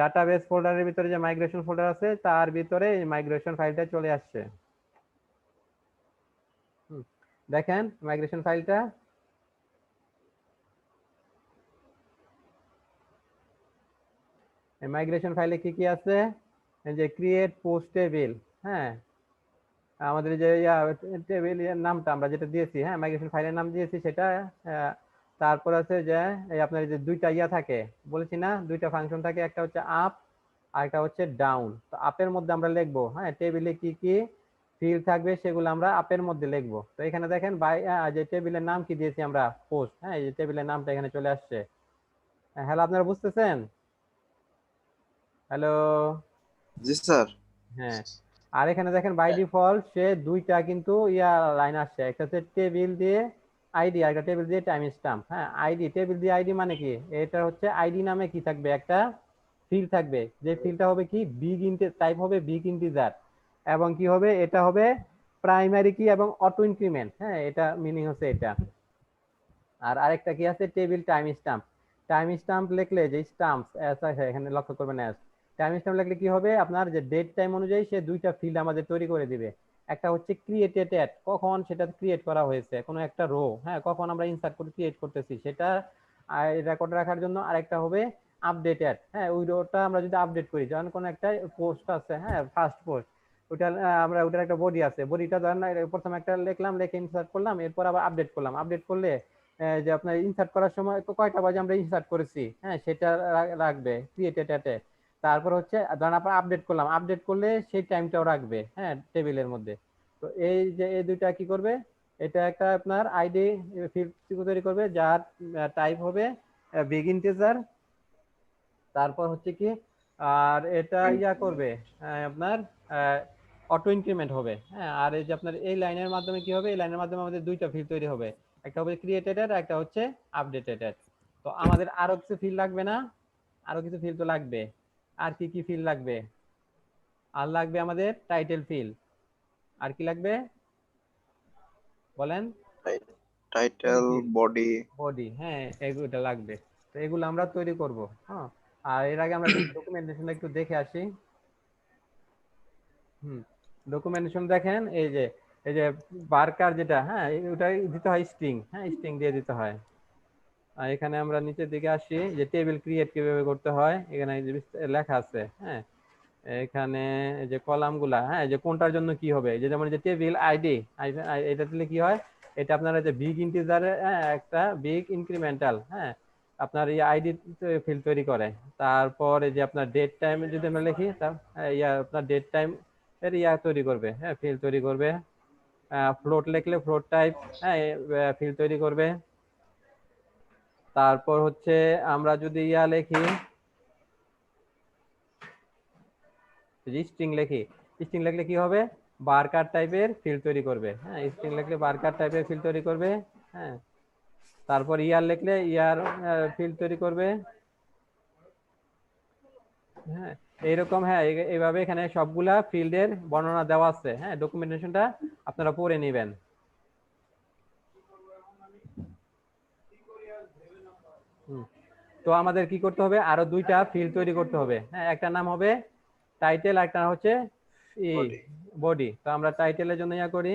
Speaker 2: ডাটাবেস ফোল্ডারের ভিতরে যে মাইগ্রেশন ফোল্ডার আছে তার ভিতরে এই মাইগ্রেশন ফাইলটা চলে আসছে। দেখেন মাইগ্রেশন ফাইলটা, মাইগ্রেশন ফাইলে কি কি আছে, এই যে ক্রিয়েট পোস্ট টেবিল, হ্যাঁ আমাদের যে টেবিল নামটা আমরা যেটা দিয়েছি, হ্যাঁ মাইগ্রেশন ফাইলের নাম দিয়েছি সেটা, তারপর আছে যে এই আপনার যে দুইটা থাকে, বলেছি না দুইটা ফাংশন থাকে, একটা হচ্ছে আপ আর একটা হচ্ছে ডাউন। তো আপের মধ্যে আমরা লিখবো, হ্যাঁ টেবিলে কি কি ফিল্ড থাকবে সেগুলো আমরা আপের মধ্যে লিখবো। তো এখানে দেখেন যে টেবিলের নাম কি দিয়েছি আমরা, পোস্ট, হ্যাঁ এই যে টেবিলের নামটা এখানে চলে আসছে। হ্যালো আপনারা বুঝতেছেন? হ্যালো,
Speaker 4: জি স্যার।
Speaker 2: হ্যাঁ আর এখানে দেখেন বাই ডিফল্ট সে দুইটা কিন্তু লাইন আসছে, একটা হচ্ছে টেবিল দিয়ে আইডি আর একটা টেবিল দিয়ে টাইম স্ট্যাম্প। হ্যাঁ আইডি, টেবিল দিয়ে আইডি মানে কি, এটা হচ্ছে আইডি নামে কি থাকবে, একটা ফিল্ড থাকবে, যে ফিল্ডটা হবে কি টাইপ হবে বিগ ইন্টিজার, এবং কি হবে এটা হবে প্রাইমারি কি এবং অটো ইনক্রিমেন্ট, হ্যাঁ এটা মিনিং হচ্ছে এটা। আর আরেকটা কি আছে, table time stamp. Time stamp লিখলে যে স্ট্যাম্পস এখানে লক্ষ্য করবেন, টাইম স্ট্যাম্প লিখলে কি হবে, আপনার যে ডেট টাইম অনুযায়ী সে দুইটা ফিল্ড আমাদের তৈরি করে দিবে। একটা হচ্ছে ক্রিয়েটেড এট, কখন সেটা ক্রিয়েট করা হয়েছে কোনো একটা রো, হ্যাঁ কখন আমরা ইনসার্ট করে ক্রিয়েট করতেছি সেটা রেকর্ড রাখার জন্য। আরেকটা হবে আপডেটেড, হ্যাঁ ওই রোটা আমরা যদি আপডেট করি, যখন কোনো একটা পোস্ট আছে, হ্যাঁ ফার্স্ট পোস্ট, ওইটা আমরা ওইটার একটা বডি আছে, বডিটা ধরেন প্রথমে একটা লিখলাম, লিখে ইনসার্ট করলাম, এরপর আবার আপডেট করলাম, আপডেট করলে যে আপনার ইনসার্ট করার সময় কয়টা বাজে আমরা ইনসার্ট করেছি, হ্যাঁ সেটা রাখবে ক্রিয়েটেড এটে। তারপর হচ্ছে ধরেন আপনার আপডেট করলাম, আপডেট করলে সেই টাইমটাও রাখবে, হ্যাঁ টেবিলের মধ্যে। তো এই যে এই দুইটা কি করবে, এটা একটা আপনার আইডি ফিল্ড তৈরি করবে যার টাইপ হবে বিগ ইন্টিজার। তারপর হচ্ছে কি, আর এটা করবে আপনার অটো ইনক্রিমেন্ট হবে, হ্যাঁ। আর এই যে আপনার এই লাইনের মাধ্যমে কি হবে, এই লাইনের মাধ্যমে আমাদের দুইটা ফিল্ড তৈরি হবে, একটা হবে ক্রিয়েটেড আর একটা হচ্ছে আপডেটেড। তো আমাদের আরো কিছু ফিল্ড লাগবে না, আরো কিছু ফিল্ড তো লাগবে। আর কি কি ফিল্ড লাগবে, আর লাগবে আমাদের টাইটেল ফিল্ড। আর কি লাগবে বলেন?
Speaker 4: Title, body.
Speaker 2: বডি, হ্যাঁ এগুলো লাগবে। তো এগুলো আমরা তৈরি করব, হ্যাঁ। আর এর আগে আমরা ডকুমেন্টেশনটা একটু দেখে আসি। ডকুমেন্টেশন দেখেন, এই যে বারকার যেটা, হ্যাঁ ওটাই দিতে হয় স্ট্রিং, হ্যাঁ স্ট্রিং দিয়ে দিতে হয়। আর এখানে আমরা নিচের দিকে আসি, যে টেবিল ক্রিয়েট কিভাবে করতে হয়, এখানে লেখা আছে, হ্যাঁ এখানে এই যে কলামগুলা, হ্যাঁ যে কোনটার জন্য কি হবে, যে যেমন যে টেবিল আইডি, এটা দিলে কি হয়, এটা আপনার যে বিগ ইন্টিজারে, হ্যাঁ একটা বিগ ইনক্রিমেন্টাল, হ্যাঁ আপনার এই আইডি ফিল্ড তৈরি করে। তারপর এই যে আপনার ডেট টাইম যদি আমরা লিখি, আপনার ডেট টাইম এর তৈরি করবে, হ্যাঁ ফিল্ড তৈরি করবে। ফ্লোট লিখলে ফ্লোট টাইপ, হ্যাঁ ফিল্ড তৈরি করবে। তারপর হচ্ছে আমরা যদি লিখি স্ট্রিং লিখি, স্ট্রিং লিখলে কি হবে, বারকার টাইপের ফিল্ড তৈরি করবে, হ্যাঁ স্ট্রিং লিখলে বারকার টাইপের ফিল্ড তৈরি করবে, হ্যাঁ। তারপর লিখলে ফিল্ড তৈরি করবে, হ্যাঁ এইরকম, হ্যাঁ এইভাবে এখানে সবগুলা ফিল্ডের বর্ণনা দেওয়া আছে, হ্যাঁ ডকুমেন্টেশনটা আপনারা পড়ে নেবেন। তো আমাদের কি করতে হবে, আরো দুইটা ফিল্ড তৈরি করতে হবে, হ্যাঁ একটা নাম হবে টাইটেল, একটা হচ্ছে বডি। তো আমরা টাইটেলের জন্য করি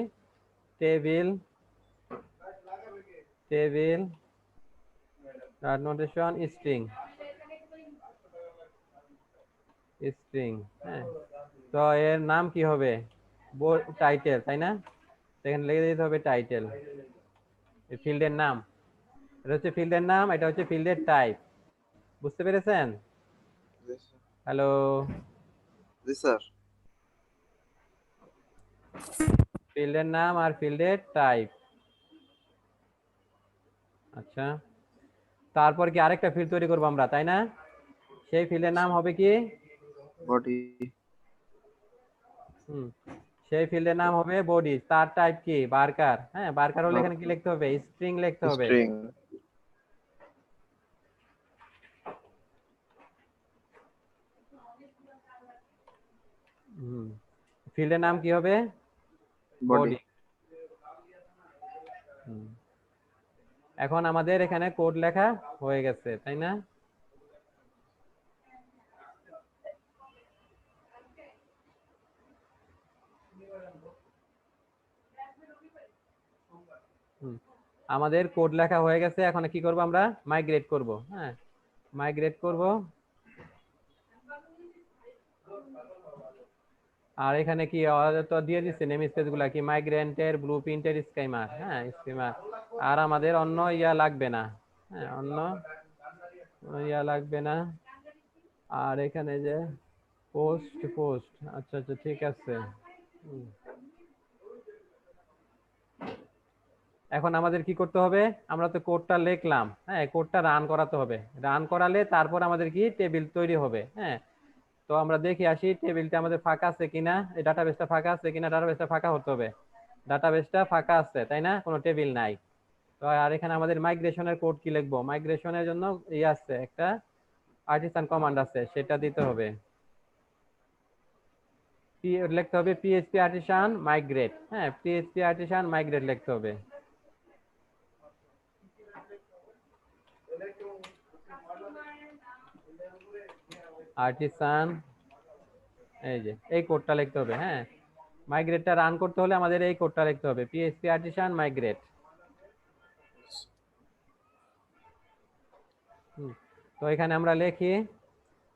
Speaker 2: টেবিল নোটেশন স্ট্রিং, হ্যাঁ। তো এর নাম কি হবে, টাইটেল, তাই না? এখানে লিখে দিতে হবে টাইটেল, ফিল্ডের নাম, এটা হচ্ছে ফিল্ডের নাম, এটা হচ্ছে ফিল্ডের টাইপ। বুঝতে পেরেছেন? হ্যালো,
Speaker 4: জি স্যার।
Speaker 2: ফিল্ডের নাম আর ফিল্ডের টাইপ। আচ্ছা, তারপর কি আরেকটা ফিল্ড তৈরি করবো আমরা, তাই না? সেই ফিল্ডের নাম হবে কি?
Speaker 1: বডি।
Speaker 2: সেই ফিল্ডের নাম হবে বডি। তার টাইপ কি? বারকার। হ্যাঁ, বারকার হলে এখানে কি লিখতে হবে? স্ট্রিং লিখতে হবে।
Speaker 1: স্ট্রিং।
Speaker 2: ফিল্ডের নাম কি হবে?
Speaker 1: বডি।
Speaker 2: এখন আমাদের এখানে কোড লেখা হয়ে গেছে, তাই না? আমাদের কোড লেখা হয়ে গেছে। এখন কি করব আমরা? মাইগ্রেট করব। হ্যাঁ, মাইগ্রেট করব। আর এখানে কি তো দিয়ে দিচ্ছে নেম স্পেস গুলা কি? মাইগ্রেন্টের, ব্লুপ্রিন্টের, স্কিমার। হ্যাঁ, স্কিমার। আর আমাদের অন্য ইয়া লাগবে না। হ্যাঁ, অন্য ইয়া লাগবে না। আর এখানে যে পোস্ট। আচ্ছা আচ্ছা, ঠিক আছে। এখন আমাদের কি করতে হবে? আমরা তো কোডটা লিখলাম, হ্যাঁ, কোডটা রান করাতে হবে। রান করালে তারপর আমাদের কি টেবিল তৈরি হবে। হ্যাঁ, তো আমরা দেখি আসি টেবিলটা আমাদের ফাঁকা আছে কিনা, এই ডাটাবেসটা ফাঁকা আছে কিনা। ডাটাবেসটা ফাঁকা হতে হবে, ডাটাবেসটা ফাঁকা আছে, তাই না? কোনো টেবিল নাই। তো আর এখানে আমাদের মাইগ্রেশনের কোড কি লিখবো? মাইগ্রেশনের জন্য আছে একটা আর্টিসান কমান্ড আছে, সেটা দিতে হবে। লিখতে হবে পিএইচপি আর্টিসান মাইগ্রেট। হ্যাঁ, পিএইচপি আর্টিসান মাইগ্রেট লিখতে হবে। আর্টিসান, এই যে এই কোডটা লিখতে হবে। হ্যাঁ, মাইগ্রেটটা রান করতে হলে আমাদের এই কোডটা লিখতে হবে, পিএইচপি আর্টিসান মাইগ্রেট। তো এখানে আমরা লিখি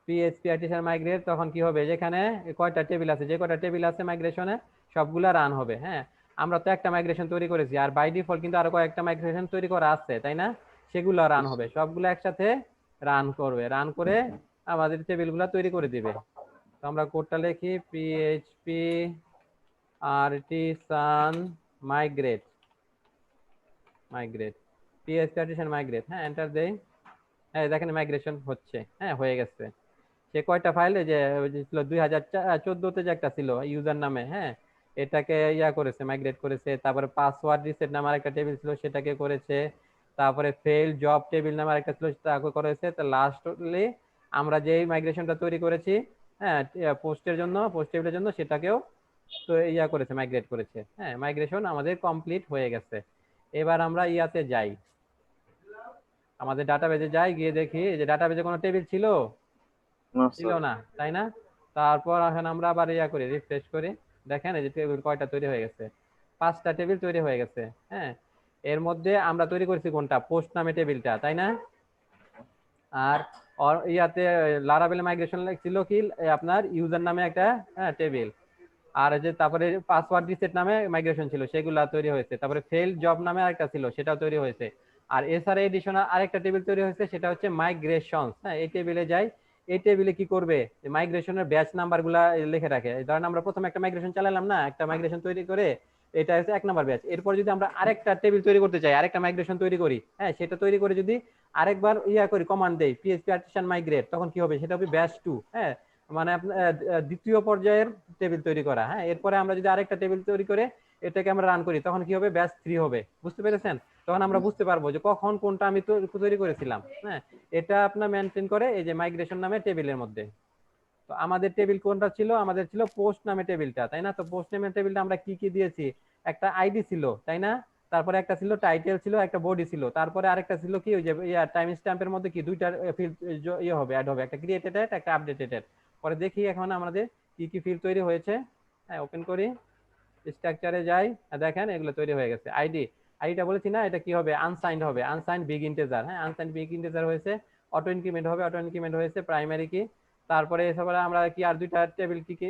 Speaker 2: পিএইচপি আর্টিসান মাইগ্রেট, তখন কি হবে? যেখানে কয়টা টেবিল আছে, যে কয়টা টেবিল আছে মাইগ্রেশনে সবগুলা রান হবে। হ্যাঁ, আমরা তো একটা মাইগ্রেশন তৈরি করেছি, আর বাই ডিফল্ট কিন্তু আরো কয়েকটা মাইগ্রেশন তৈরি করা আছে, তাই না? সেগুলো রান হবে, সবগুলো একসাথে রান করবে। রান করে আমাদের টেবিলগুলো তৈরি করে দিবে। তো আমরা কোডটা লিখি PHP artisan migrate. PHP artisan migrate. হ্যাঁ, এন্টার দেই। হ্যাঁ, দেখেন মাইগ্রেশন হচ্ছে। হ্যাঁ, হয়ে গেছে। সে কয়টা ফাইল, যে ছিল 2014-তে যে একটা ছিল ইউজার নামে, হ্যাঁ, এটাকে ইয়া করেছে, মাইগ্রেট করেছে। তারপরে পাসওয়ার্ড রিসেট নামে আরেকটা টেবিল ছিল, সেটাকে করেছে। তারপরে ফেল জব টেবিল নামে আরেকটা ছিল, সেটাকে করেছে। তো লাস্টলি আমরা যে মাইগ্রেশনটা তৈরি করেছি, হ্যাঁ, পোস্ট টেবিলের জন্য, সেটাকেও তো ইয়া করেছে, মাইগ্রেট করেছে। হ্যাঁ, মাইগ্রেশন আমাদের কমপ্লিট হয়ে গেছে। এবার আমরা ইয়াতে যাই, আমাদের ডাটাবেজে যাই, গিয়ে দেখি যে ডাটাবেজে কোনো টেবিল ছিল না, তাই না? তারপর এখন আমরা আবার ইয়া করি, রিফ্রেশ করি। দেখেন এই যে টেবিল কয়টা তৈরি হয়ে গেছে, 5টা টেবিল তৈরি হয়ে গেছে। হ্যাঁ, এর মধ্যে আমরা তৈরি করেছি কোনটা? পোস্ট নামে টেবিলটা, তাই না? আর ইয়াতে লারাভেল মাইগ্রেশন ছিল কি আপনার ইউজার নামে একটা টেবিল। আর যে তারপরে পাসওয়ার্ড রিসেট নামে মাইগ্রেশন ছিল, সেগুলা তৈরি হয়েছে। তারপরে ফেল জব নামে আরেকটা ছিল, সেটাও তৈরি হয়েছে। আর এসআর এডিশনাল আরেকটা টেবিল তৈরি হয়েছে, সেটা হচ্ছে মাইগ্রেশন। হ্যাঁ, এই টেবিলে যাই। এই টেবিলে কি করবে? মাইগ্রেশনের ব্যাচ নাম্বার গুলা লিখে রাখে। ধরেন আমরা প্রথমে একটা মাইগ্রেশন চালালাম না, একটা মাইগ্রেশন তৈরি করে, এটা হচ্ছে 1 নাম্বার ব্যাচ। এরপর যদি আমরা আরেকটা টেবিল তৈরি করতে চাই, আরেকটা মাইগ্রেশন তৈরি করি, হ্যাঁ, সেটা তৈরি করে যদি আরেকবার ইয়া করি, কমান্ড দেই পিএইচপি আর্টিসান মাইগ্রেট, তখন কি হবে? সেটা হবে ব্যাচ 2। হ্যাঁ, মানে আপনার দ্বিতীয় পর্যায়ের টেবিল তৈরি করা। হ্যাঁ, এরপরে আমরা যদি আরেকটা টেবিল তৈরি করে এটাকে আমরা রান করি, তখন কি হবে? ব্যাচ 3 হবে। বুঝতে পেরেছেন? তখন আমরা বুঝতে পারবো যে কখন কোনটা আমি তৈরি করেছিলাম। হ্যাঁ, এটা আপনার মেনটেন করে এই যে মাইগ্রেশন নামে টেবিলের মধ্যে। তো আমাদের টেবিল কোনটা ছিল? আমাদের ছিল পোস্ট নামে টেবিলটা, তাই না? তো পোস্ট নামে টেবিলটা আমরা কি কি দিয়েছি? একটা আইডি ছিল, তাই না? তারপরে একটা ছিল টাইটেল, ছিল একটা বডি ছিল। তারপরে আরেকটা ছিল কি, ওই যে টাইম স্ট্যাম্পের মধ্যে কি দুইটা ফিল্ড ইয়ে হবে, অ্যাড হবে, একটা ক্রিয়েটেড একটা আপডেটেড। পরে দেখি এখন আমাদের কি কি ফিল্ড তৈরি হয়েছে। হ্যাঁ, ওপেন করি, স্ট্রাকচারে যাই, দেখেন এগুলো তৈরি হয়ে গেছে। আইডিটা বলেছি না, এটা কি হবে? আনসাইন্ড হবে, আনসাইন্ড বিগ ইন্টিজার। হ্যাঁ, আনসাইন্ড বিগ ইন্টিজার হয়েছে। অটো ইনক্রিমেন্ট হবে, অটো ইনক্রিমেন্ট হয়েছে। প্রাইমারি কি, তারপরে এসব আমরা কি আর দুইটা টেবিল কি কি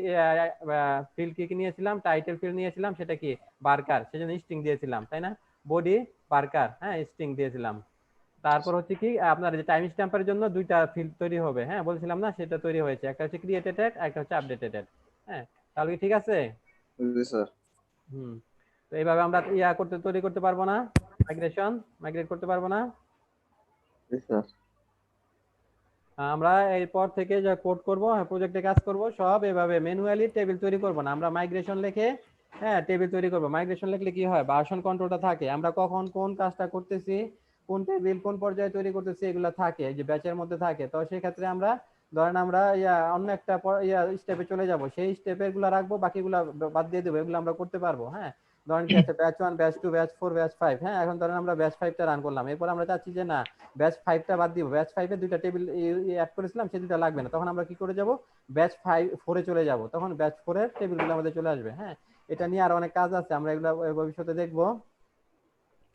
Speaker 2: ফিল্ড কি কি নিয়েছিলাম? টাইটেল ফিল্ড নিয়েছিলাম, সেটা কি বারকার, সেজন্য স্ট্রিং দিয়েছিলাম, তাই না? বডি বারকার, হ্যাঁ, স্ট্রিং দিয়েছিলাম। তারপর হচ্ছে কি আপনার যে টাইম স্ট্যাম্পের জন্য দুইটা ফিল্ড তৈরি হবে, হ্যাঁ, বলছিলাম না, সেটা তৈরি হয়েছে। একটা হচ্ছে ক্রিয়েটেড, একটা হচ্ছে আপডেটেড। হ্যাঁ, তাহলে কি ঠিক আছে?
Speaker 1: জি স্যার।
Speaker 2: তো এইভাবে আমরা তৈরি করতে পারবো না, মাইগ্রেট করতে পারবো না।
Speaker 4: জি স্যার।
Speaker 2: আমরা এরপর থেকে যা কোড করব, প্রজেক্টে কাজ করব, সব এভাবে ম্যানুয়ালি টেবিল তৈরি করব না, আমরা মাইগ্রেশন লিখে টেবিল তৈরি করব। মাইগ্রেশন লিখলে কি হয়, ভার্সন কন্ট্রোলটা থাকে, আমরা কখন কোন কাজটা করতেছি, কোন টেবিল কোন পর্যায়ে তৈরি করতেছি এগুলো থাকে, এই যে ব্যাচের মধ্যে থাকে। তো সেই ক্ষেত্রে আমরা ধরেন আমরা অন্য একটা স্টেপে চলে যাব, সেই স্টেপের গুলা রাখবো, বাকিগুলা বাদ দিয়ে দেবো, এগুলো আমরা করতে পারবো। ধরেন কি আছে, ব্যাচ 1, ব্যাচ 2, ব্যাচ 4, ব্যাচ 5। এখন ধরেন আমরা ব্যাচ 5টা রান করলাম, এরপর আমরা চাচ্ছি যে না, ব্যাচ 5টা বাদ দিব, ব্যাচ 5 এ দুইটা টেবিল অ্যাড করেছিলাম, সেই দুইটা লাগবে না, তখন আমরা কি করে যাব, ব্যাচ 4 এ চলে যাব, তখন ব্যাচ 4 এর টেবিলগুলো আমাদের চলে আসবে। এটা নিয়ে আর অনেক কাজ আছে, আমরা এগুলো ভবিষ্যতে দেখব।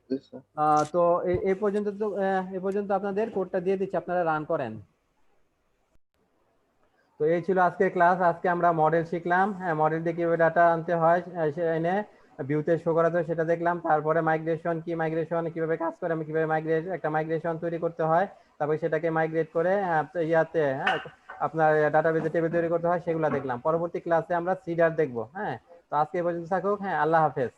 Speaker 4: জি স্যার।
Speaker 2: তো এই পর্যন্ত আপনাদের কোডটা দিয়ে দিচ্ছি, আপনারা রান করেন। তো এই ছিল আজকের ক্লাস। আজকে আমরা মডেল শিখলাম, মডেল দিয়ে কিভাবে ডাটা আনতে হয়, এনে ভিউতে শো করাতে হয় সেটা দেখলাম। তারপরে মাইগ্রেশন কি, মাইগ্রেশন কিভাবে কাজ করে, আমি কিভাবে একটা মাইগ্রেশন তৈরি করতে হয়, তারপরে সেটাকে মাইগ্রেট করে আপনার ডাটাবেজে টেবিল তৈরি করতে হয়, সেগুলো দেখলাম। পরবর্তী ক্লাসে আমরা সিডার দেখবো। তো আজকে এই পর্যন্ত থাকুক। আল্লাহ হাফেজ।